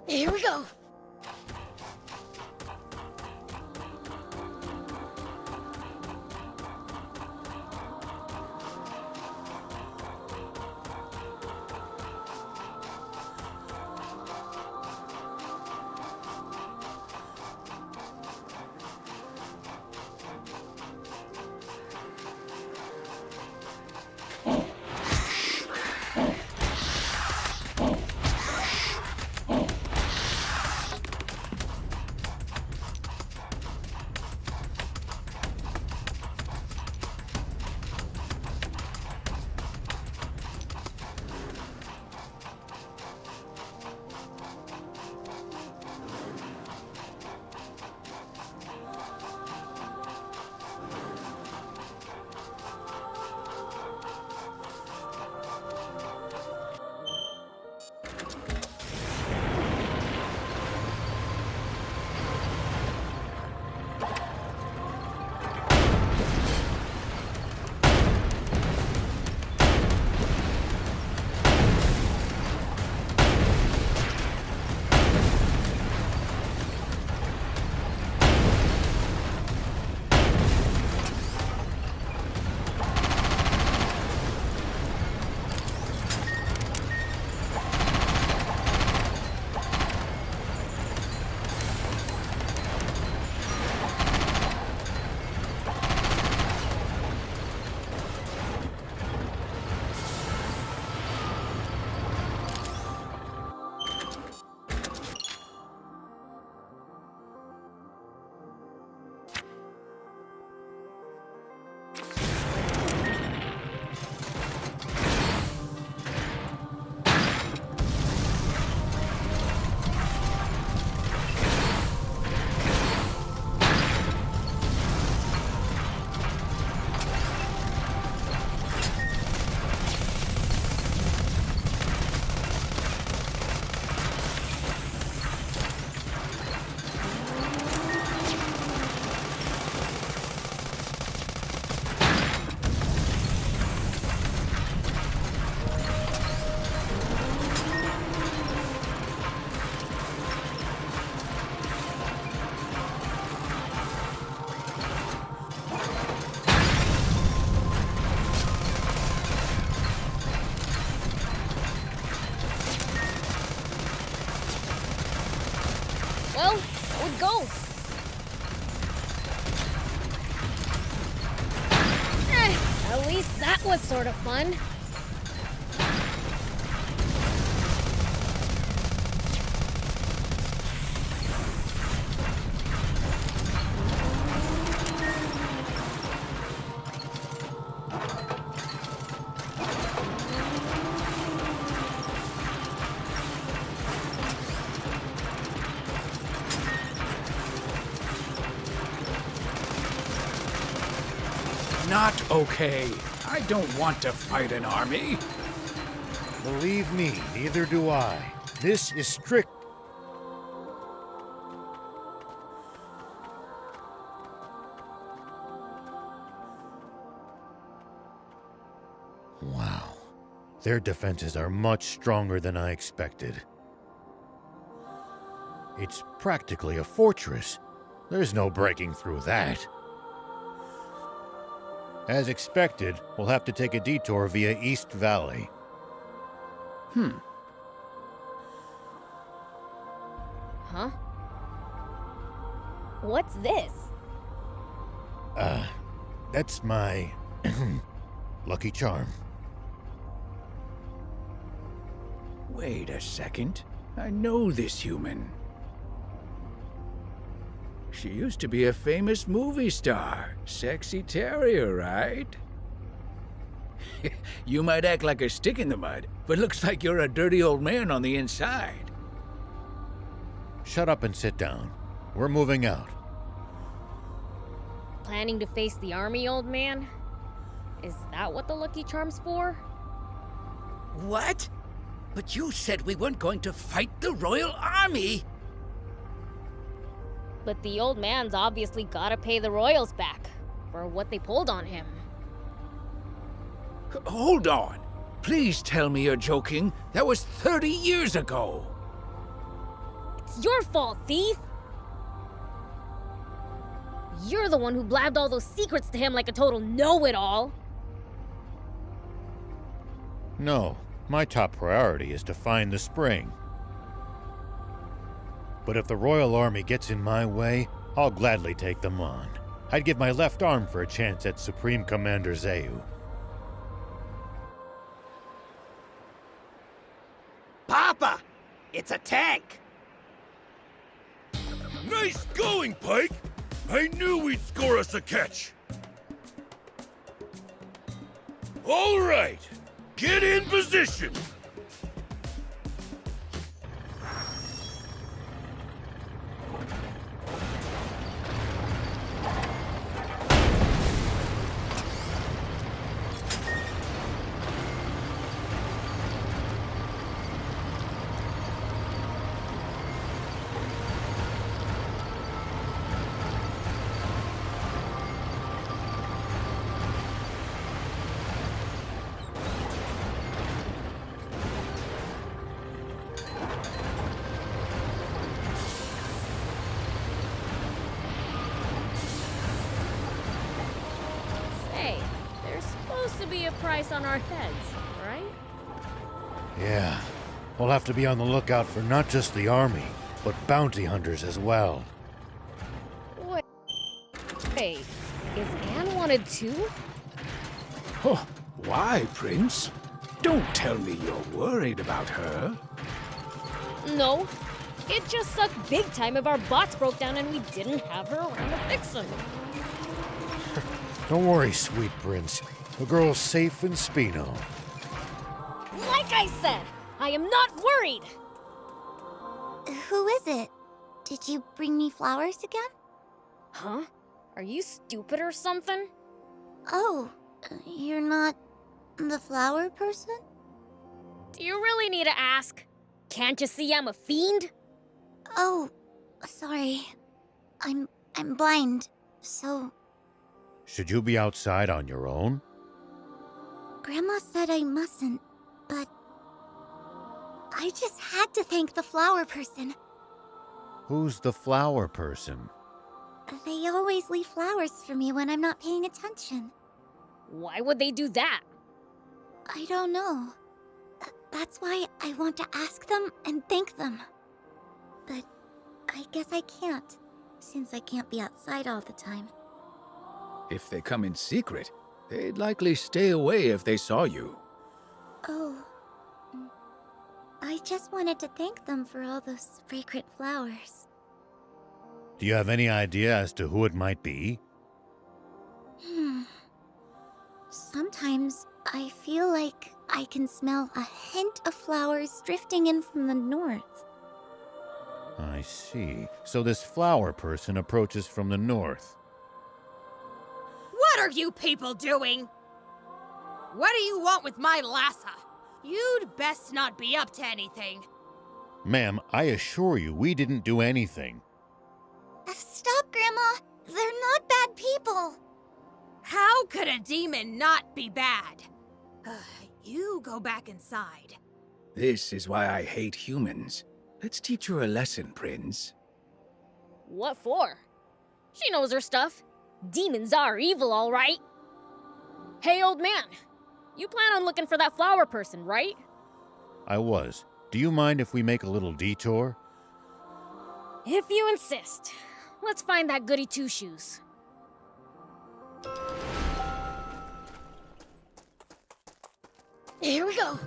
Here we go. Well, so it goes. At least that was sort of fun.
not okay. I don't want to fight an army.
Believe me, neither do I. This is strict.
Wow. Their defenses are much stronger than I expected. It's practically a fortress. There's no breaking through that. As expected, we'll have to take a detour via East Valley.
Huh? What's this?
That's my lucky charm.
Wait a second. I know this human. She used to be a famous movie star. Sexy Terrier, right? You might act like a stick in the mud, but looks like you're a dirty old man on the inside.
Shut up and sit down. We're moving out.
Planning to face the army, old man? Is that what the Lucky Charm's for?
What? But you said we weren't going to fight the Royal Army!
But the old man's obviously gotta pay the royals back for what they pulled on him.
Hold on. Please tell me you're joking. That was 30 years ago.
It's your fault, thief! You're the one who blabbed all those secrets to him like a total know-it-all.
No, my top priority is to find the spring. But if the Royal Army gets in my way, I'll gladly take them on. I'd give my left arm for a chance at Supreme Commander DRAVSZOO.
Papa! It's a tank!
Nice going, Pike! I knew we'd score us a catch! All right, get in position!
To be a price on our heads, right?
Yeah, we'll have to be on the lookout for not just the army, but bounty hunters as well.
Wait, is Anne wanted too?
Oh, why, Prince? Don't tell me you're worried about her.
No, it just sucked big time if our bots broke down and we didn't have her around to fix them.
Don't worry, sweet prince. The girl's safe in Spino.
Like I said, I am not worried!
Who is it? Did you bring me flowers again?
Huh? Are you stupid or something?
Oh, you're not the flower person?
Do you really need to ask? Can't you see I'm a fiend?
Oh, sorry. I'm blind, so...
Should you be outside on your own?
Grandma said I mustn't, but... I just had to thank the flower person.
Who's the flower person?
They always leave flowers for me when I'm not paying attention.
Why would they do that?
I don't know. That's why I want to ask them and thank them. But I guess I can't, since I can't be outside all the time.
If they come in secret, they'd likely stay away if they saw you.
Oh. I just wanted to thank them for all those fragrant flowers.
Do you have any idea as to who it might be?
Sometimes I feel like I can smell a hint of flowers drifting in from the north.
I see. So this flower person approaches from the north.
What are you people doing? What do you want with my Lassa? You'd best not be up to anything.
Ma'am, I assure you we didn't do anything.
Stop, Grandma. They're not bad people.
How could a demon not be bad? You go back inside.
This is why I hate humans. Let's teach her a lesson, Prince.
What for? She knows her stuff. Demons are evil, all right. Hey, old man. You plan on looking for that flower person, right?
I was. Do you mind if we make a little detour?
If you insist. Let's find that goody two-shoes. Here we go.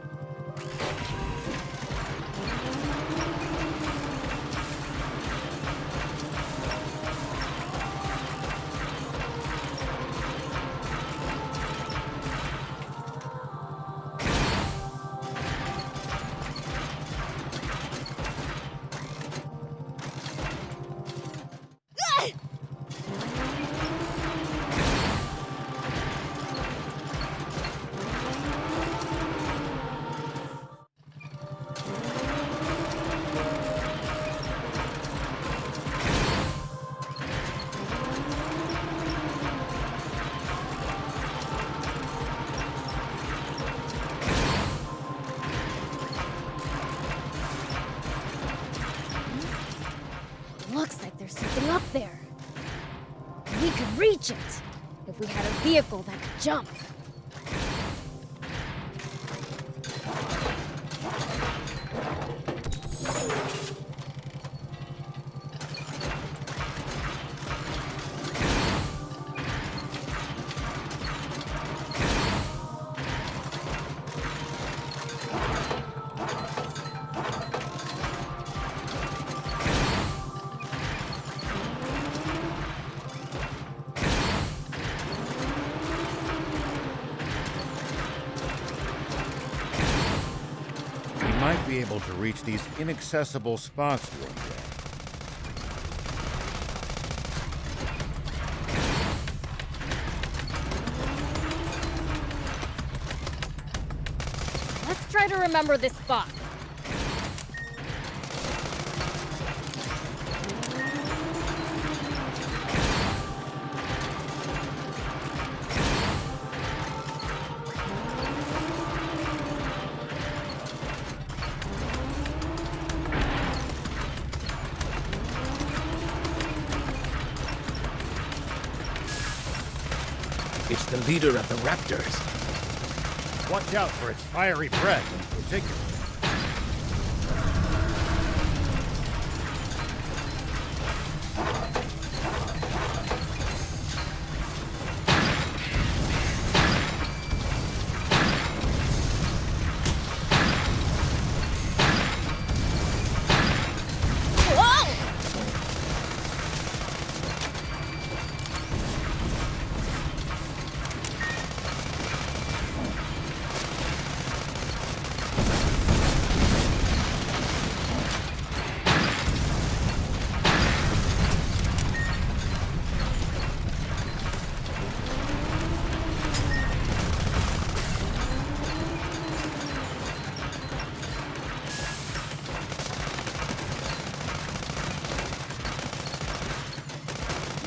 Looks like there's something up there. We could reach it if we had a vehicle that could jump.
Might be able to reach these inaccessible spots one day.
Let's try to remember this spot.
It's the leader of the raptors.
Watch out for its fiery breath in particular.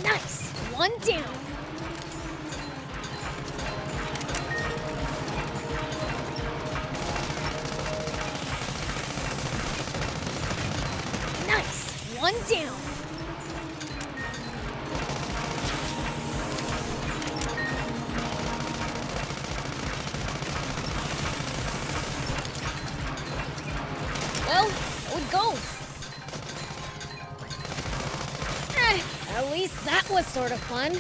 Nice! One down. Nice! One down. Well, so it goes. At least that was sort of fun.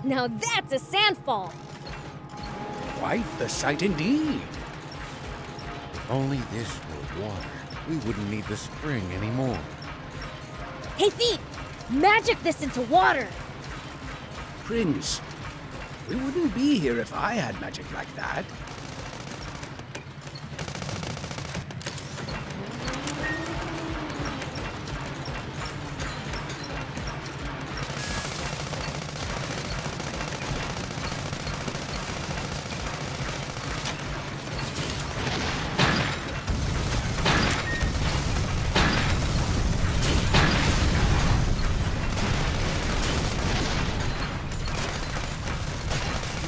Now that's a sandfall.
Quite the sight indeed.
If only this were water, we wouldn't need the spring anymore.
Hey, Thief! Magic this into water!
Prince, we wouldn't be here if I had magic like that.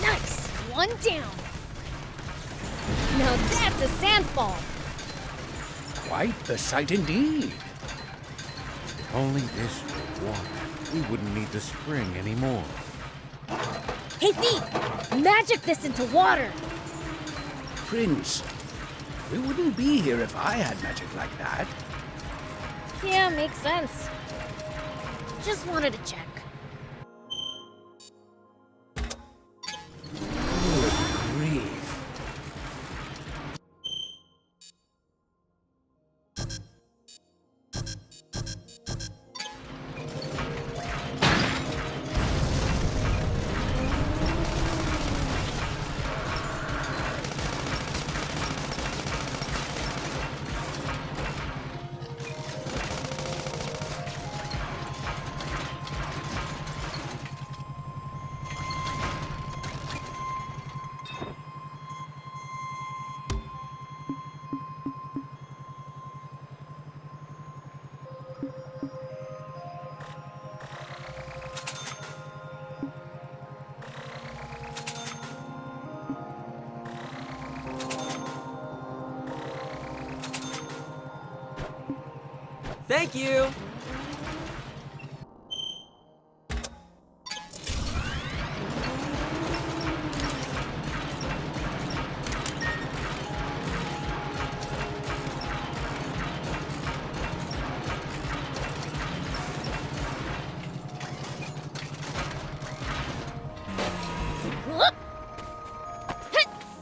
Nice! One down. Now that's a sandfall.
Quite the sight indeed.
If only this were water, we wouldn't need the spring anymore.
Hey, Thief! Magic this into water!
Prince, we wouldn't be here if I had magic like that.
Yeah, makes sense. Just wanted to check.
Good grief.
Thank you!
Whoop!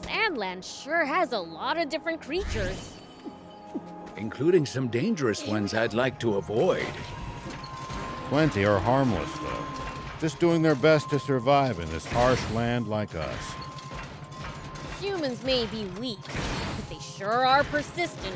Sandland sure has a lot of different creatures.
Including some dangerous ones I'd like to avoid.
Plenty are harmless, though. Just doing their best to survive in this harsh land like us.
Humans may be weak, but they sure are persistent.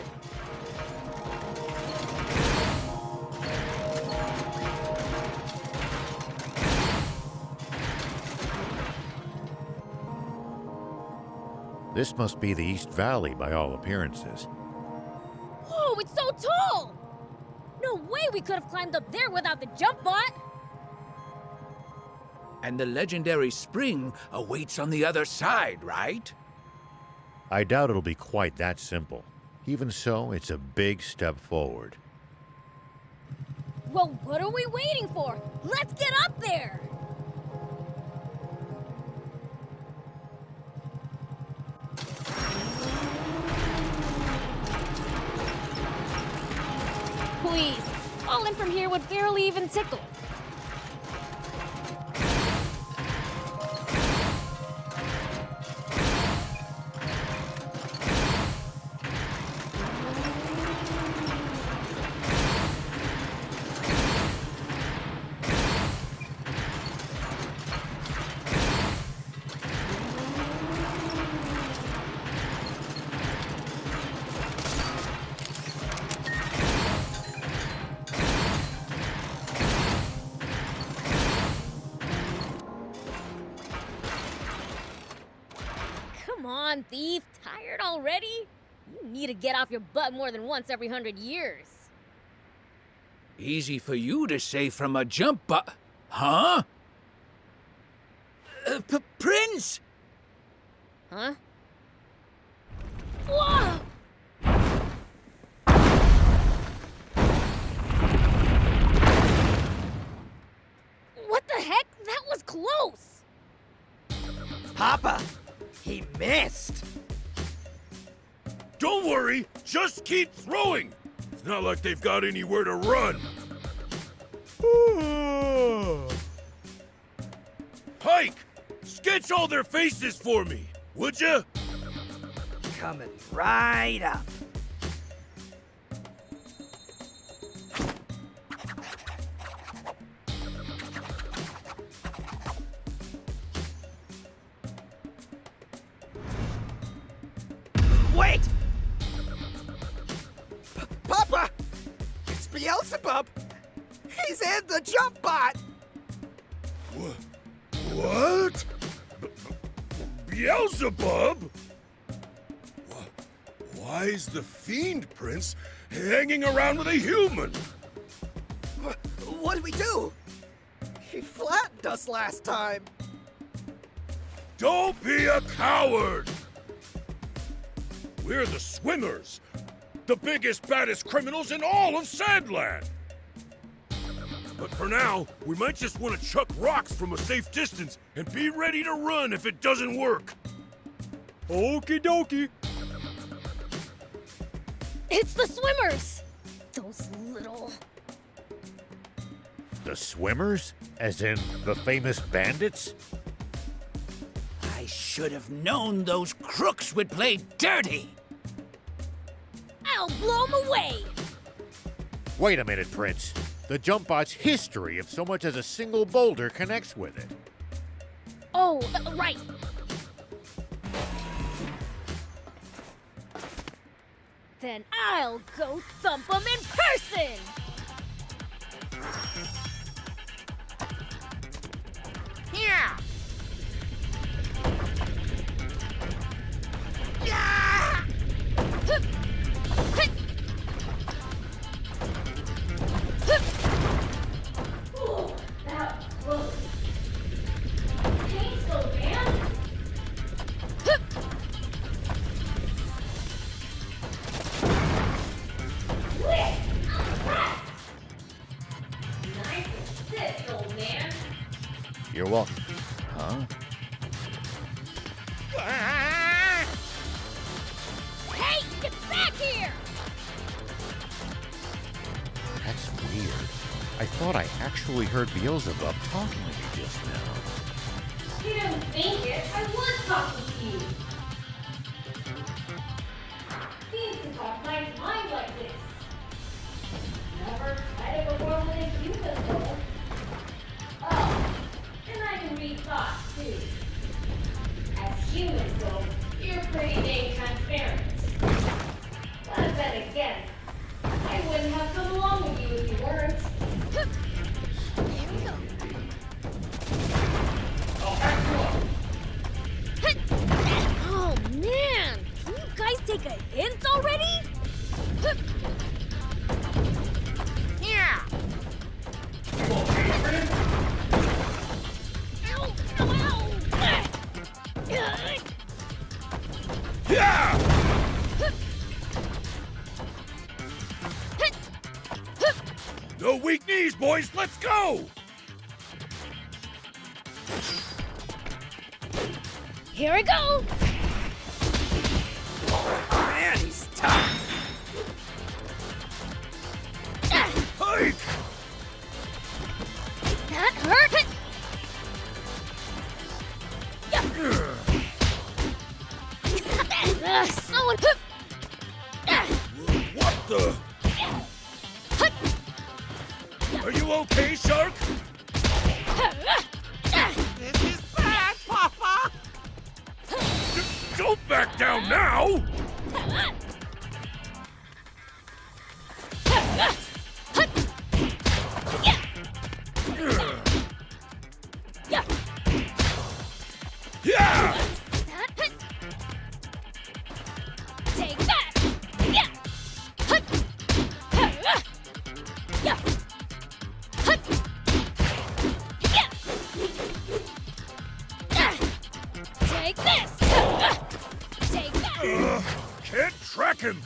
This must be the East Valley by all appearances.
Whoa, it's so tall! No way we could have climbed up there without the jump bot!
And the legendary spring awaits on the other side, right?
I doubt it'll be quite that simple. Even so, it's a big step forward.
Well, what are we waiting for? Let's get up there! Please, falling from here would barely even tickle. Come on, thief. Tired already? You need to get off your butt more than once every 100 years.
Easy for you to say from a jump Huh? Prince!
Huh? Whoa! What the heck? That was close!
Papa, he missed.
Don't worry, just keep throwing. It's not like they've got anywhere to run. Pike, sketch all their faces for me, would ya?
Coming right up. Beelzebub! He's in the jump bot!
What? Beelzebub? Why is the Fiend Prince hanging around with a human?
What did we do? He flattened us last time.
Don't be a coward! We're the Swimmers, the biggest, baddest criminals in all of Sandland! But for now, we might just want to chuck rocks from a safe distance and be ready to run if it doesn't work.
Okie dokie.
It's the swimmers! Those little...
The Swimmers? As in the famous bandits?
I should have known those crooks would play dirty.
I'll blow 'em away!
Wait a minute, Prince. The jump bot's history of so much as a single boulder connects with it.
Oh, right. Then I'll go thump 'em in person!
Yeah! Yeah!
Ooh, that was close. Painful, man. Quick! Nice assist, old man.
You're welcome. Huh?
Hey, get back here!
That's weird. I thought I actually heard Beelzebub talking to me just now.
You don't think it. I was talking to you. Things can talk my mind like this. Never tried it before with a human, though. Oh, and I can read thoughts, too. As humans go, you're pretty dang transparent. But then again, I wouldn't have come along with you if you weren't. Here we go. Oh man! Can you guys take a hint already? Yeah! Ow! Ow! Ow!
Yeah! No weak knees, boys! Let's go!
Here we go!
Man, he's tough!
Hike!
That hurt! Someone...
What the? Are you okay, Shark?
This is bad, Papa!
Don't back down now! Yeah!
Take that! Yeah! Yeah! Take this! Take that!
Can't track him!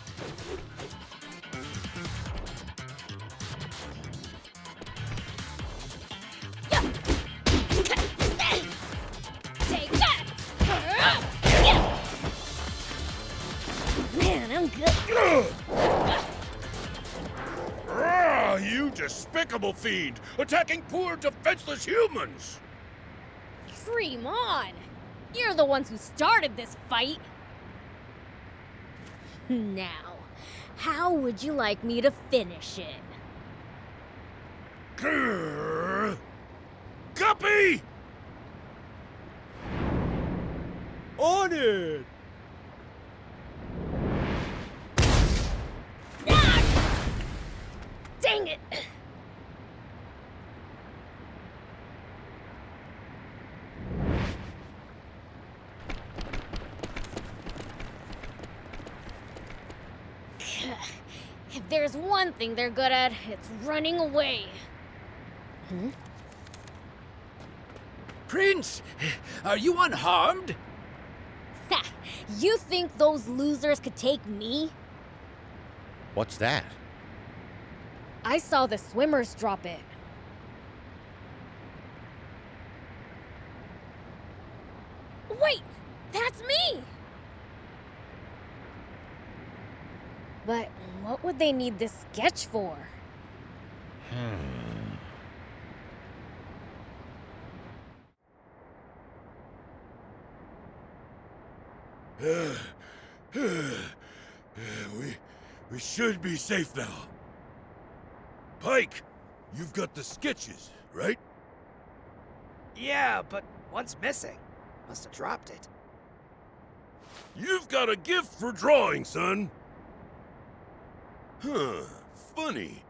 Take that! Man, I'm good.
Ah, you despicable fiend! Attacking poor, defenseless humans!
Dream on! You're the ones who started this fight! Now, how would you like me to finish it?
Grrr. Guppy!
On it!
Dang it! If there's one thing they're good at, it's running away.
Prince, are you unharmed?
Ha! You think those losers could take me?
What's that?
I saw the swimmers drop it. Wait! That's me! But what would they need this sketch for?
We should be safe now. Pike, you've got the sketches, right?
Yeah, but one's missing. Must have dropped it.
You've got a gift for drawing, son. Huh, funny.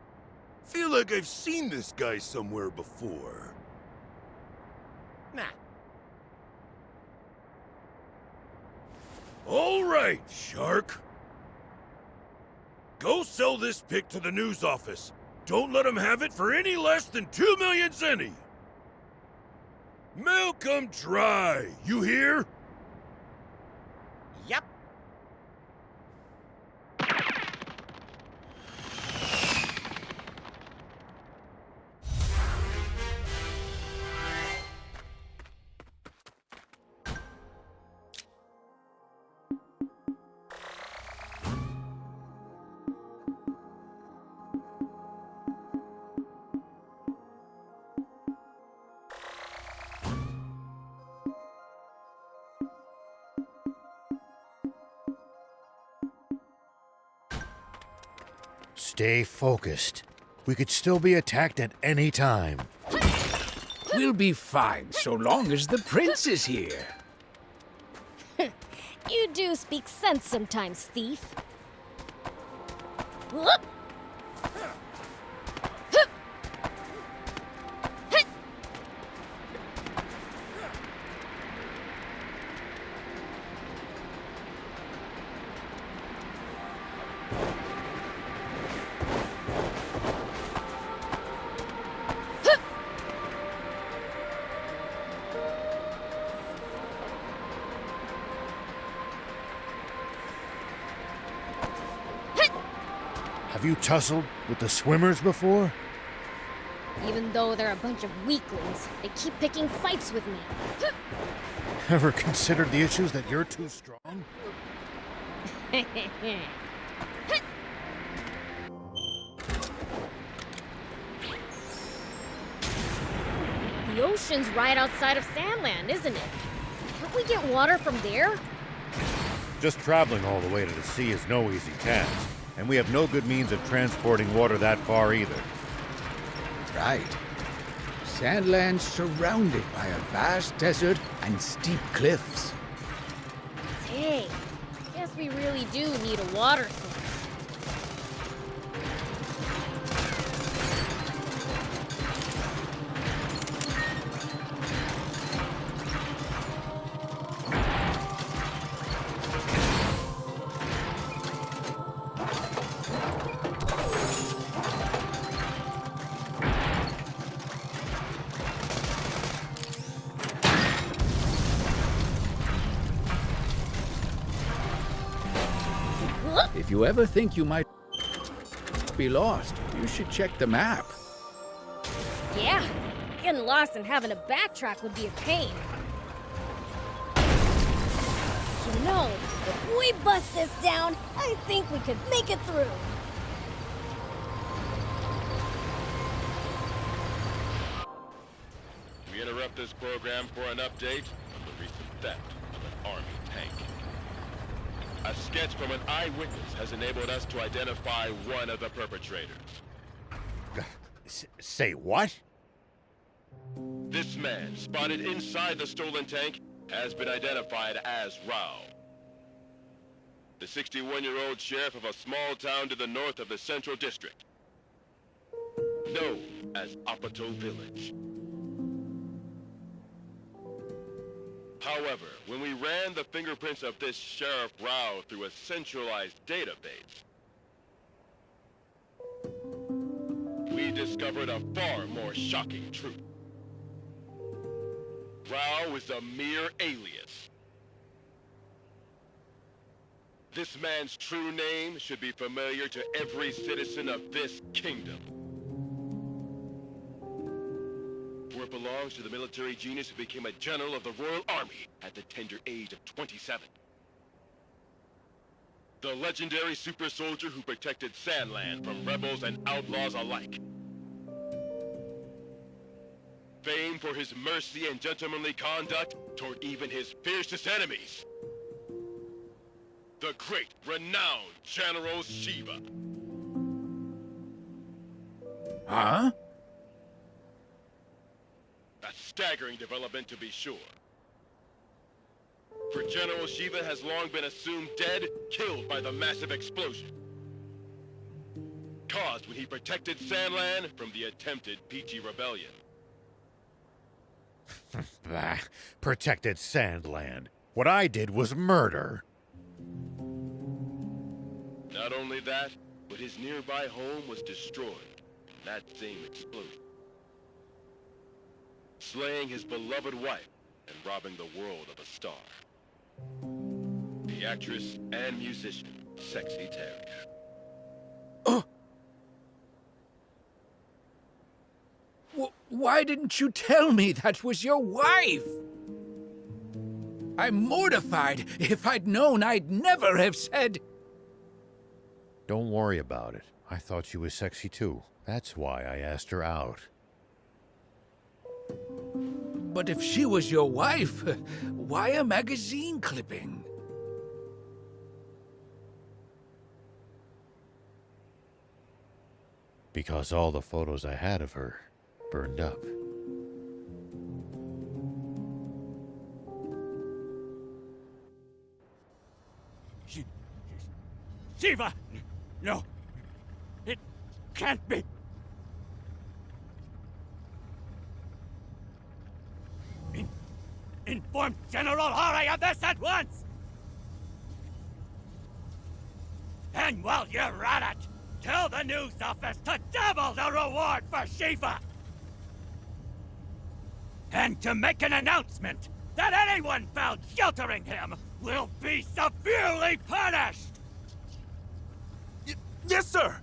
Feel like I've seen this guy somewhere before.
Nah.
All right, Shark. Go sell this pic to the news office. Don't let them have it for any less than 2 million zenny. Milk 'em dry, you hear?
Yep.
Stay focused. We could still be attacked at any time.
We'll be fine so long as the prince is here.
You do speak sense sometimes, thief. Whoop!
Have you tussled with the swimmers before?
Even though they're a bunch of weaklings, they keep picking fights with me.
Ever considered the issues that you're too strong?
The ocean's right outside of Sandland, isn't it? Can't we get water from there?
Just traveling all the way to the sea is no easy task, and we have no good means of transporting water that far either.
Right. Sandland's surrounded by a vast desert and steep cliffs.
Dang, guess we really do need a water source.
If you ever think you might be lost, you should check the map.
Yeah, getting lost and having to backtrack would be a pain. You know, if we bust this down, I think we could make it through.
We interrupt this program for an update on the recent theft of an Army tank. A sketch from an eyewitness has enabled us to identify one of the perpetrators.
Say what?
This man, spotted inside the stolen tank, has been identified as Rao. The 61-year-old sheriff of a small town to the north of the Central District, known as Apato Village. However, when we ran the fingerprints of this Sheriff Rao through a centralized database, discovered a far more shocking truth. Rao is a mere alias. This man's true name should be familiar to every citizen of this kingdom. For it belongs to the military genius who became a general of the Royal Army at the tender age of 27. The legendary super soldier who protected Sandland from rebels and outlaws alike. Famed for his mercy and gentlemanly conduct toward even his fiercest enemies. The great, renowned General Shiva.
Huh?
A staggering development to be sure. For General Shiva has long been assumed dead, killed by the massive explosion caused when he protected Sandland from the attempted Peachy Rebellion.
Bah, protected Sandland. What I did was murder.
Not only that, but his nearby home was destroyed in that same explosion, slaying his beloved wife and robbing the world of a star. The actress and musician, Sexy Terry.
Why didn't you tell me that was your wife? I'm mortified. If I'd known, I'd never have said...
Don't worry about it. I thought she was sexy too. That's why I asked her out.
But if she was your wife, why a magazine clipping?
Because all the photos I had of her burned up.
Shiva! No! It can't be! Inform General Hari of this at once! And while you're at it, tell the news office to double the reward for Shiva! And to make an announcement that anyone found sheltering him will be severely punished!
Yes, sir!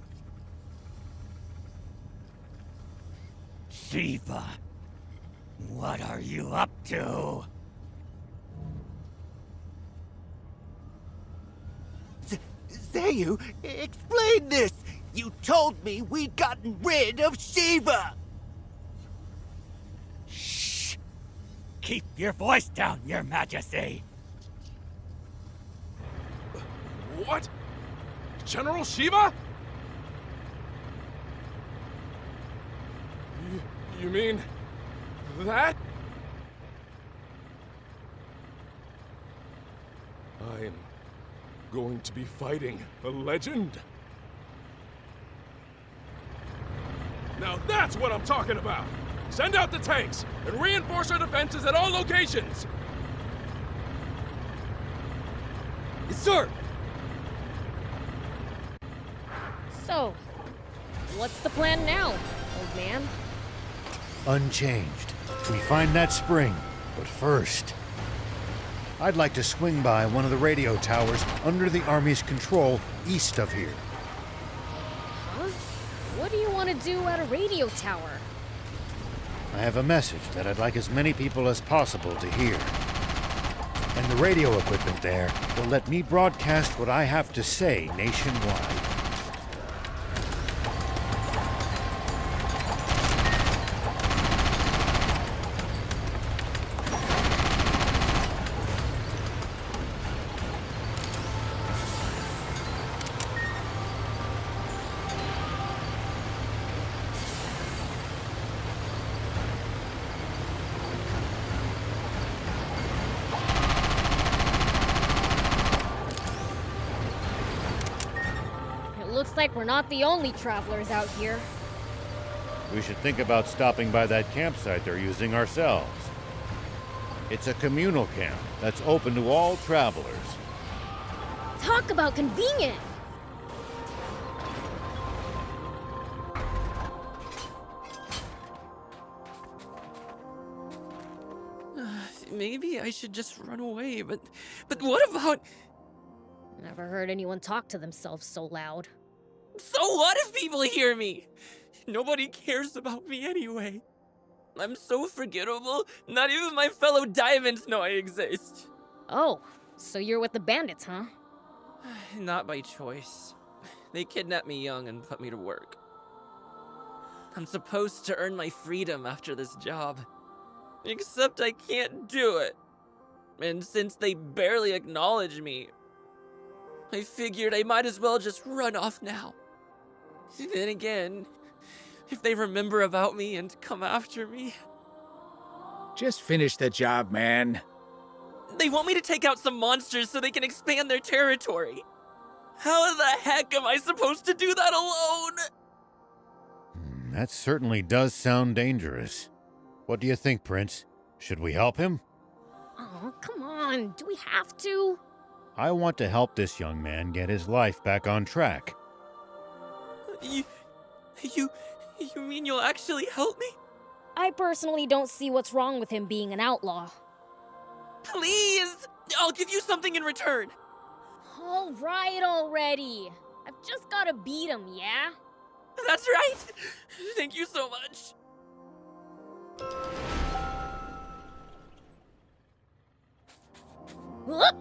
Shiva, what are you up to?
Zayu, explain this! You told me we'd gotten rid of Shiva!
Shh! Keep your voice down, Your Majesty!
What? General Shiva? You mean that? I'm going to be fighting a legend? Now that's what I'm talking about! Send out the tanks and reinforce our defenses at all locations!
Yes, sir!
So, what's the plan now, old man?
Unchanged. We find that spring. But first, I'd like to swing by one of the radio towers under the Army's control east of here.
Huh? What do you want to do at a radio tower?
I have a message that I'd like as many people as possible to hear. And the radio equipment there will let me broadcast what I have to say nationwide.
Looks like we're not the only travelers out here.
We should think about stopping by that campsite they're using ourselves. It's a communal camp that's open to all travelers.
Talk about convenient!
maybe I should just run away, but what about...
Never heard anyone talk to themselves so loud.
So what if people hear me? Nobody cares about me anyway. I'm so forgettable, not even my fellow diamonds know I exist.
Oh, so you're with the bandits, huh?
Not by choice. They kidnapped me young and put me to work. I'm supposed to earn my freedom after this job. Except I can't do it. And since they barely acknowledge me, I figured I might as well just run off now. Then again, if they remember about me and come after me...
Just finish the job, man.
They want me to take out some monsters so they can expand their territory. How the heck am I supposed to do that alone?
That certainly does sound dangerous. What do you think, Prince? Should we help him?
Oh, come on. Do we have to?
I want to help this young man get his life back on track.
You mean you'll actually help me?
I personally don't see what's wrong with him being an outlaw.
Please! I'll give you something in return.
All right already. I've just gotta beat him, yeah?
That's right! Thank you so much.
Whoop!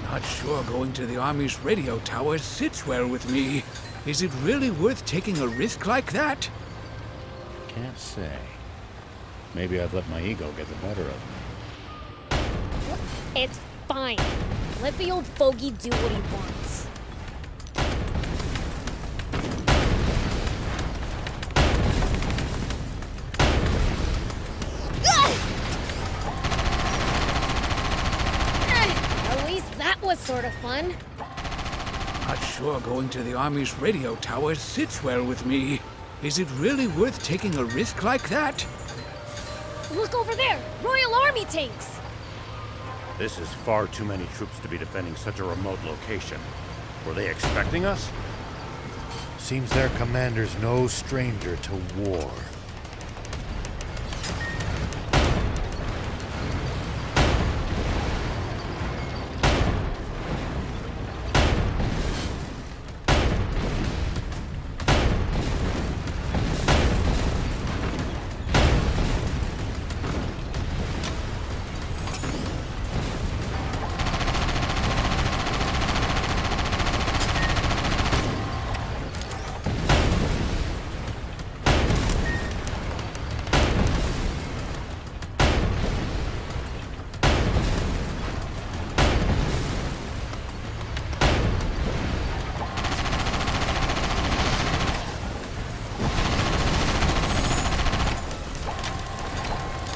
Not sure going to the Army's radio tower sits well with me. Is it really worth taking a risk like that?
Can't say. Maybe I've let my ego get the better of me.
It's fine. Let the old fogey do what he wants. At least that was sort of fun.
Not sure going to the Army's radio tower sits well with me. Is it really worth taking a risk like that?
Look over there! Royal Army tanks!
This is far too many troops to be defending such a remote location. Were they expecting us? Seems their commander's no stranger to war.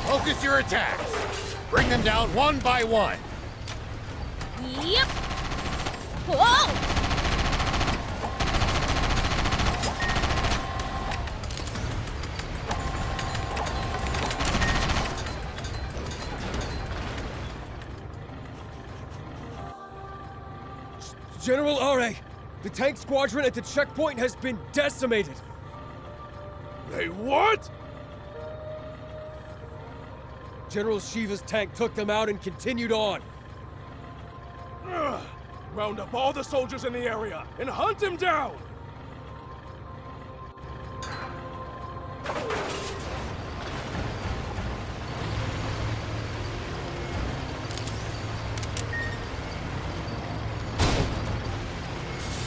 Focus your attacks. Bring them down one by one.
Yep. Whoa!
General Are, the tank squadron at the checkpoint has been decimated.
They what?
General Shiva's tank took them out and continued on.
Ugh. Round up all the soldiers in the area and hunt him down!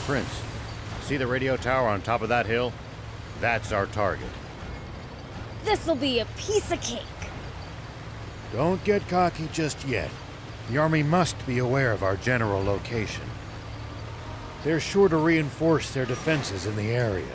Prince, see the radio tower on top of that hill? That's our target.
This'll be a piece of cake.
Don't get cocky just yet. The Army must be aware of our general location. They're sure to reinforce their defenses in the area.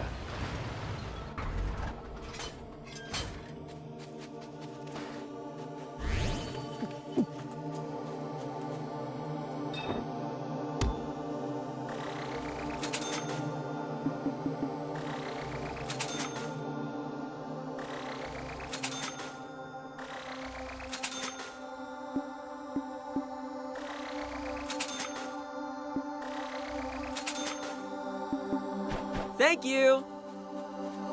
Thank you!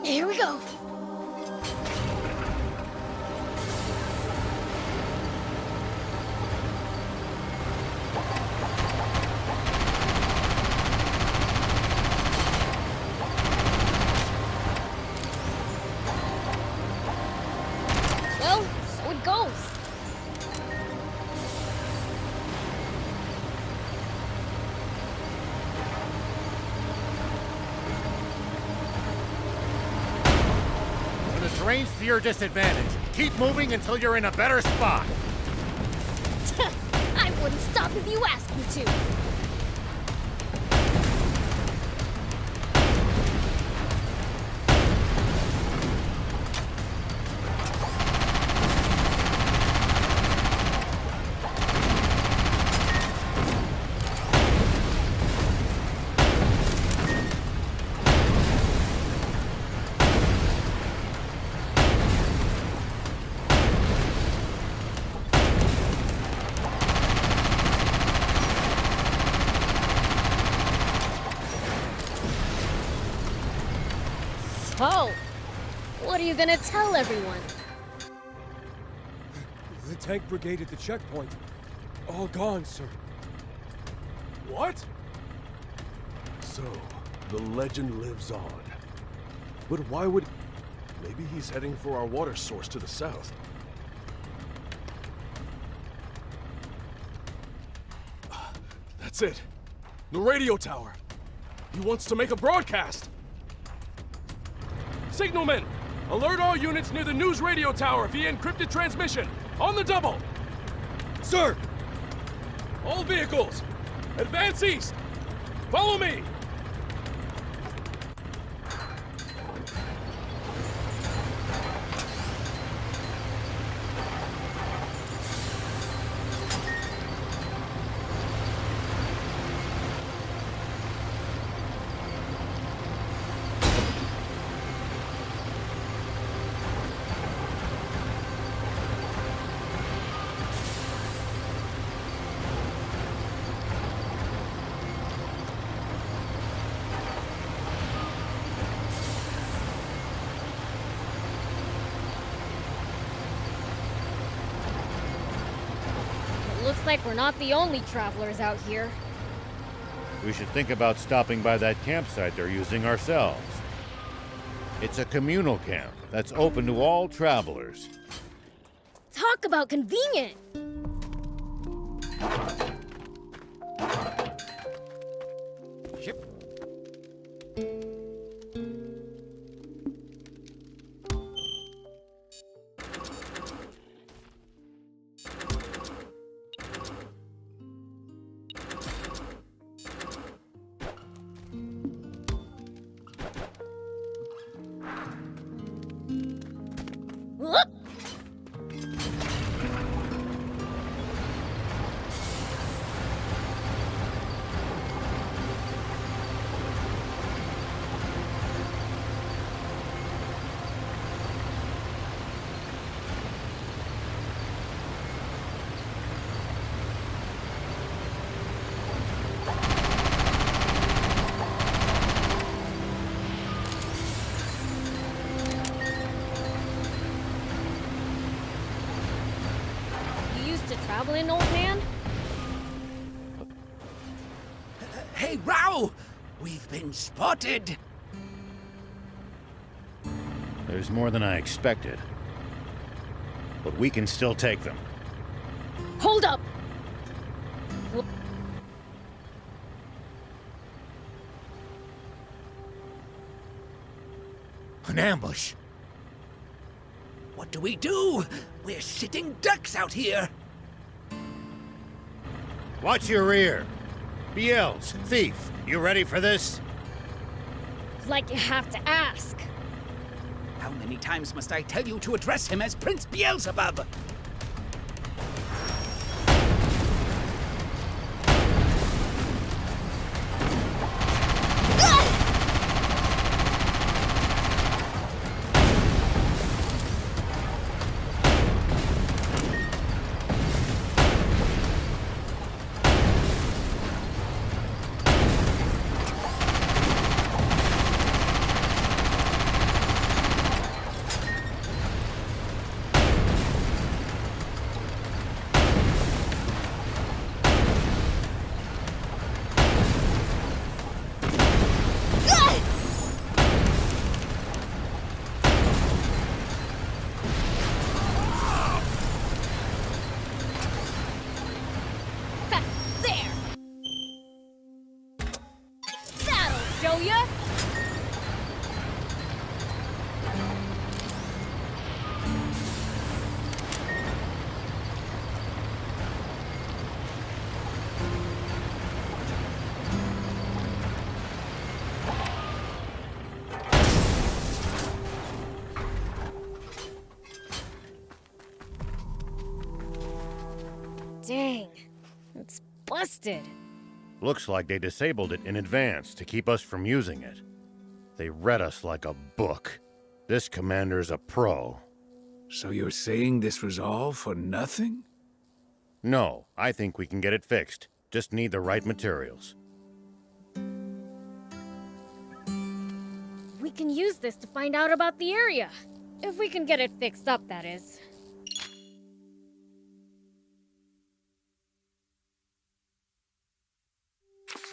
Here we go. Well, so it goes.
When the terrain's to your disadvantage, keep moving until you're in a better spot.
I wouldn't stop if you asked me to. So, what are you gonna tell everyone?
The tank brigade at the checkpoint. All gone, sir.
What? So, the legend lives on. But why would... Maybe he's heading for our water source to the south. That's it. The radio tower. He wants to make a broadcast. Signalman, alert all units near the news radio tower via encrypted transmission. On the double. Sir! All vehicles, advance east. Follow me.
Looks like we're not the only travelers out here.
We should think about stopping by that campsite they're using ourselves. It's a communal camp that's open to all travelers.
Talk about convenient!
Ship.
Whoop! Traveling, old man?
Hey, Rao! We've been spotted!
There's more than I expected. But we can still take them.
Hold up!
An ambush. What do we do? We're sitting ducks out here.
Watch your rear. Biel's, thief, you ready for this?
It's like you have to ask.
How many times must I tell you to address him as Prince Beelzebub?
show ya! Dang, it's busted.
Looks like they disabled it in advance to keep us from using it. They read us like a book. This commander's a pro.
So you're saying this was all for nothing?
No, I think we can get it fixed. Just need the right materials.
We can use this to find out about the area. If we can get it fixed up, that is.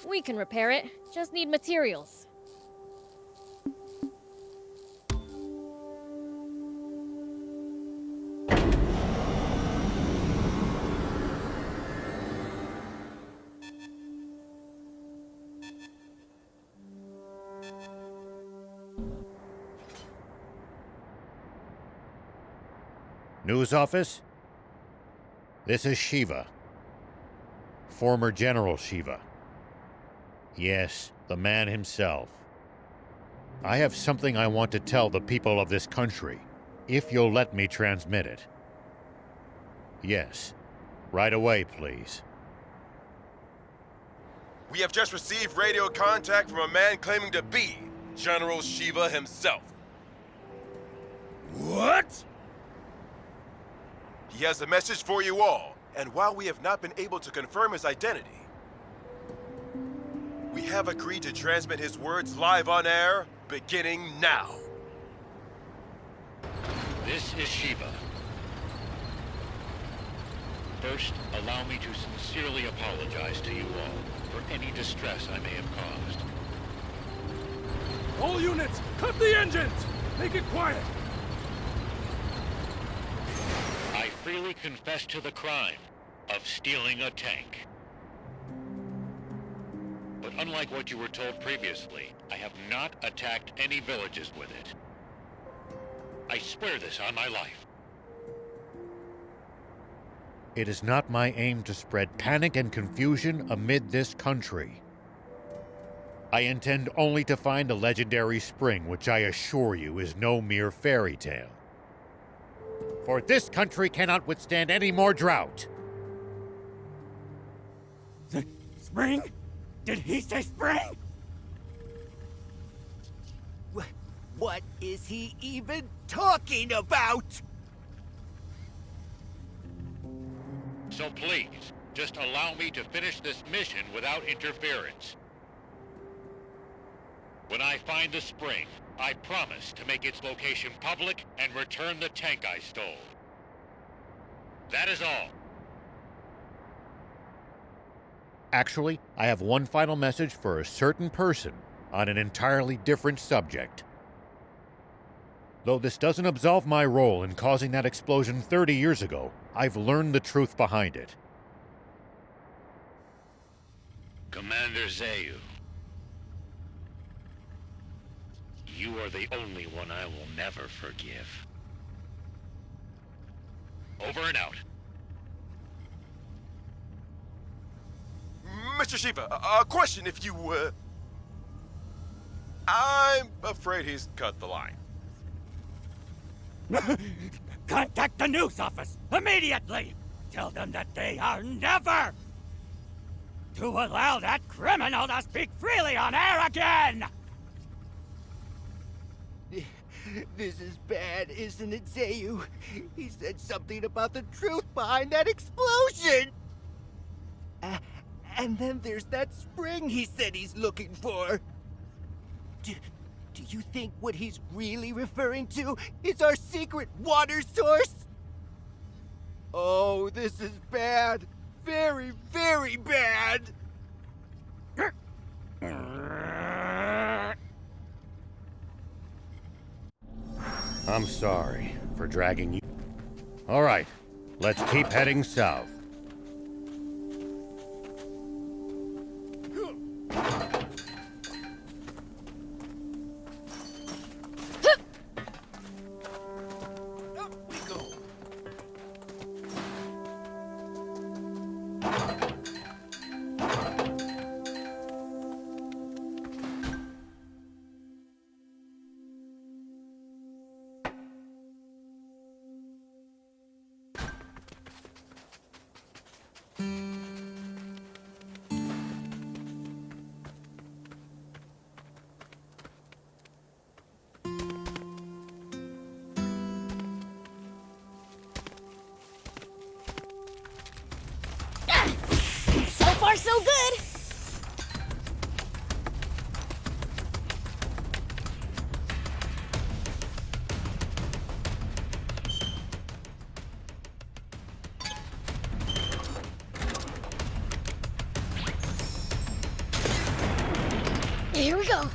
We can repair it. Just need materials.
News office? This is Shiva. Former General Shiva. Yes, the man himself. I have something I want to tell the people of this country, if you'll let me transmit it. Yes, right away, please.
We have just received radio contact from a man claiming to be General Shiva himself.
What?
He has a message for you all, and while we have not been able to confirm his identity, we have agreed to transmit his words live on air, beginning now.
This is Shiva. First, allow me to sincerely apologize to you all for any distress I may have caused.
All units, cut the engines! Make it quiet!
I freely confess to the crime of stealing a tank. But unlike what you were told previously, I have not attacked any villages with it. I swear this on my life.
It is not my aim to spread panic and confusion amid this country. I intend only to find a legendary spring, which I assure you is no mere fairy tale. For this country cannot withstand any more drought.
Spring? Did he say spring?
What is he even talking about?
So please, just allow me to finish this mission without interference. When I find the spring, I promise to make its location public and return the tank I stole. That is all.
Actually, I have one final message for a certain person on an entirely different subject. Though this doesn't absolve my role in causing that explosion 30 years ago, I've learned the truth behind it.
Commander DRAVSZOO. You are the only one I will never forgive. Over and out.
Mr. Shiva, a question if you, I'm afraid he's cut the line.
Contact the news office immediately! Tell them that they are never to allow that criminal to speak freely on air again!
This is bad, isn't it, DRAVSZOO? He said something about the truth behind that explosion! And then there's that spring he said he's looking for. Do you think what he's really referring to is our secret water source? Oh, this is bad. Very, very bad.
I'm sorry for dragging you. All right, let's keep heading south.
Here we go.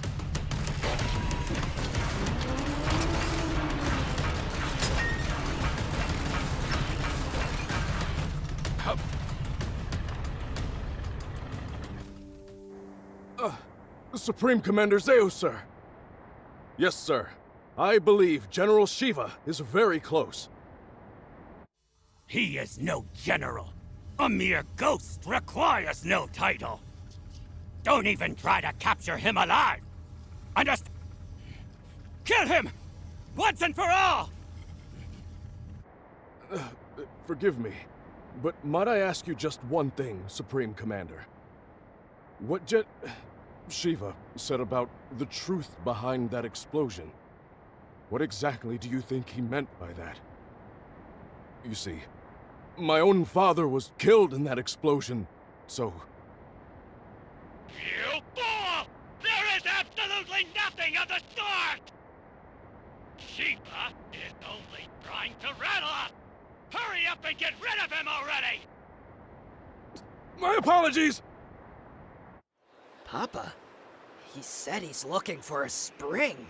Supreme Commander Zeo, sir. Yes, sir. I believe General Shiva is very close.
He is no general. A mere ghost requires no title. Don't even try to capture him alive. Kill him! Once and for all!
Forgive me, but might I ask you just one thing, Supreme Commander? What Shiva said about the truth behind that explosion. What exactly do you think he meant by that? You see, my own father was killed in that explosion, so...
You fool! There is absolutely nothing of the sort! Shiva is only trying to rattle us! Hurry up and get rid of him already!
My apologies!
Papa, he said he's looking for a spring.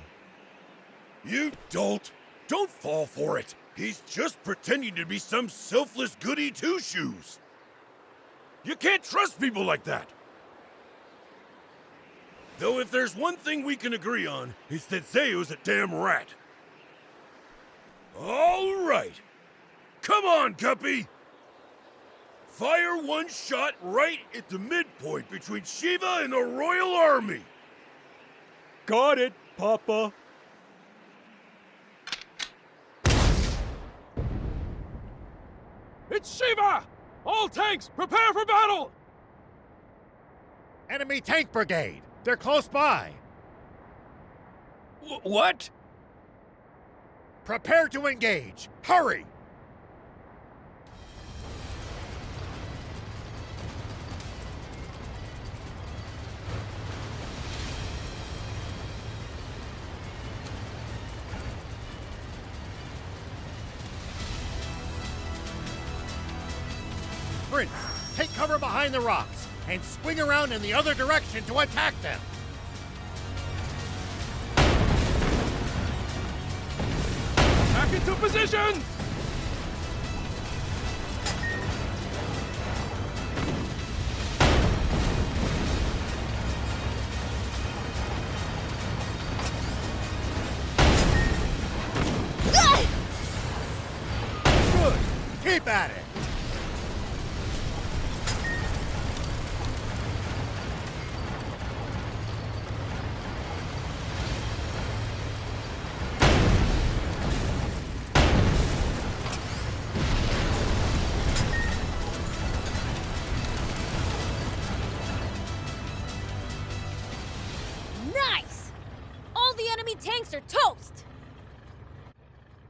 You dolt! Don't fall for it! He's just pretending to be some selfless goody two-shoes! You can't trust people like that! Though if there's one thing we can agree on, it's that Zeo's a damn rat. All right! Come on, Guppy! Fire one shot right at the midpoint between Shiva and the Royal Army!
Got it, Papa. It's Shiva! All tanks, prepare for battle!
Enemy tank brigade! They're close by!
What?
Prepare to engage! Hurry! Prince, take cover behind the rocks and swing around in the other direction to attack them.
Back into position!
Good. Keep at it.
Nice! All the enemy tanks are toast!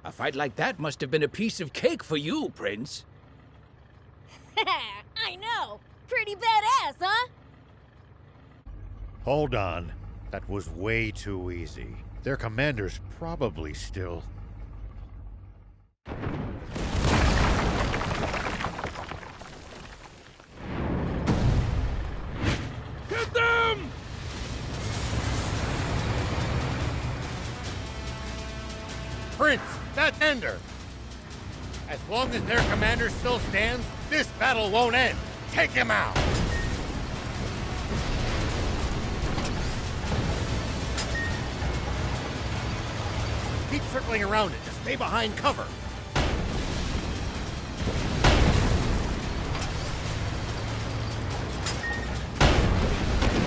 A fight like that must have been a piece of cake for you, Prince.
I know! Pretty badass, huh?
Hold on. That was way too easy. Their commander's probably still...
Hit them!
Prince, that's Ender. As long as their commander still stands, this battle won't end. Take him out. Keep circling around it to stay behind cover.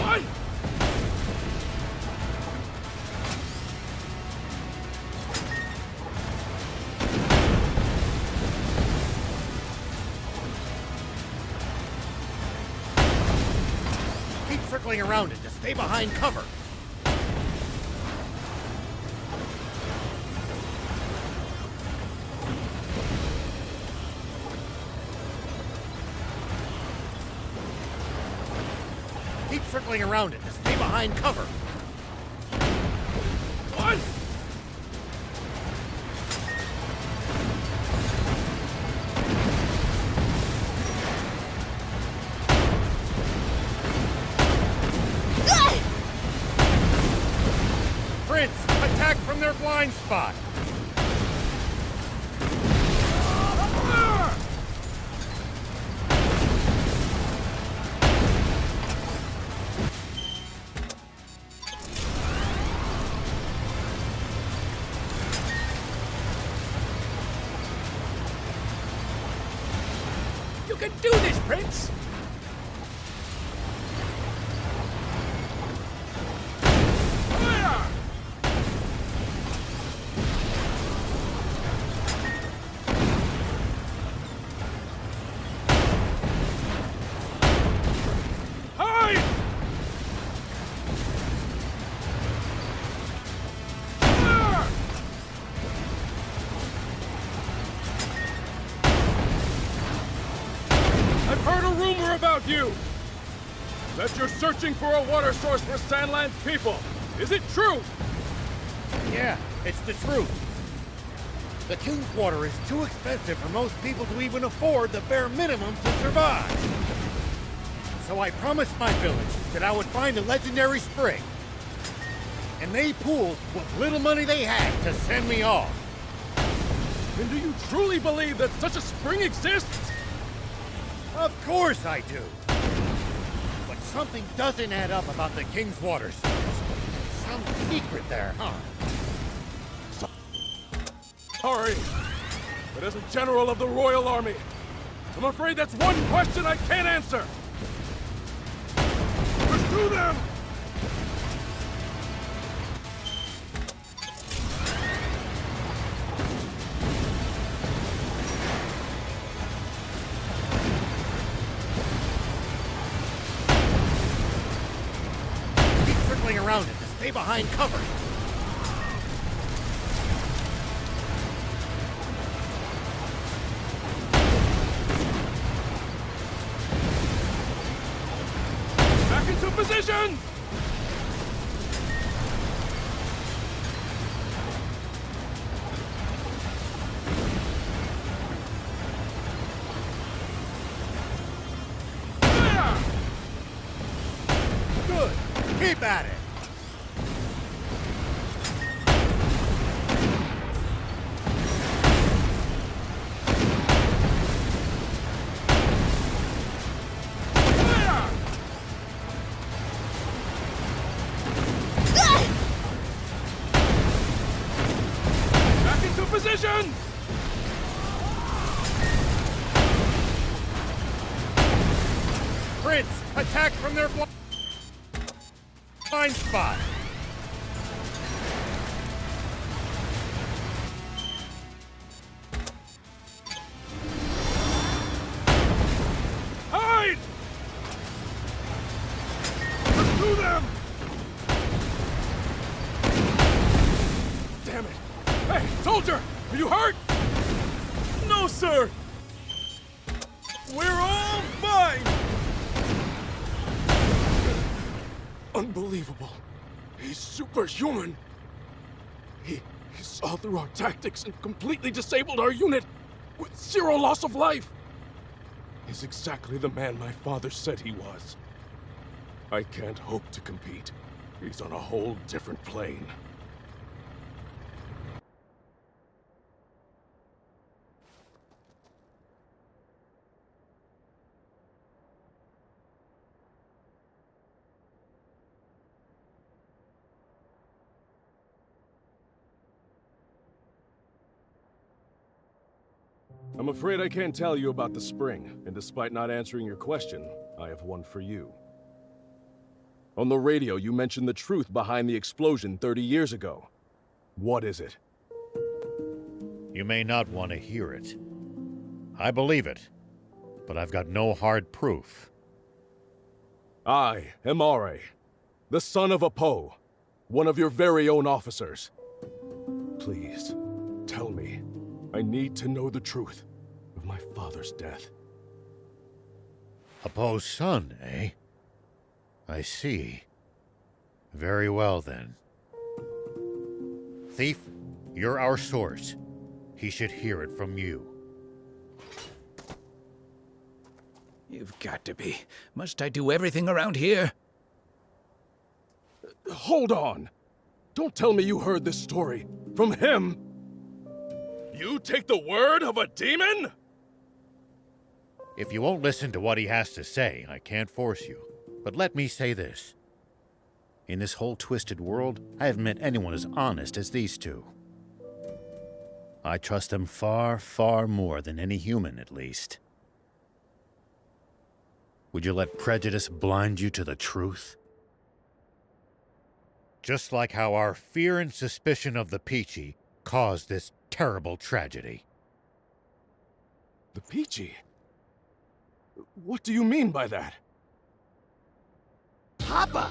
What?
Keep circling around it to stay behind cover. Keep circling around it to stay behind cover.
What?
Prince, attack from their blind spot!
You can do this, Prince!
I've heard a rumor about you! That you're searching for a water source for Sandland's people! Is it true?
Yeah, it's the truth. The King's water is too expensive for most people to even afford the bare minimum to survive. So I promised my village that I would find a legendary spring. And they pooled what little money they had to send me off.
And do you truly believe that such a spring exists?
Of course I do. But something doesn't add up about the King's water source. Some secret there, huh?
Sorry, but as a general of the Royal Army, I'm afraid that's one question I can't answer! Pursue them!
Keep circling around it to stay behind cover.
Back into position!
Good. Keep at it.
Back into position!
Prince, attack from their blind spot.
Hide! Pursue them! Damn it! Hey, soldier! Are you hurt? No, sir! We're all fine! Unbelievable. He's superhuman. He saw through our tactics and completely disabled our unit with 0 loss of life. He's exactly the man my father said he was. I can't hope to compete. He's on a whole different plane. I'm afraid I can't tell you about the spring, and despite not answering your question, I have one for you. On the radio, you mentioned the truth behind the explosion 30 years ago. What is it?
You may not want to hear it. I believe it, but I've got no hard proof.
I am Are, the son of Apo, one of your very own officers. Please, tell me. I need to know the truth of my father's death.
Apo's son, eh? I see. Very well, then. Thief, you're our source. He should hear it from you.
You've got to be. Must I do everything around here?
Hold on! Don't tell me you heard this story from him! You take the word of a demon?!
If you won't listen to what he has to say, I can't force you. But let me say this. In this whole twisted world, I haven't met anyone as honest as these two. I trust them far, far more than any human, at least. Would you let prejudice blind you to the truth? Just like how our fear and suspicion of the Peachy caused this terrible tragedy.
The Peachy? What do you mean by that?
Papa!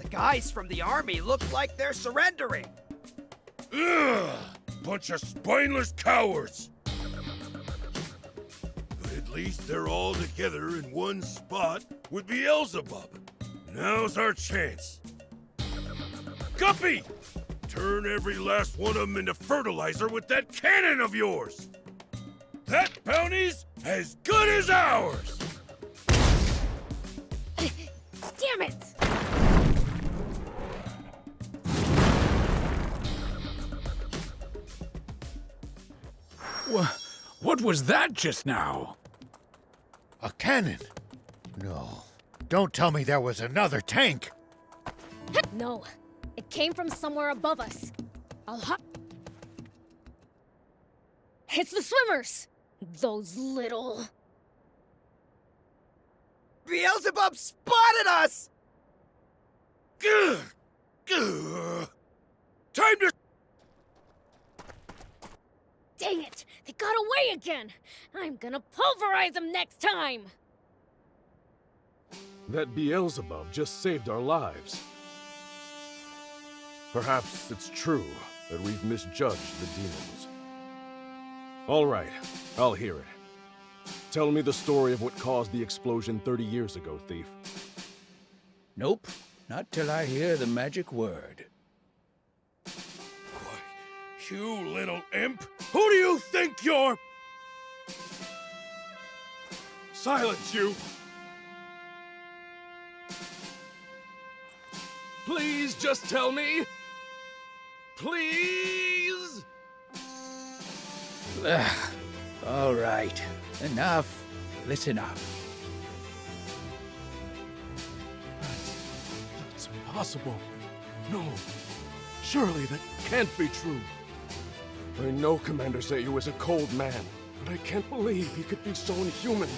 The guys from the army look like they're surrendering.
Ugh! Bunch of spineless cowards! But at least they're all together in one spot with Beelzebub. Now's our chance. Guppy! Turn every last one of them into fertilizer with that cannon of yours! That bounty's as good as ours!
Damn it!
What was that just now?
A cannon? No. Don't tell me there was another tank!
No. It came from somewhere above us. I'll hop. It's the swimmers! Those little...
Beelzebub spotted us!
Gah! Gah! Time to...
Dang it! They got away again! I'm gonna pulverize them next time!
That Beelzebub just saved our lives. Perhaps it's true that we've misjudged the demons. All right, I'll hear it. Tell me the story of what caused the explosion 30 years ago, thief.
Nope, not till I hear the magic word.
You little imp! Who do you think you're... Silence, you!
Please just tell me! Please!
All right, enough. Listen up.
That's impossible. No, surely that can't be true. I know Commander Zayu is a cold man, but I can't believe he could be so inhuman.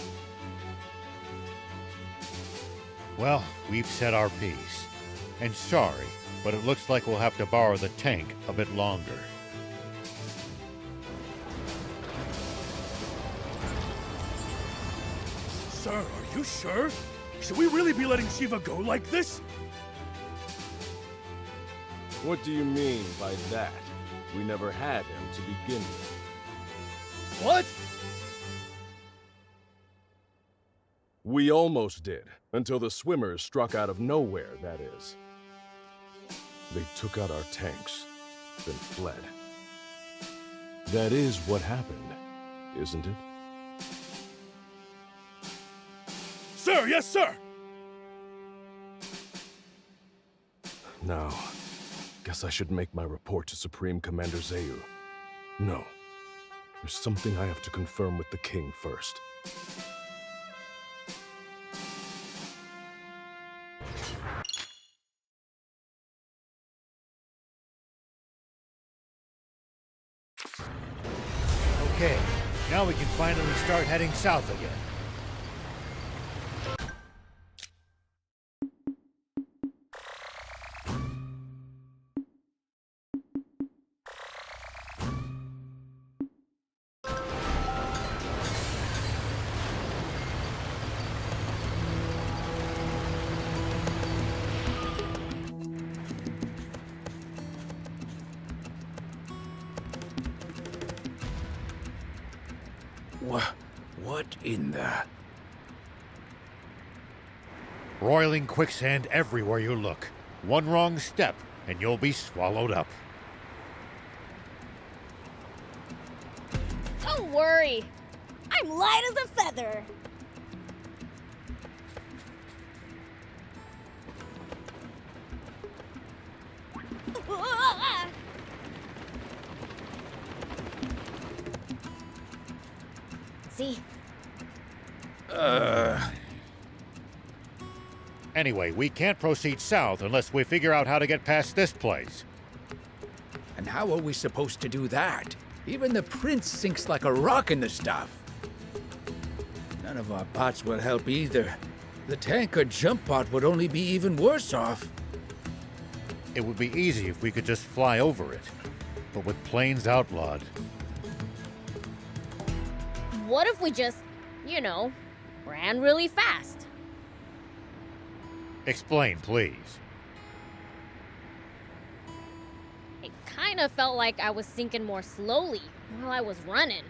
Well, we've said our piece. And sorry, but it looks like we'll have to borrow the tank a bit longer.
Sir, are you sure? Should we really be letting Shiva go like this?
What do you mean by that? We never had him to begin with.
What?
We almost did, until the swimmers struck out of nowhere, that is. They took out our tanks, then fled. That is what happened, isn't it?
Sir, yes, sir!
Now, guess I should make my report to Supreme Commander Zayu. No. There's something I have to confirm with the king first.
Okay, now we can finally start heading south again.
What in the...
Roiling quicksand everywhere you look. One wrong step, and you'll be swallowed up.
Don't worry. I'm light as a feather. easy.
Anyway, we can't proceed south unless we figure out how to get past this place.
And how are we supposed to do that? Even the prince sinks like a rock in the stuff. None of our bots will help either. The tank or jump bot would only be even worse off.
It would be easy if we could just fly over it. But with planes outlawed,
What if we just, you know, ran really fast?
explain, please.
It kind of felt like I was sinking more slowly while I was running.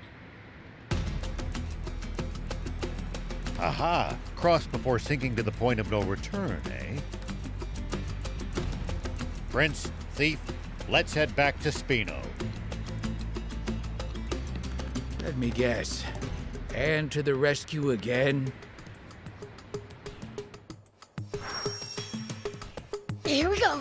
Aha! Cross before sinking to the point of no return, eh? Prince, Thief, let's head back to Spino.
Let me guess. And to the rescue again?
Here we go.